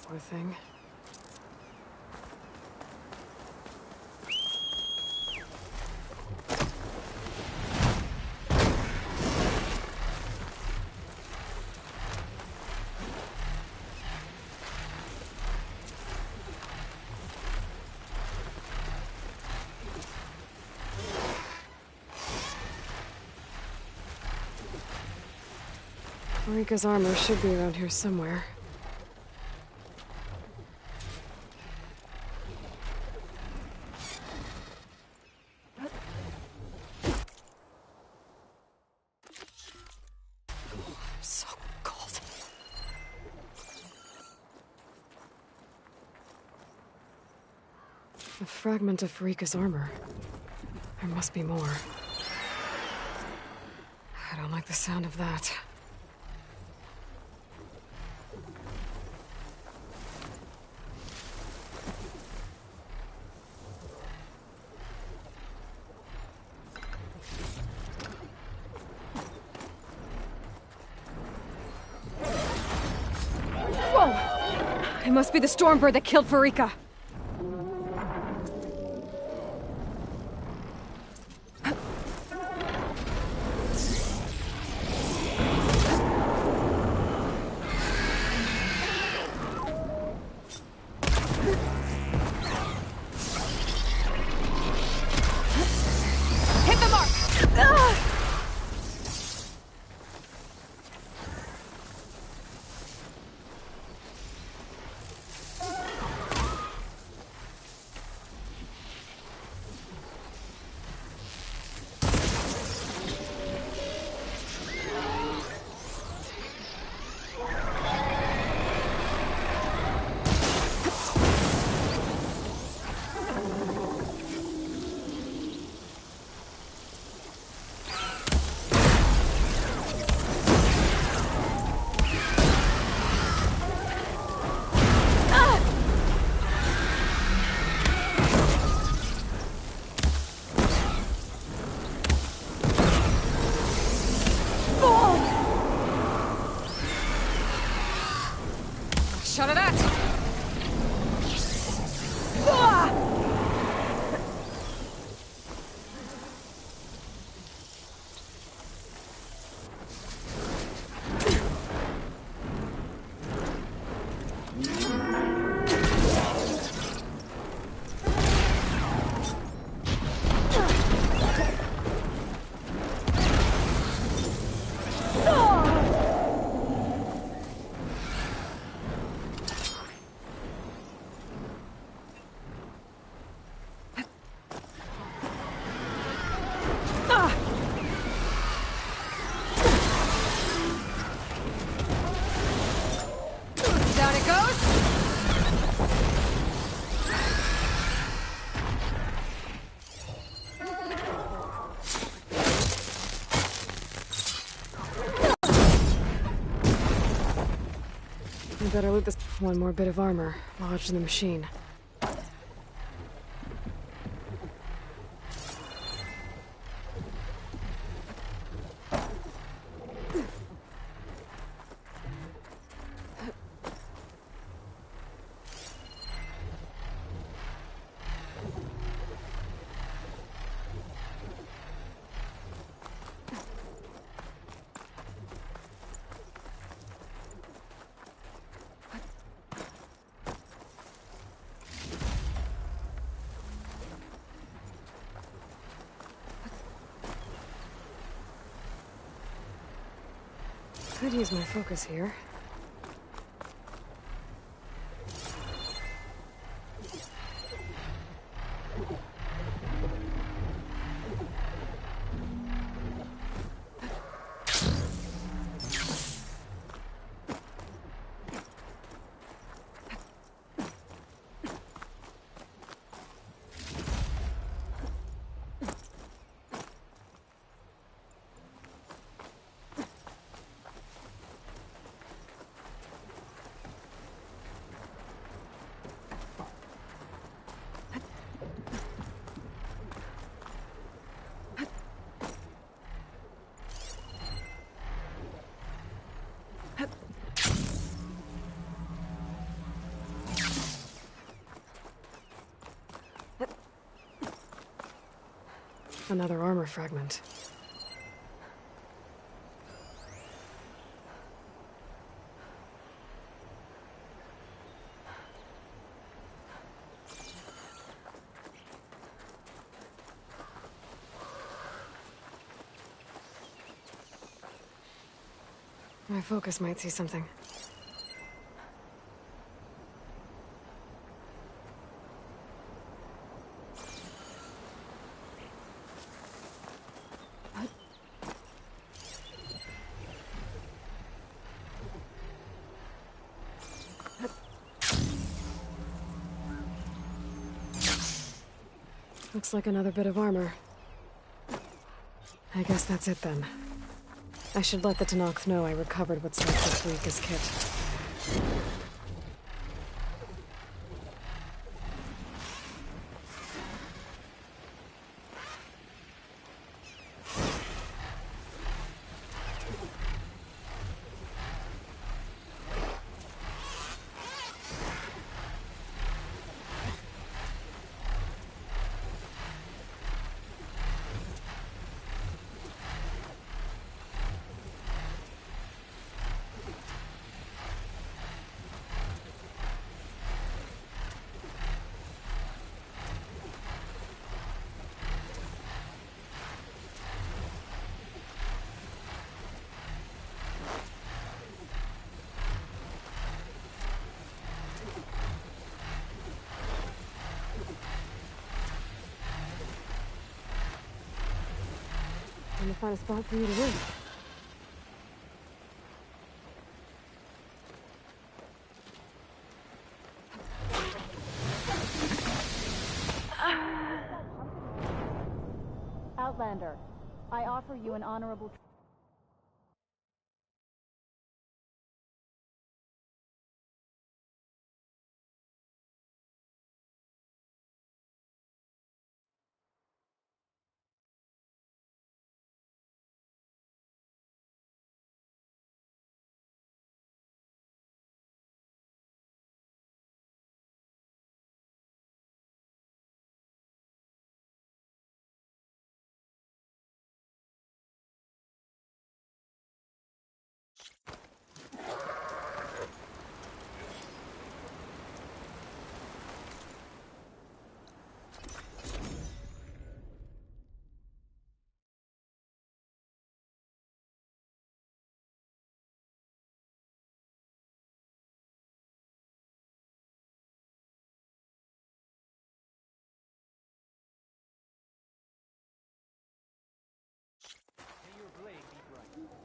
Poor thing. Marika's armor should be around here somewhere. I'm so cold. A fragment of Marika's armor. There must be more. I don't like the sound of that. It must be the Stormbird that killed Marika. Hit the mark! Shot of that! Down it goes! We better loot this. One more bit of armor lodged in the machine. Could use my focus here. Another armor fragment. My focus might see something. Looks like another bit of armor. I guess that's it then. I should let the Tenakth know I recovered what's left of Pharika's kit. I'm gonna find a spot for you to wait. Outlander, I offer you an honorable...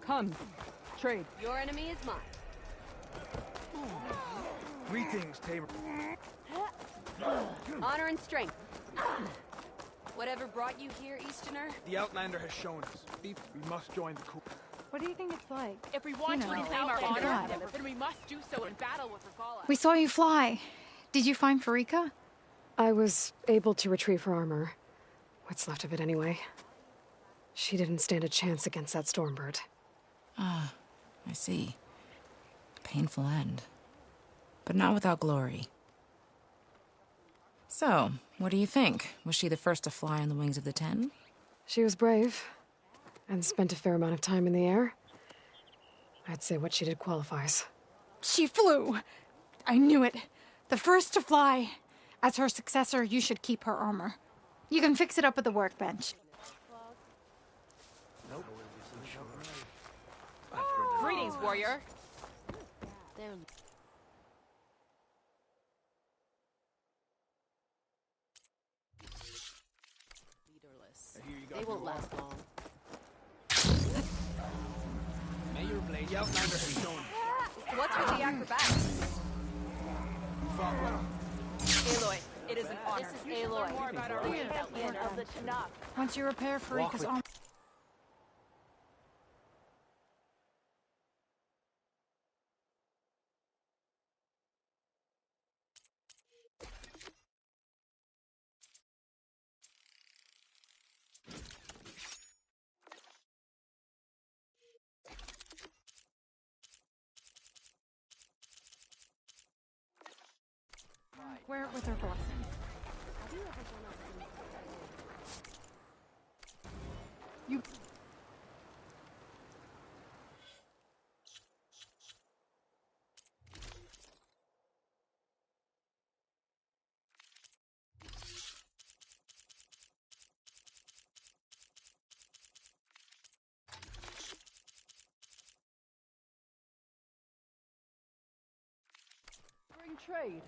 Come, trade. Your enemy is mine. Greetings, Tamer. Honor and strength. Whatever brought you here, Easterner? The Outlander has shown us. We must join the coup. What do you think it's like? If we want to reclaim our honor, then we must do so in battle with Regalla. We saw you fly. Did you find Pharika? I was able to retrieve her armor. What's left of it anyway. She didn't stand a chance against that Stormbird. Ah, I see. Painful end. But not without glory. So, what do you think? Was she the first to fly on the wings of the Ten? She was brave, and spent a fair amount of time in the air. I'd say what she did qualifies. She flew! I knew it. The first to fly. As her successor, you should keep her armor. You can fix it up at the workbench. Greetings, warrior. They won't last long. Mayor Blade, the Outlander has shown us. What's with the acrobatics? Fought well. Aloy, it is an honor. This is Aloy, More about our champion of the Tenakth. Once you repair Pharika's armor... Wear it with her blessing. You... Bring trade.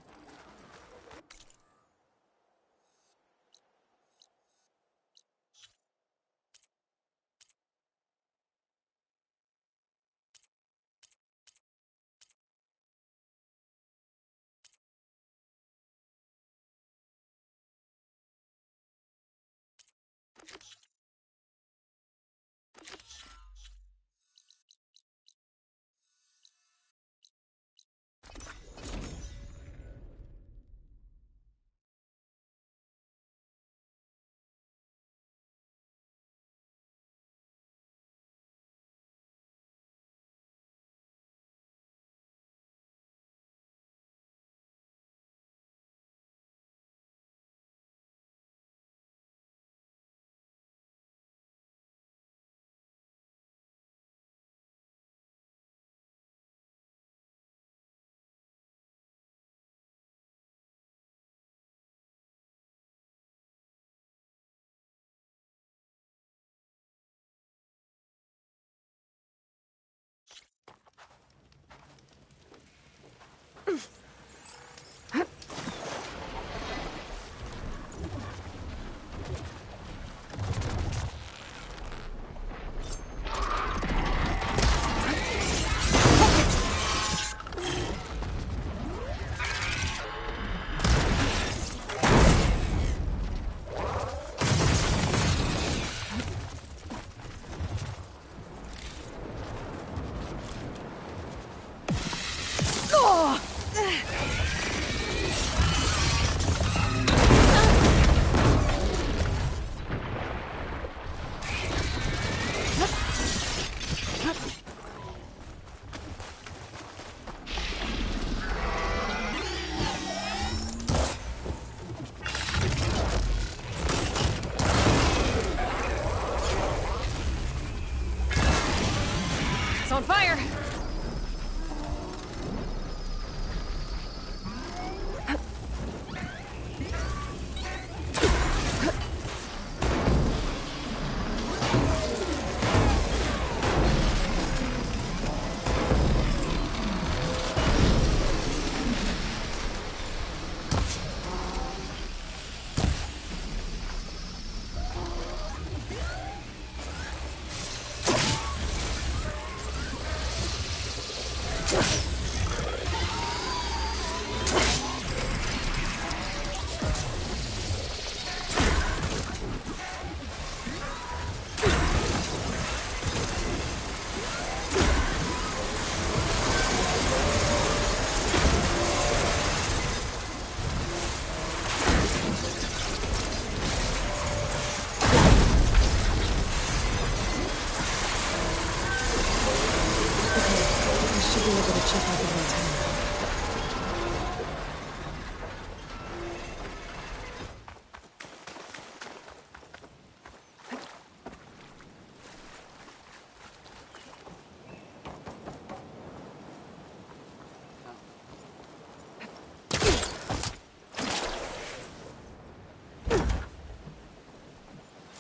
It's on fire!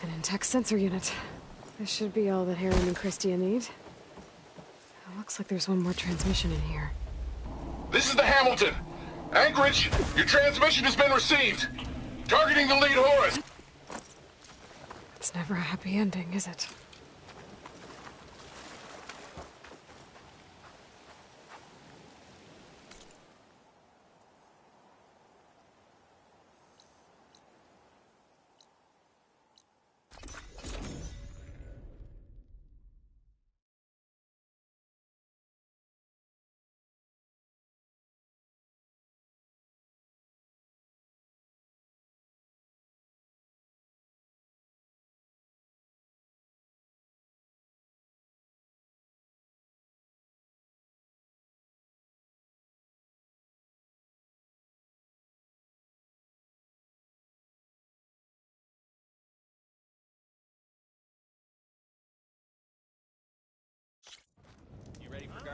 An intact sensor unit. This should be all that Harry and Christia need. It looks like there's one more transmission in here. This is the Hamilton. Anchorage, your transmission has been received. Targeting the lead Horus. It's never a happy ending, is it?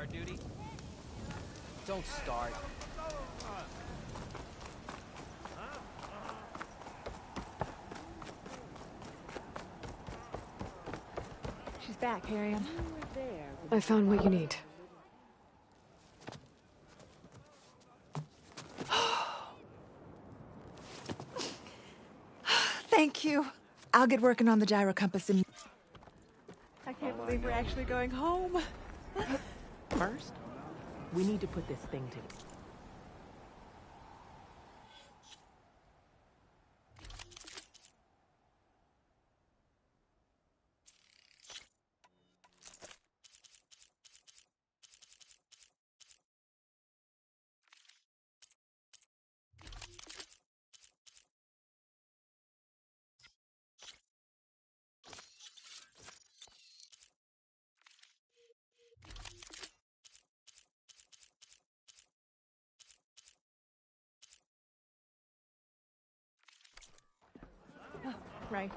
guard duty? Don't start. She's back, Harriet. I found what you need. Thank you. I'll get working on the gyro compass and... I can't believe we're actually going home. First, we need to put this thing together. Right.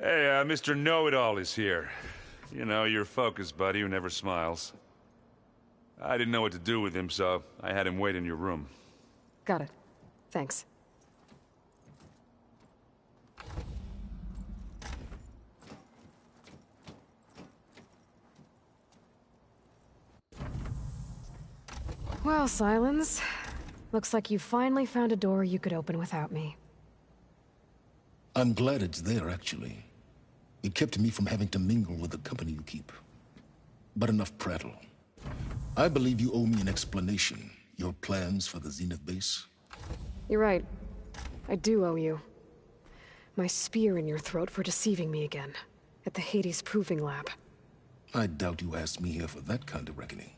Hey, Mr. Know-It-All is here. You know, your focus buddy who never smiles. I didn't know what to do with him, so I had him wait in your room. Got it. Thanks. Well, Silence. Looks like you finally found a door you could open without me. I'm glad it's there, actually. It kept me from having to mingle with the company you keep. But enough prattle. I believe you owe me an explanation. Your plans for the Zenith base? You're right. I do owe you. My spear in your throat for deceiving me again. At the Hades Proving Lab. I doubt you asked me here for that kind of reckoning.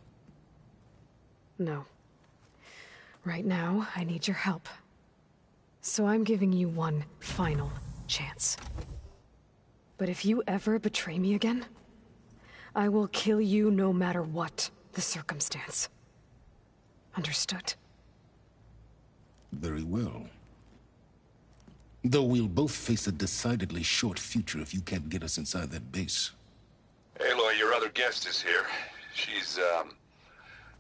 No. Right now, I need your help. So I'm giving you one final chance. But if you ever betray me again, I will kill you no matter what the circumstance. Understood? Very well. Though we'll both face a decidedly short future if you can't get us inside that base. Aloy, your other guest is here. She's,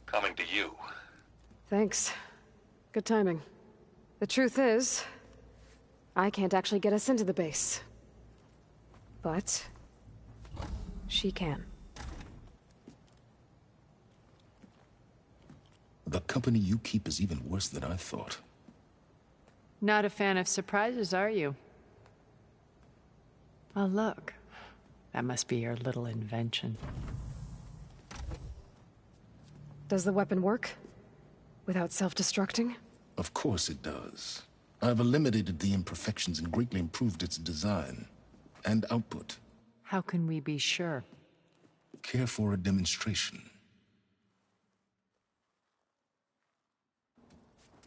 coming to you. Thanks. Good timing. The truth is, I can't actually get us into the base. But she can. The company you keep is even worse than I thought. Not a fan of surprises, are you? Oh, look. That must be your little invention. Does the weapon work? Without self-destructing? Of course it does. I've eliminated the imperfections and greatly improved its design and output. How can we be sure? Care for a demonstration?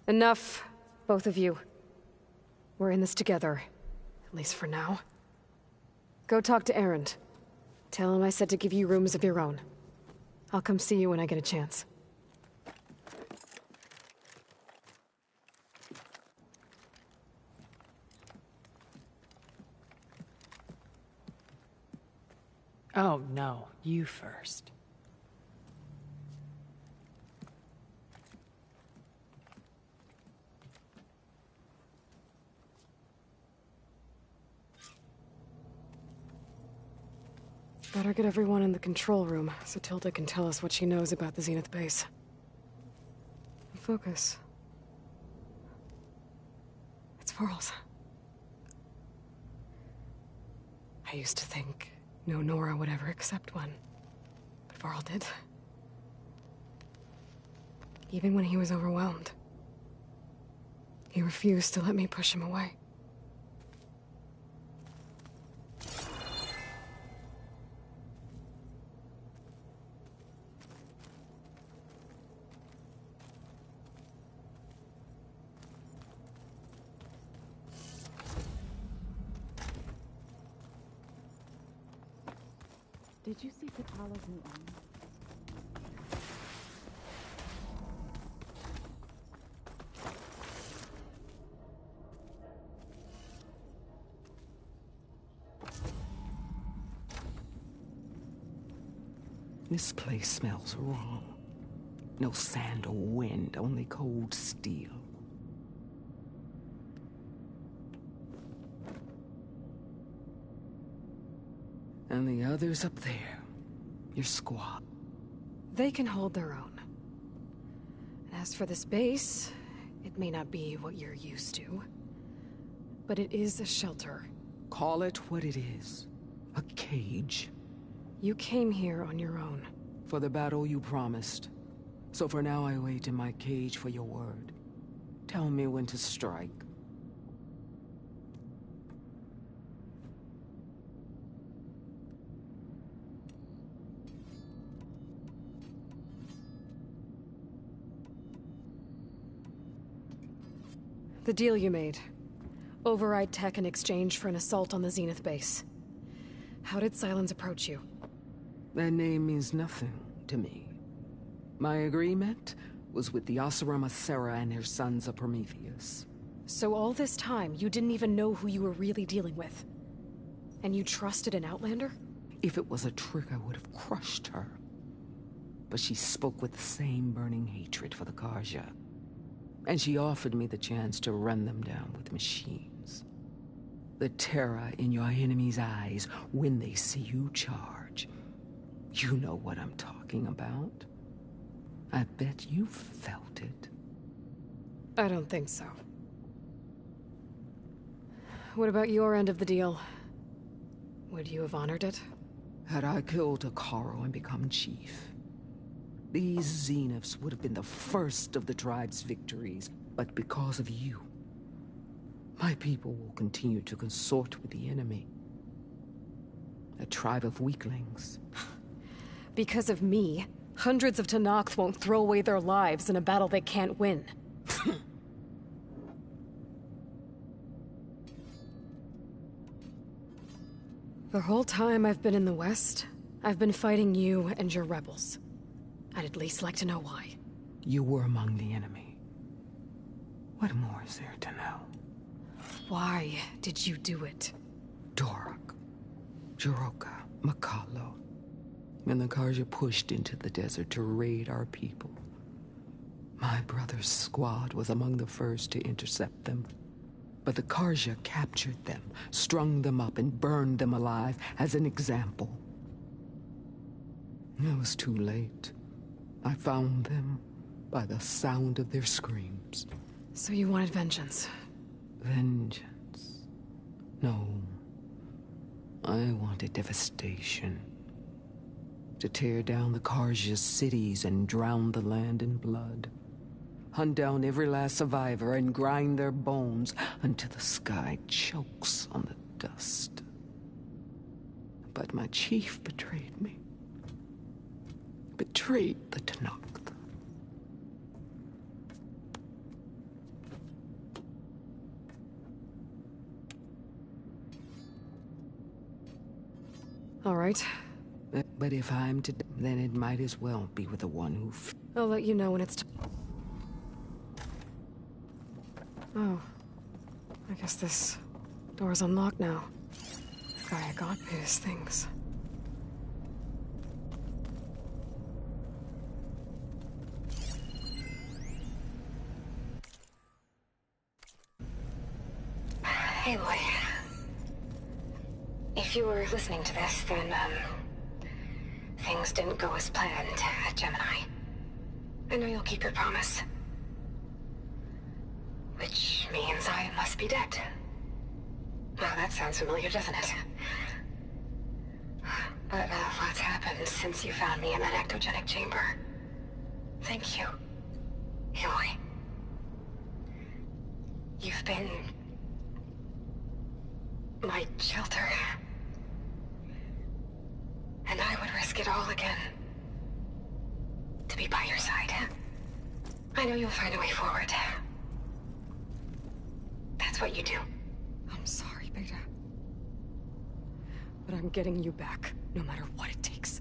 Enough, both of you. We're in this together, at least for now. Go talk to Erend. Tell him I said to give you rooms of your own. I'll come see you when I get a chance. Oh, no. You first. Better get everyone in the control room so Tilda can tell us what she knows about the Zenith base. Focus. It's Varl's. I used to think no Nora would ever accept one, but Varl did. Even when he was overwhelmed. He refused to let me push him away. Did you see Katala's new armor? This place smells wrong. No sand or wind, only cold steel. And the others up there, your squad. They can hold their own. And as for this base, it may not be what you're used to, but it is a shelter. Call it what it is. A cage. You came here on your own. For the battle you promised. So for now I wait in my cage for your word. Tell me when to strike. The deal you made. Override tech in exchange for an assault on the Zenith base. How did Sylens approach you? That name means nothing to me. My agreement was with the Oseram Sera and her sons of Prometheus. So all this time, you didn't even know who you were really dealing with? And you trusted an Outlander? If it was a trick, I would have crushed her. But she spoke with the same burning hatred for the Karja. And she offered me the chance to run them down with machines. The terror in your enemy's eyes when they see you charge. You know what I'm talking about. I bet you felt it. I don't think so. What about your end of the deal? Would you have honored it? Had I killed Hekarro and become chief, these Zeniths would have been the first of the tribe's victories, but because of you, my people will continue to consort with the enemy. A tribe of weaklings. Because of me, hundreds of Tenakth won't throw away their lives in a battle they can't win. The whole time I've been in the West, I've been fighting you and your rebels. I'd at least like to know why. You were among the enemy. What more is there to know? Why did you do it? Dorak, Jiroka, Makalo, and the Karja pushed into the desert to raid our people. My brother's squad was among the first to intercept them. But the Karja captured them, strung them up, and burned them alive as an example. It was too late. I found them by the sound of their screams. So you wanted vengeance? Vengeance? No. I wanted devastation. To tear down the Karja's cities and drown the land in blood. Hunt down every last survivor and grind their bones until the sky chokes on the dust. But my chief betrayed me. Betrayed the Tenakth. All right. But if I'm to, then it might as well be with the one who. I'll let you know when it's. Oh. I guess this door's unlocked now. The guy I got his things. Aloy. If you were listening to this, then, things didn't go as planned at Gemini. I know you'll keep your promise. Which means I must be dead. Well, that sounds familiar, doesn't it? But lots happened since you found me in that ectogenic chamber. Thank you, Aloy. You've been my shelter. And I would risk it all again to be by your side. I know you'll find a way forward. That's what you do. I'm sorry, Beta. But I'm getting you back, no matter what it takes.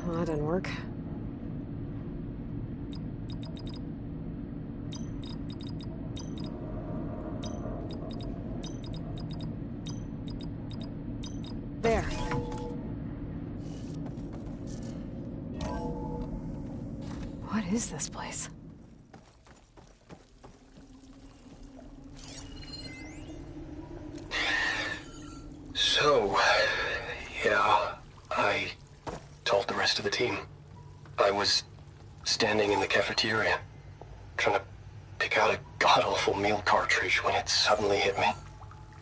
Well, that didn't work. There. What is this place? So, yeah, I told the rest of the team. I was standing in the cafeteria, trying to pick out a god-awful meal cartridge when it suddenly hit me.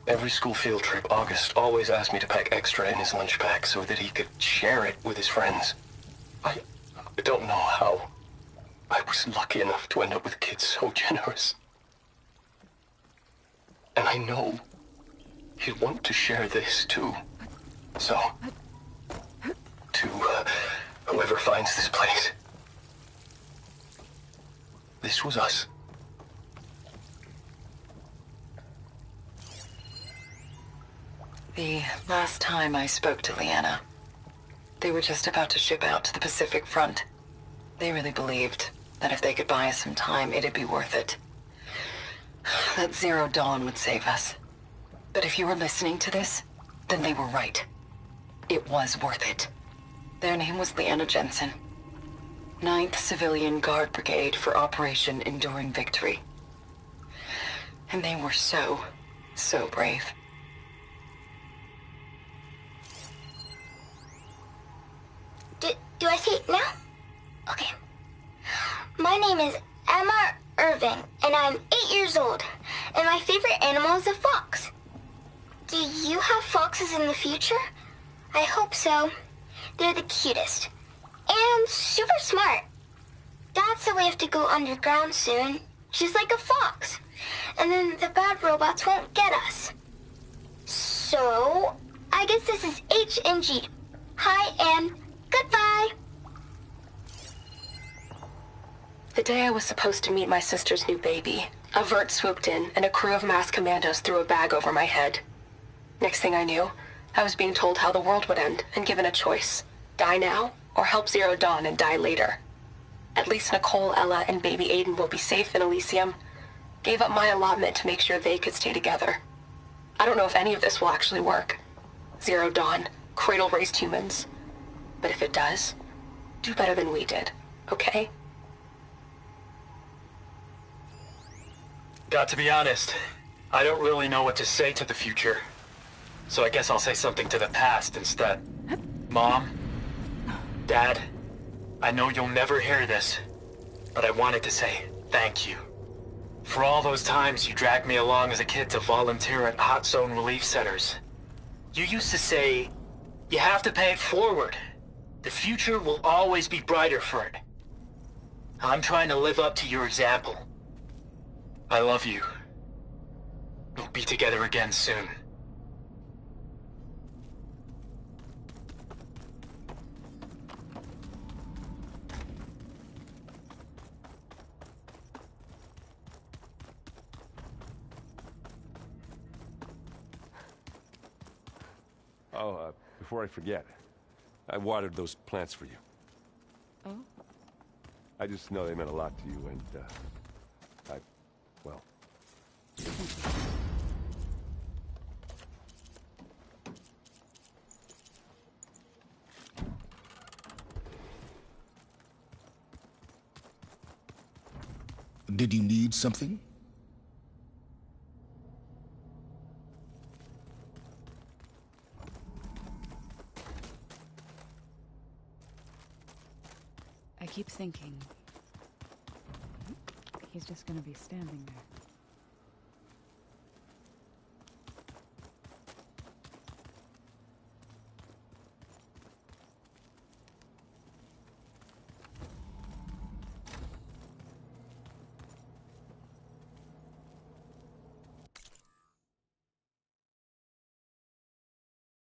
Every school field trip, August always asked me to pack extra in his lunch pack so that he could share it with his friends. I don't know how. I was lucky enough to end up with kids so generous. And I know he'd want to share this too. So, to whoever finds this place, this was us. The last time I spoke to Leanna, they were just about to ship out to the Pacific Front. They really believed that if they could buy us some time, it'd be worth it. That Zero Dawn would save us. But if you were listening to this, then they were right. It was worth it. Their name was Leanna Jensen. 9th Civilian Guard Brigade for Operation Enduring Victory. And they were so So brave. Do I say it now? Okay. My name is Emma Irving, and I'm 8 years old, and my favorite animal is a fox. Do you have foxes in the future? I hope so. They're the cutest. And super smart. Dad said we have to go underground soon, just like a fox. And then the bad robots won't get us. So, I guess this is H and G. Hi and goodbye. The day I was supposed to meet my sister's new baby, a vert swooped in and a crew of masked commandos threw a bag over my head. Next thing I knew, I was being told how the world would end and given a choice. Die now, or help Zero Dawn and die later. At least Nicole, Ella, and baby Aiden will be safe in Elysium. Gave up my allotment to make sure they could stay together. I don't know if any of this will actually work. Zero Dawn, cradle-raised humans. But if it does, do better than we did, okay? Got to be honest, I don't really know what to say to the future. So I guess I'll say something to the past instead. Mom, Dad, I know you'll never hear this, but I wanted to say thank you. For all those times you dragged me along as a kid to volunteer at hot zone relief centers. You used to say, you have to pay it forward. The future will always be brighter for it. I'm trying to live up to your example. I love you. We'll be together again soon. Oh, before I forget, I watered those plants for you. Oh? I just know they meant a lot to you, and, well... Did you need something? I keep thinking he's just gonna be standing there.